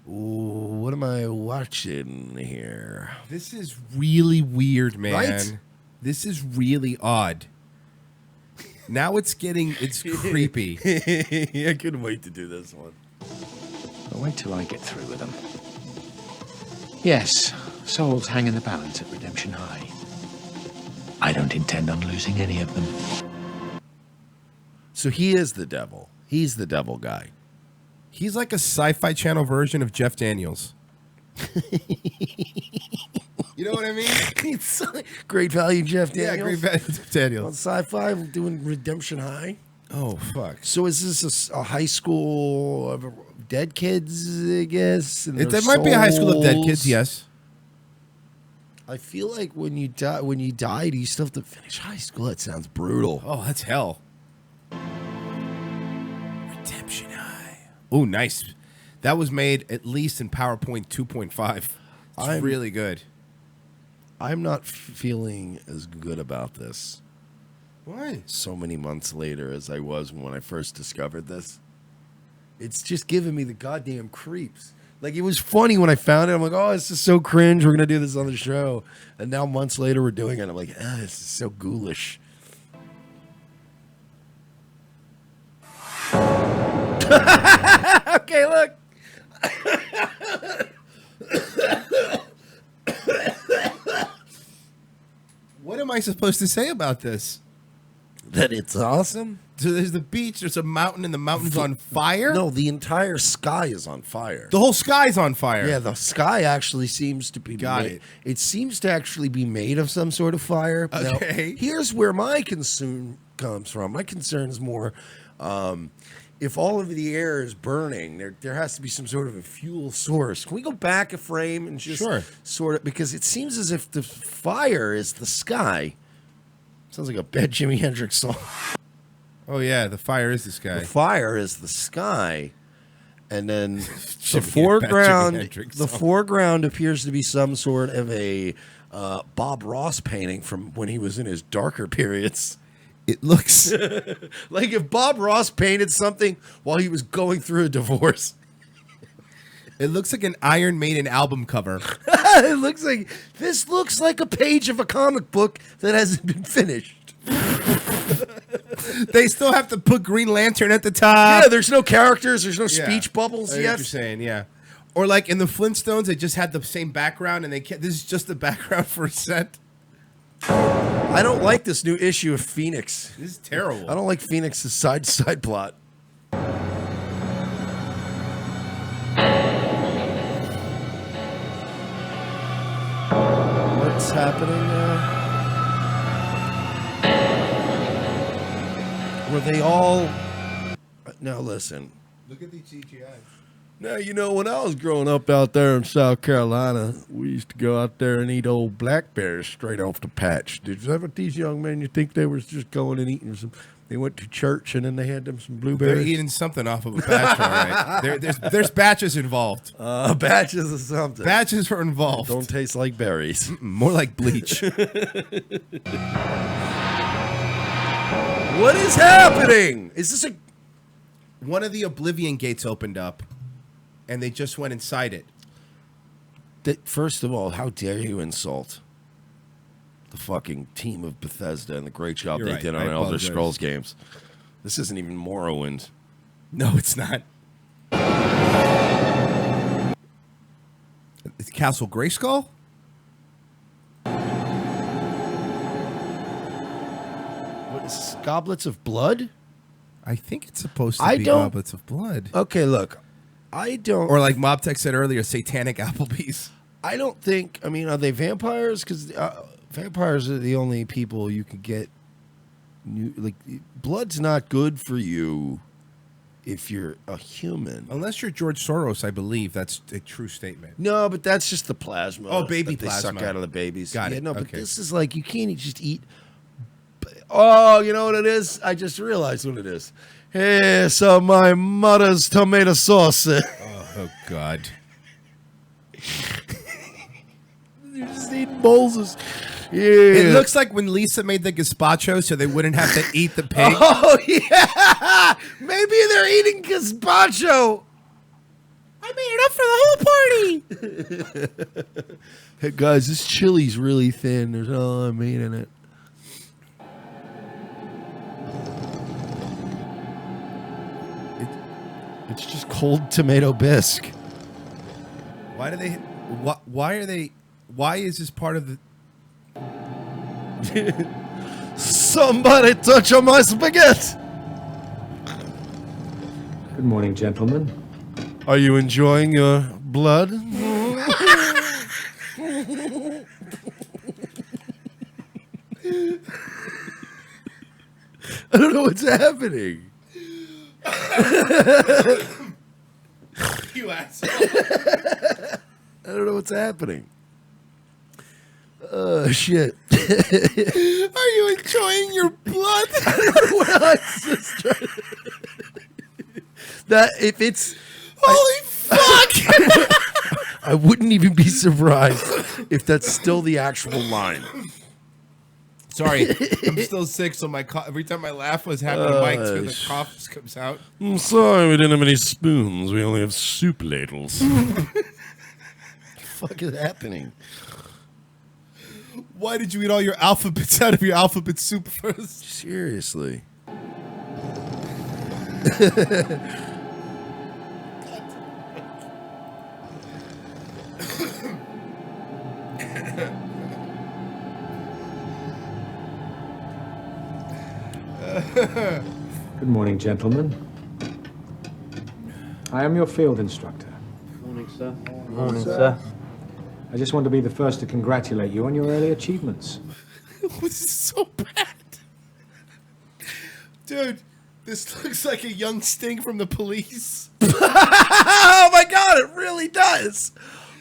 Speaker 4: ooh, what am I watching here?
Speaker 5: This is really weird, man.
Speaker 4: Right?
Speaker 5: This is really odd. Now it's creepy.
Speaker 4: I couldn't wait to do this one.
Speaker 3: But wait till I get through with them. Yes, souls hang in the balance at Redemption High. I don't intend on losing any of them.
Speaker 4: So he is the devil. He's the devil guy.
Speaker 5: He's like a Sci-Fi Channel version of Jeff Daniels. You know what I mean?
Speaker 4: It's Great Value Jeff Daniels.
Speaker 5: Yeah, Great Value Jeff Daniels.
Speaker 4: On Sci-Fi, doing Redemption High.
Speaker 5: Oh, fuck.
Speaker 4: So is this a high school of dead kids, I guess? And
Speaker 5: It might be a high school of dead kids, yes.
Speaker 4: I feel like when you die, do you still have to finish high school? That sounds brutal.
Speaker 5: Oh, that's hell. Redemption High. Oh, nice. That was made at least in PowerPoint 2.5. It's really good.
Speaker 4: I'm not feeling as good about this.
Speaker 5: Why?
Speaker 4: So many months later as I was when I first discovered this. It's just giving me the goddamn creeps. Like, it was funny when I found it. I'm like, oh, this is so cringe. We're going to do this on the show. And now months later, we're doing it. I'm like, this is so ghoulish. Okay, look.
Speaker 5: What am I supposed to say about this?
Speaker 4: That it's awesome?
Speaker 5: So there's the beach, there's a mountain, and the mountain's on fire?
Speaker 4: No, the entire sky is on fire.
Speaker 5: The whole sky's on fire.
Speaker 4: Yeah, the sky actually seems to be It seems to actually be made of some sort of fire.
Speaker 5: Okay.
Speaker 4: Now, here's where my concern comes from. My concern is more if all of the air is burning, there has to be some sort of a fuel source. Can we go back a frame and just sort of, because it seems as if the fire is the sky. Sounds like a bad Jimi Hendrix song.
Speaker 5: Oh, yeah, the fire is the sky.
Speaker 4: The fire is the sky. And then the
Speaker 5: Jimi
Speaker 4: foreground,
Speaker 5: Hendrix
Speaker 4: the
Speaker 5: song.
Speaker 4: foreground appears to be some sort of a Bob Ross painting from when he was in his darker periods.
Speaker 5: It looks
Speaker 4: like if Bob Ross painted something while he was going through a divorce.
Speaker 5: It looks like an Iron Maiden album cover.
Speaker 4: It looks like this looks like a page of a comic book that hasn't been finished.
Speaker 5: They still have to put Green Lantern at the top.
Speaker 4: Yeah, there's no characters, there's no
Speaker 5: Yeah.
Speaker 4: speech bubbles
Speaker 5: I know
Speaker 4: yet.
Speaker 5: what you're saying, yeah. Or like in the Flintstones, they just had the same background, and this is just the background for a set.
Speaker 4: I don't like this new issue of Phoenix.
Speaker 5: This is terrible.
Speaker 4: I don't like Phoenix's side plot. What's happening now? Were they all... Now listen.
Speaker 5: Look at the CGI.
Speaker 4: Now, you know, when I was growing up out there in South Carolina, we used to go out there and eat old blackberries straight off the patch. Did you ever these young men, you think they was just going and eating some... They went to church and then they had them some blueberries?
Speaker 5: They're eating something off of a batch, all right. There's batches involved.
Speaker 4: Batches of something.
Speaker 5: Batches are involved.
Speaker 4: Don't taste like berries.
Speaker 5: More like bleach.
Speaker 4: What is happening? Is this a...
Speaker 5: One of the Oblivion gates opened up, and they just went inside it.
Speaker 4: First of all, how dare you insult the fucking team of Bethesda and the great job
Speaker 5: You're
Speaker 4: they
Speaker 5: right.
Speaker 4: did
Speaker 5: I
Speaker 4: on Elder
Speaker 5: apologize.
Speaker 4: Scrolls games. This isn't even Morrowind.
Speaker 5: No, it's not. It's Castle Grayskull?
Speaker 4: What is this, Goblets of Blood?
Speaker 5: I think it's supposed to be Goblets of Blood.
Speaker 4: Okay, look. I don't...
Speaker 5: Or like MobTech said earlier, satanic Applebee's.
Speaker 4: I don't think... I mean, are they vampires? Because vampires are the only people you can get... blood's not good for you if you're a human.
Speaker 5: Unless you're George Soros, I believe that's a true statement.
Speaker 4: No, but that's just the plasma.
Speaker 5: Oh, baby
Speaker 4: that they
Speaker 5: plasma.
Speaker 4: suck out of the babies.
Speaker 5: Got
Speaker 4: Yeah,
Speaker 5: it.
Speaker 4: no, but
Speaker 5: Okay.
Speaker 4: this is like, you can't just eat... Oh, you know what it is? I just realized what it is. Hey, so my mother's tomato sauce.
Speaker 5: Oh, God.
Speaker 4: You're just eating bowls of... Yeah.
Speaker 5: It looks like when Lisa made the gazpacho so they wouldn't have to eat the pig.
Speaker 4: Oh, yeah. Maybe they're eating gazpacho.
Speaker 5: I made it up for the whole party.
Speaker 4: Hey, guys, this chili's really thin. There's all I mean in it. It's just cold tomato bisque.
Speaker 5: Why do they... Why are they... Why is this part of the...
Speaker 4: Somebody touch on my spaghetti.
Speaker 10: Good morning, gentlemen.
Speaker 4: Are you enjoying your blood? I don't know what's happening.
Speaker 5: You asshole.
Speaker 4: I don't know what's happening. Shit.
Speaker 5: Are you enjoying your blood?
Speaker 4: I don't know what I was just trying to... That if it's...
Speaker 5: Holy fuck!
Speaker 4: I wouldn't even be surprised if that's still the actual line.
Speaker 5: Sorry, I'm still sick, so my every time I laugh was having a mic too, the cough just comes out.
Speaker 4: I'm sorry we didn't have any spoons. We only have soup ladles. What the fuck is happening?
Speaker 5: Why did you eat all your alphabets out of your alphabet soup first?
Speaker 4: Seriously.
Speaker 10: Good morning, gentlemen. I am your field instructor.
Speaker 6: Morning, sir.
Speaker 10: Morning, sir. I just want to be the first to congratulate you on your early achievements.
Speaker 5: This is so bad. Dude, this looks like a young Sting from the Police.
Speaker 4: Oh my god, it really does.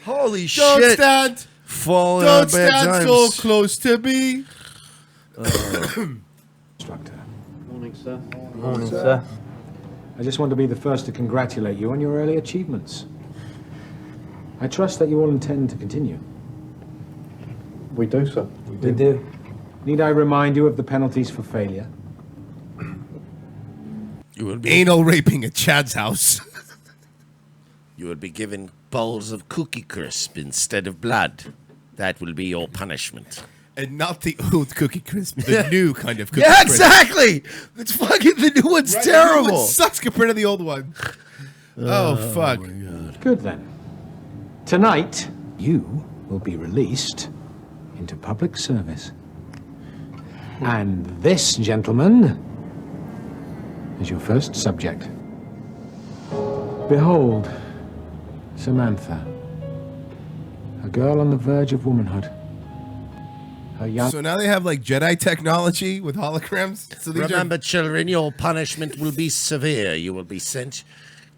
Speaker 4: Holy
Speaker 5: Don't
Speaker 4: shit.
Speaker 5: stand.
Speaker 4: Falling
Speaker 5: Don't
Speaker 4: on bad
Speaker 5: stand
Speaker 4: times.
Speaker 5: so close to me.
Speaker 10: Instructor.
Speaker 6: Morning, sir.
Speaker 10: Morning, sir.
Speaker 6: I
Speaker 3: I just want to be the first to congratulate you on your early achievements. I trust that you all intend to continue.
Speaker 6: We do, sir.
Speaker 3: We do. Need I remind you of the penalties for failure?
Speaker 4: You will be
Speaker 5: Anal raping at Chad's house.
Speaker 4: You will be given bowls of Cookie Crisp instead of blood. That will be your punishment.
Speaker 5: And not the old Cookie Crisp, the new kind of Cookie
Speaker 4: Yeah,
Speaker 5: Crisp.
Speaker 4: exactly. It's fucking the new one's
Speaker 5: Right,
Speaker 4: terrible.
Speaker 5: The new one sucks compared to the old one. Oh, fuck.
Speaker 3: Good then. Tonight, you will be released into public service. And this, gentleman, is your first subject. Behold, Samantha, a girl on the verge of womanhood. Her young...
Speaker 5: So now they have like Jedi technology with holograms. So these
Speaker 4: Remember, children, your punishment will be severe. You will be sent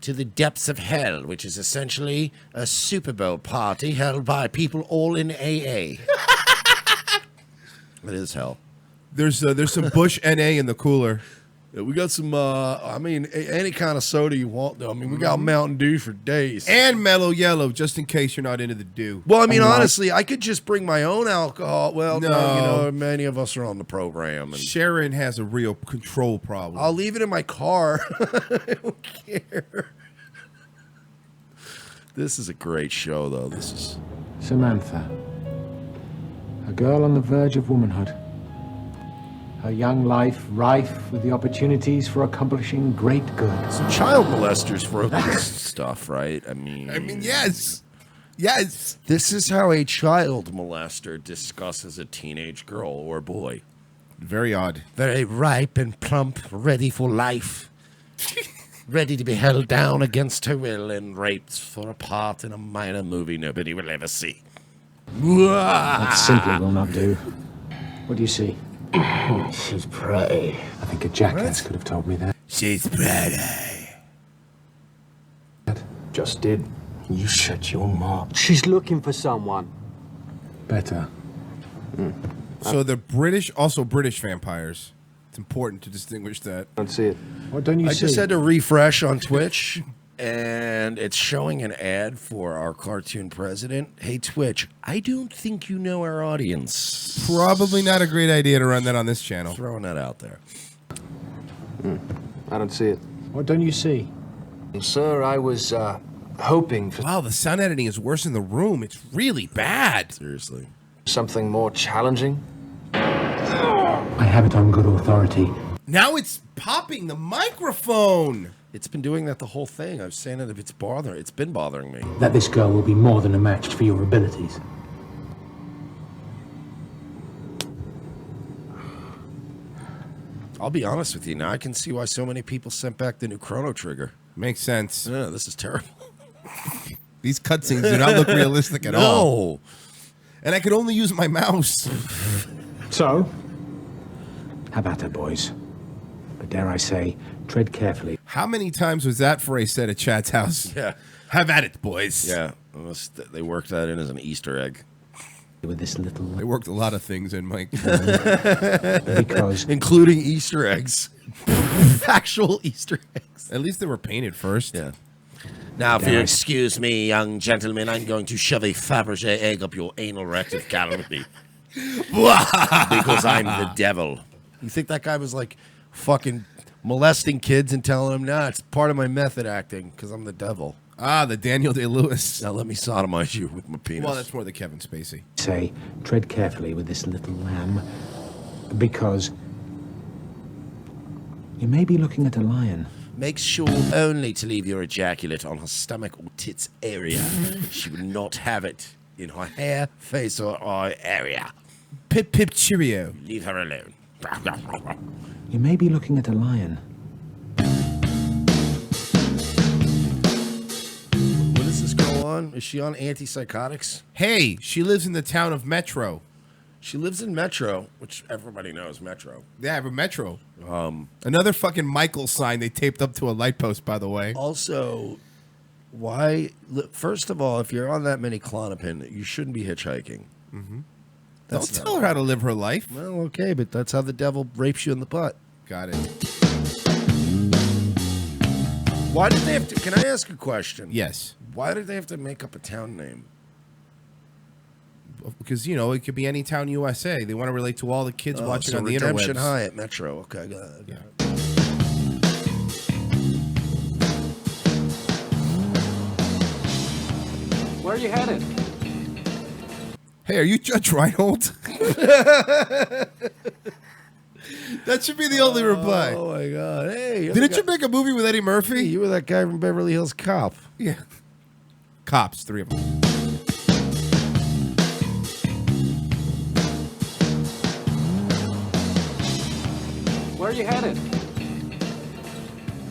Speaker 4: to the depths of hell, which is essentially a Super Bowl party held by people all in AA. It is hell.
Speaker 5: There's some Bush NA in the cooler.
Speaker 4: Yeah, we got some, I mean, any kind of soda you want, though. I mean, we got Mountain Dew for days.
Speaker 5: And Mellow Yellow, just in case you're not into the dew.
Speaker 4: Well, I mean, honestly, I could just bring my own alcohol. Well, no,
Speaker 5: No.
Speaker 4: you know, many of us are on the program. And
Speaker 5: Sharon has a real control problem.
Speaker 4: I'll leave it in my car. I don't care. This is a great show, though. This is...
Speaker 3: Samantha, a girl on the verge of womanhood. Her young life rife with the opportunities for accomplishing great good.
Speaker 4: So child molesters wrote this stuff, right? I mean,
Speaker 5: yes. Yes.
Speaker 4: This is how a child molester discusses a teenage girl or boy.
Speaker 5: Very odd.
Speaker 4: Very ripe and plump, ready for life. Ready to be held down against her will and raped for a part in a minor movie nobody will ever see.
Speaker 3: That simply will not do. What do you see?
Speaker 7: She's pretty.
Speaker 3: I think a jackass could have told me that.
Speaker 5: She's pretty.
Speaker 7: Just did. You shut your mouth. She's looking for someone.
Speaker 3: Better.
Speaker 5: So they're British, also British vampires. It's important to distinguish that.
Speaker 7: I don't see it.
Speaker 3: What don't you
Speaker 4: I
Speaker 3: see?
Speaker 4: just had to refresh on Twitch, and it's showing an ad for our cartoon president. Hey, Twitch, I don't think you know our audience.
Speaker 5: Probably not a great idea to run that on this channel.
Speaker 4: Throwing that out there.
Speaker 7: I don't see it.
Speaker 3: What don't you see?
Speaker 7: Sir, I was hoping for
Speaker 5: Wow, the sound editing is worse in the room. It's really bad.
Speaker 4: Seriously.
Speaker 7: something more challenging.
Speaker 3: I have it on good authority.
Speaker 5: Now it's popping the microphone.
Speaker 4: It's been doing that the whole thing. I was saying that if it's been bothering me.
Speaker 3: That this girl will be more than a match for your abilities.
Speaker 4: I'll be honest with you now. I can see why so many people sent back the new Chrono Trigger.
Speaker 5: Makes sense.
Speaker 4: Yeah, this is terrible.
Speaker 5: These cutscenes do not look realistic at all. And I could only use my mouse.
Speaker 3: So, have at her, boys. But dare I say, tread carefully.
Speaker 5: How many times was that phrase said at Chad's house?
Speaker 4: Yeah.
Speaker 5: Have at it, boys.
Speaker 4: Yeah. Unless they worked that in as an Easter egg.
Speaker 3: With this little...
Speaker 5: They worked a lot of things in, Mike.
Speaker 3: Because...
Speaker 4: Including Easter eggs. Actual Easter eggs.
Speaker 5: At least they were painted first.
Speaker 4: Yeah. Now, if you excuse me, young gentlemen, I'm going to shove a Fabergé egg up your anal rectum cavity. Because I'm the devil. You think that guy was like fucking molesting kids and telling them, nah, it's part of my method acting because I'm the devil.
Speaker 5: Ah, the Daniel Day-Lewis.
Speaker 4: Now let me sodomize you with my penis.
Speaker 5: Well, that's more the Kevin Spacey.
Speaker 3: Say, tread carefully with this little lamb. Because... you may be looking at a lion.
Speaker 4: Make sure only to leave your ejaculate on her stomach or tits area. She will not have it in her hair, face, or eye area.
Speaker 5: Pip pip cheerio.
Speaker 4: Leave her alone.
Speaker 3: You may be looking at a lion.
Speaker 4: What is this girl on? Is she on antipsychotics?
Speaker 5: Hey, she lives in the town of Metro.
Speaker 4: She lives in Metro, which everybody knows Metro.
Speaker 5: Yeah, but Metro. Another fucking Michael sign they taped up to a light post, by the way.
Speaker 4: Also, why? First of all, if you're on that many Klonopin, you shouldn't be hitchhiking.
Speaker 5: Mm-hmm. Don't tell her how to live her life.
Speaker 4: Well, okay, but that's how the devil rapes you in the butt.
Speaker 5: Got it.
Speaker 4: Why did they have to? Can I ask a question?
Speaker 5: Yes.
Speaker 4: Why did they have to make up a town name?
Speaker 5: Because, you know, it could be any town USA. They want to relate to all the kids watching
Speaker 4: so
Speaker 5: on the
Speaker 4: Redemption
Speaker 5: interwebs.
Speaker 4: High at Metro. Okay, go ahead.
Speaker 5: Yeah.
Speaker 6: Where are you headed?
Speaker 5: Hey, are you Judge Reinhold? That should be the only reply.
Speaker 4: Oh my God! Hey,
Speaker 5: Didn't you make a movie with Eddie Murphy?
Speaker 4: You were that guy from Beverly Hills Cop.
Speaker 5: Yeah. Cops, 3 of them.
Speaker 6: Where are you headed?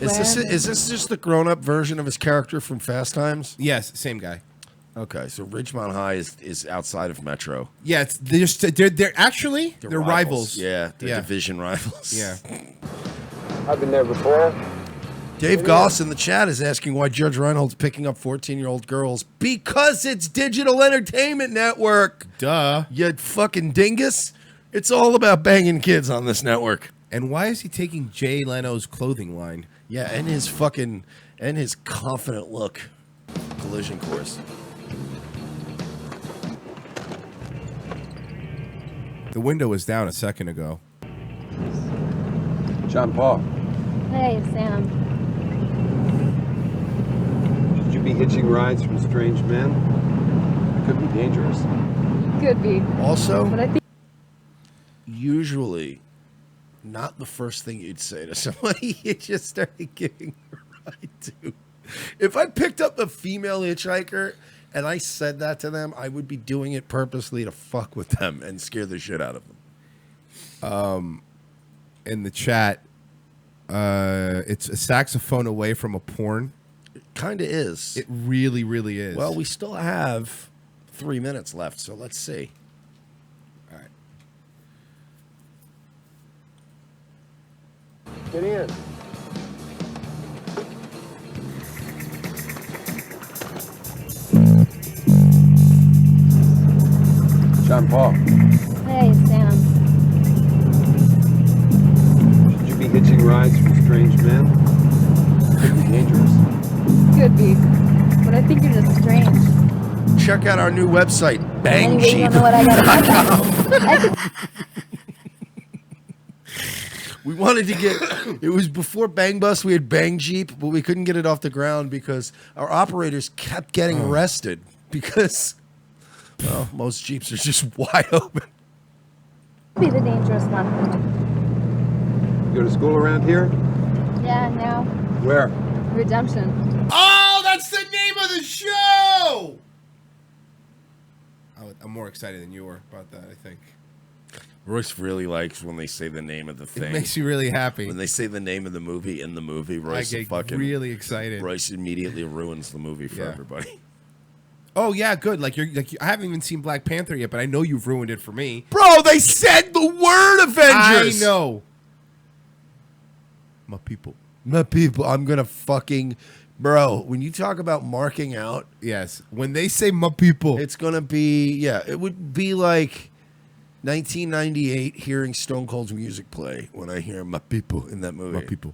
Speaker 4: Is this just the grown-up version of his character from Fast Times?
Speaker 5: Yes, same guy.
Speaker 4: Okay, so Ridgemont High is outside of Metro.
Speaker 5: Yeah, it's they're actually they're rivals.
Speaker 4: Yeah, they're division rivals.
Speaker 5: Yeah.
Speaker 6: I've been there before.
Speaker 4: Dave Goss in the chat is asking why Judge Reinhold's picking up 14-year-old girls. Because it's Digital Entertainment Network.
Speaker 5: Duh.
Speaker 4: You fucking dingus. It's all about banging kids on this network.
Speaker 5: And why is he taking Jay Leno's clothing line?
Speaker 4: Yeah, and his confident look. Collision course.
Speaker 5: The window was down a second ago.
Speaker 6: John Paul.
Speaker 8: Hey, Sam.
Speaker 6: Should you be hitching rides from strange men? It could be dangerous.
Speaker 8: Could be.
Speaker 4: Also,
Speaker 8: But I think
Speaker 4: usually not the first thing you'd say to somebody you just started giving a ride to. If I picked up a female hitchhiker and I said that to them, I would be doing it purposely to fuck with them and scare the shit out of them.
Speaker 5: In the chat, it's a saxophone away from a porn.
Speaker 4: It kind of is.
Speaker 5: It really, really is.
Speaker 4: Well, we still have 3 minutes left, so let's see.
Speaker 5: All right.
Speaker 6: Get in. John Paul.
Speaker 8: Hey, Sam.
Speaker 6: Should you be hitching rides from strange men? It could be dangerous.
Speaker 8: Could be. But I think you're just strange.
Speaker 4: Check out our new website,
Speaker 8: Anyway, you don't know what I got.
Speaker 4: We wanted to get, it was before Bang Bus, we had Bang Jeep, but we couldn't get it off the ground because our operators kept getting arrested because, well, most Jeeps are just wide open.
Speaker 8: Be the dangerous one.
Speaker 6: You go to school around here?
Speaker 8: Yeah, now.
Speaker 6: Where?
Speaker 8: Redemption.
Speaker 5: Oh, that's the name of the show! I'm more excited than you were about that, I think.
Speaker 4: Royce really likes when they say the name of the thing.
Speaker 5: It makes you really happy.
Speaker 4: When they say the name of the movie in the movie, Royce
Speaker 5: I get
Speaker 4: fucking
Speaker 5: really excited.
Speaker 4: Royce immediately ruins the movie for everybody.
Speaker 5: Oh yeah, good. Like I haven't even seen Black Panther yet, but I know you've ruined it for me.
Speaker 4: Bro, they said the word Avengers.
Speaker 5: I know. My people.
Speaker 4: My people. I'm gonna fucking bro. When you talk about marking out,
Speaker 5: yes. When they say my people,
Speaker 4: it's gonna be it would be like 1998 hearing Stone Cold's music play when I hear my people in that movie.
Speaker 5: My people.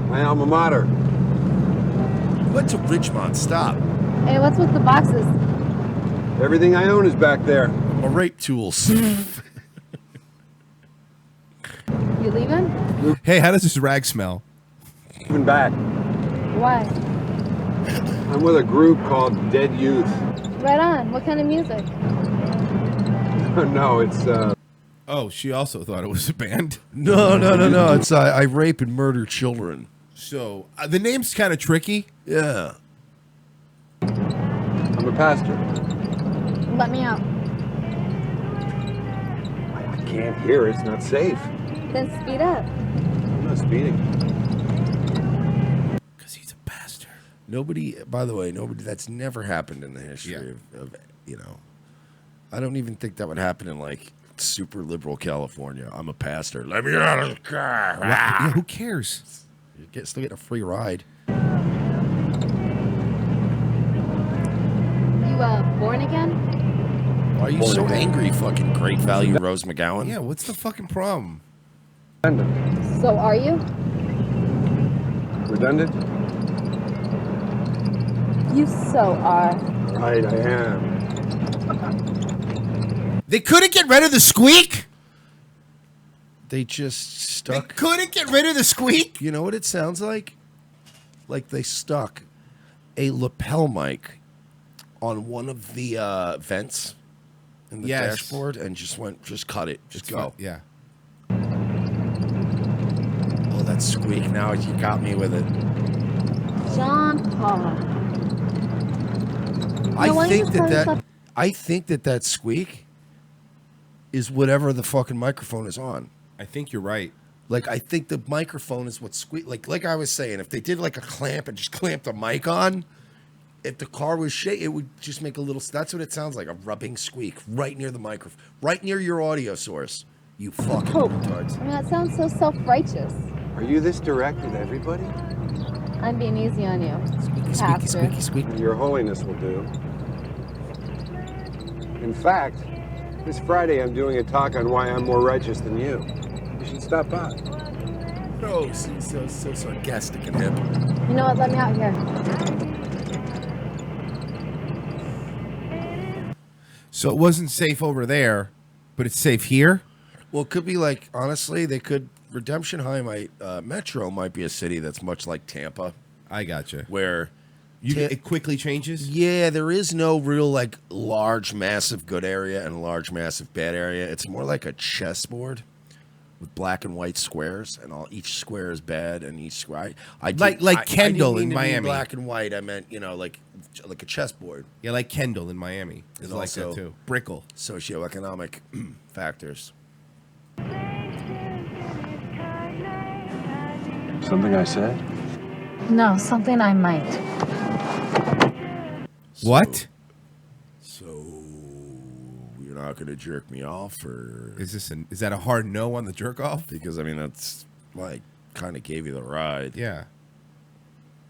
Speaker 6: My alma mater.
Speaker 4: You went to Ridgemont. Stop.
Speaker 8: Hey, what's with the boxes?
Speaker 6: Everything I own is back there.
Speaker 4: My rape tools.
Speaker 8: You leaving?
Speaker 5: Hey, how does this rag smell?
Speaker 6: Moving back.
Speaker 8: Why?
Speaker 6: I'm with a group called Dead Youth.
Speaker 8: Right on. What kind of music?
Speaker 6: No, it's
Speaker 5: Oh, she also thought it was a band.
Speaker 4: No. It's I rape and murder children.
Speaker 5: So the name's kind of tricky.
Speaker 4: Yeah.
Speaker 6: I'm a pastor.
Speaker 8: Let me out.
Speaker 6: I can't hear. It's not safe.
Speaker 8: Then speed up.
Speaker 6: I'm not speeding.
Speaker 5: Because he's a pastor.
Speaker 4: Nobody, by the way, that's never happened in the history of I don't even think that would happen in like super liberal California. I'm a pastor. Let me out of the car.
Speaker 5: Yeah, who cares?
Speaker 4: You still get a free ride.
Speaker 8: You born again?
Speaker 4: Why are you so angry, fucking great value Rose McGowan?
Speaker 5: Yeah, what's the fucking problem?
Speaker 8: So are you?
Speaker 6: redundant?
Speaker 8: You so are.
Speaker 6: Right, I am.
Speaker 5: They couldn't get rid of the squeak?
Speaker 4: They just stuck.
Speaker 5: They couldn't get rid of the squeak?
Speaker 4: You know what it sounds like? Like they stuck a lapel mic on one of the vents in the
Speaker 5: Yes.
Speaker 4: dashboard and just cut it. Just go.
Speaker 5: Yeah.
Speaker 4: Oh, that squeak. Now you got me with it.
Speaker 8: John Paul.
Speaker 4: I think that squeak is whatever the fucking microphone is on.
Speaker 5: I think you're right.
Speaker 4: Like, I think the microphone is what squeak. Like I was saying, if they did like a clamp and just clamped a mic on, if the car was shaking, it would just make a little. That's what it sounds like, a rubbing squeak right near the microphone, right near your audio source. You fucking retards.
Speaker 8: I mean, that sounds so self-righteous.
Speaker 6: Are you this direct with everybody?
Speaker 8: I'm being easy on you. Pastor.
Speaker 6: Your Holiness will do. In fact, this Friday I'm doing a talk on why I'm more righteous than you. You should stop by.
Speaker 4: Oh, so sarcastic and hip.
Speaker 8: You know what? Let me out here.
Speaker 5: So it wasn't safe over there, but it's safe here?
Speaker 4: Well, it could be like, honestly, they could. Redemption High Metro might be a city that's much like Tampa.
Speaker 5: I gotcha.
Speaker 4: Where
Speaker 5: it quickly changes?
Speaker 4: Yeah, there is no real like large, massive good area and large, massive bad area. It's more like a chessboard with black and white squares, and each square is bad, and each square.
Speaker 5: Like Kendall in
Speaker 4: I didn't mean to mean
Speaker 5: Miami.
Speaker 4: black and white. I meant like a chessboard.
Speaker 5: Yeah, like Kendall in Miami. It's
Speaker 4: And
Speaker 5: like
Speaker 4: also
Speaker 5: that too. Brickell.
Speaker 4: Socioeconomic factors.
Speaker 6: Something I said?
Speaker 8: No, something I might.
Speaker 5: What?
Speaker 4: So you're not gonna jerk me off, or
Speaker 5: is that a hard no on the jerk off?
Speaker 4: Because I mean that's like kind of gave you the ride.
Speaker 5: Yeah.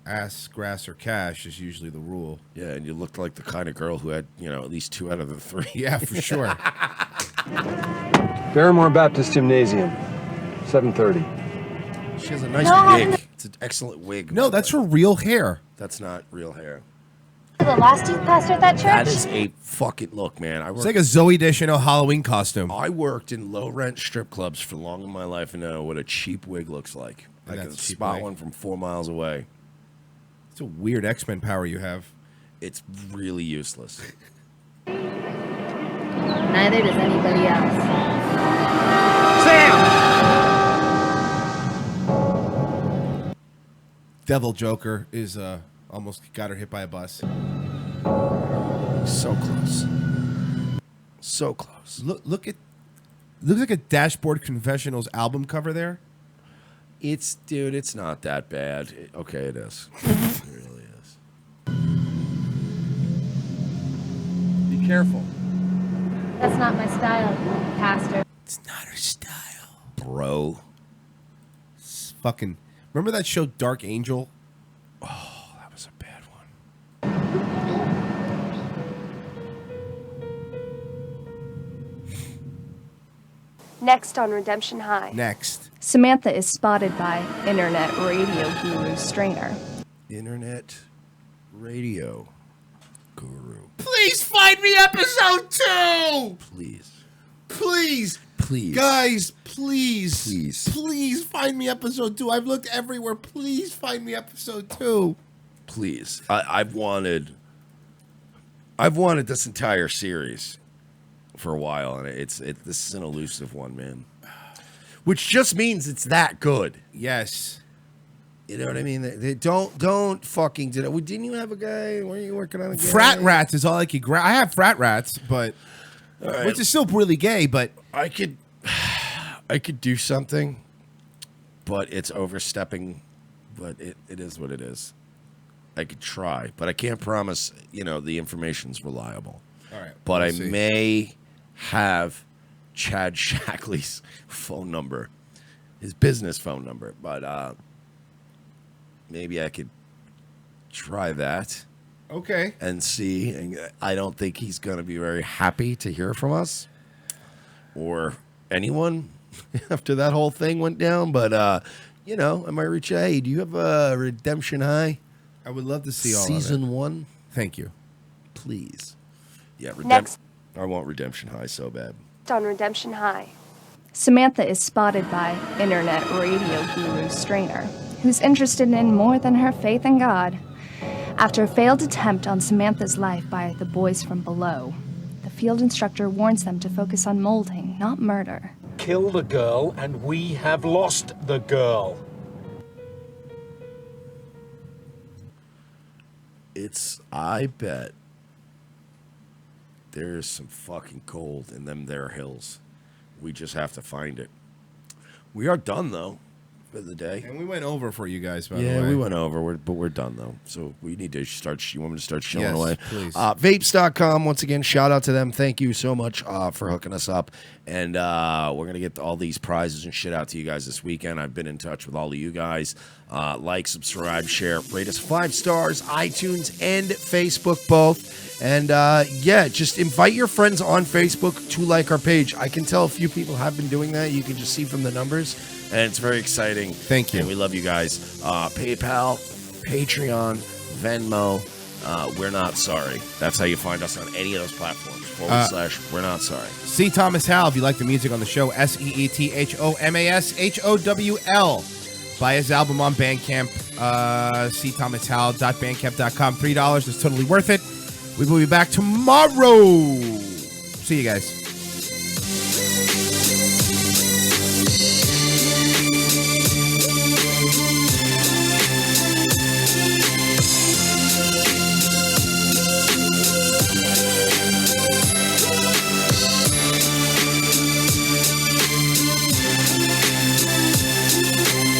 Speaker 5: Ass, grass, or cash is usually the rule.
Speaker 4: Yeah, and you looked like the kind of girl who had at least 2 out of the 3.
Speaker 5: Yeah, for sure.
Speaker 6: Barrymore Baptist Gymnasium, 7:30.
Speaker 4: She has a nice wig. It's an excellent wig.
Speaker 5: No, that's her real hair.
Speaker 4: That's not real hair.
Speaker 8: The last youth pastor at that church?
Speaker 4: That is a fucking look, man.
Speaker 5: It's like a Zoe Deschanel Halloween costume.
Speaker 4: I worked in low rent strip clubs for long in my life and know what a cheap wig looks like. I
Speaker 5: And
Speaker 4: can
Speaker 5: that's a cheap
Speaker 4: spot
Speaker 5: wig.
Speaker 4: one from 4 miles away.
Speaker 5: It's a weird X-Men power you have.
Speaker 4: It's really useless.
Speaker 8: Neither does anybody else.
Speaker 5: Devil Joker is almost got her hit by a bus.
Speaker 4: So close. So close.
Speaker 5: Look at looks like a Dashboard Confessionals album cover there.
Speaker 4: Dude, it's not that bad. Okay, it is. It really is.
Speaker 6: Be careful.
Speaker 8: That's not my style, Pastor.
Speaker 5: It's not her style,
Speaker 4: bro.
Speaker 5: It's fucking. Remember that show Dark Angel?
Speaker 4: Oh, that was a bad one.
Speaker 9: Next on Redemption High.
Speaker 5: Next.
Speaker 9: Samantha is spotted by internet radio guru Strainer.
Speaker 4: Internet radio guru.
Speaker 5: Please find me episode 2!
Speaker 4: Please.
Speaker 5: Please.
Speaker 4: Please.
Speaker 5: Guys, please.
Speaker 4: Please.
Speaker 5: Please find me episode 2. I've looked everywhere. Please find me episode 2.
Speaker 4: Please. I've wanted this entire series for a while, and this is an elusive one, man. Which just means it's that good.
Speaker 5: Yes.
Speaker 4: You know what I mean? They don't fucking do it. Didn't you have a guy? Weren't you working on a guy?
Speaker 5: Frat Rats is all I could grab. I have Frat Rats, but
Speaker 4: right.
Speaker 5: which is still really gay, but
Speaker 4: I could do something, but it's overstepping. But it is what it is. I could try, but I can't promise. The information's reliable.
Speaker 5: All right,
Speaker 4: but
Speaker 5: we'll
Speaker 4: I
Speaker 5: see.
Speaker 4: may have Chad Shackley's phone number, his business phone number. But maybe I could try that.
Speaker 5: Okay.
Speaker 4: And see. And I don't think he's going to be very happy to hear from us or anyone after that whole thing went down. But, you know, I might reach out. Hey, do you have a Redemption High?
Speaker 5: I would love to see all
Speaker 4: Season
Speaker 5: of it.
Speaker 4: 1.
Speaker 5: Thank you.
Speaker 4: Please. Yeah,
Speaker 9: Next.
Speaker 4: I want Redemption High so bad.
Speaker 9: On Redemption High. Samantha is spotted by internet radio guru Strainer, who's interested in more than her faith in God. After a failed attempt on Samantha's life by the boys from below, the field instructor warns them to focus on molding, not murder.
Speaker 7: Kill the girl, and we have lost the girl.
Speaker 4: I bet there's some fucking gold in them there hills. We just have to find it. We are done, though, for the day.
Speaker 5: And we went over for you guys, by the way.
Speaker 4: Yeah, we went over, but we're done, though. So we need to start. You want me to start shilling
Speaker 5: Yes,
Speaker 4: away?
Speaker 5: please.
Speaker 4: Vapes.com, once again, shout out to them. Thank you so much for hooking us up. And we're going to get all these prizes and shit out to you guys this weekend. I've been in touch with all of you guys. Like, subscribe, share, rate us 5 stars, iTunes and Facebook both. And yeah, just invite your friends on Facebook to like our page. I can tell a few people have been doing that. You can just see from the numbers. And it's very exciting.
Speaker 5: Thank you.
Speaker 4: And we love you guys. PayPal, Patreon, Venmo. We're not sorry. That's how you find us on any of those platforms. / we're not sorry.
Speaker 5: C. Thomas Howell, if you like the music on the show, SEETHOMASHOWL. Buy his album on Bandcamp, cthomasHowell.bandcamp.com. $3. It's totally worth it. We will be back tomorrow. See you guys.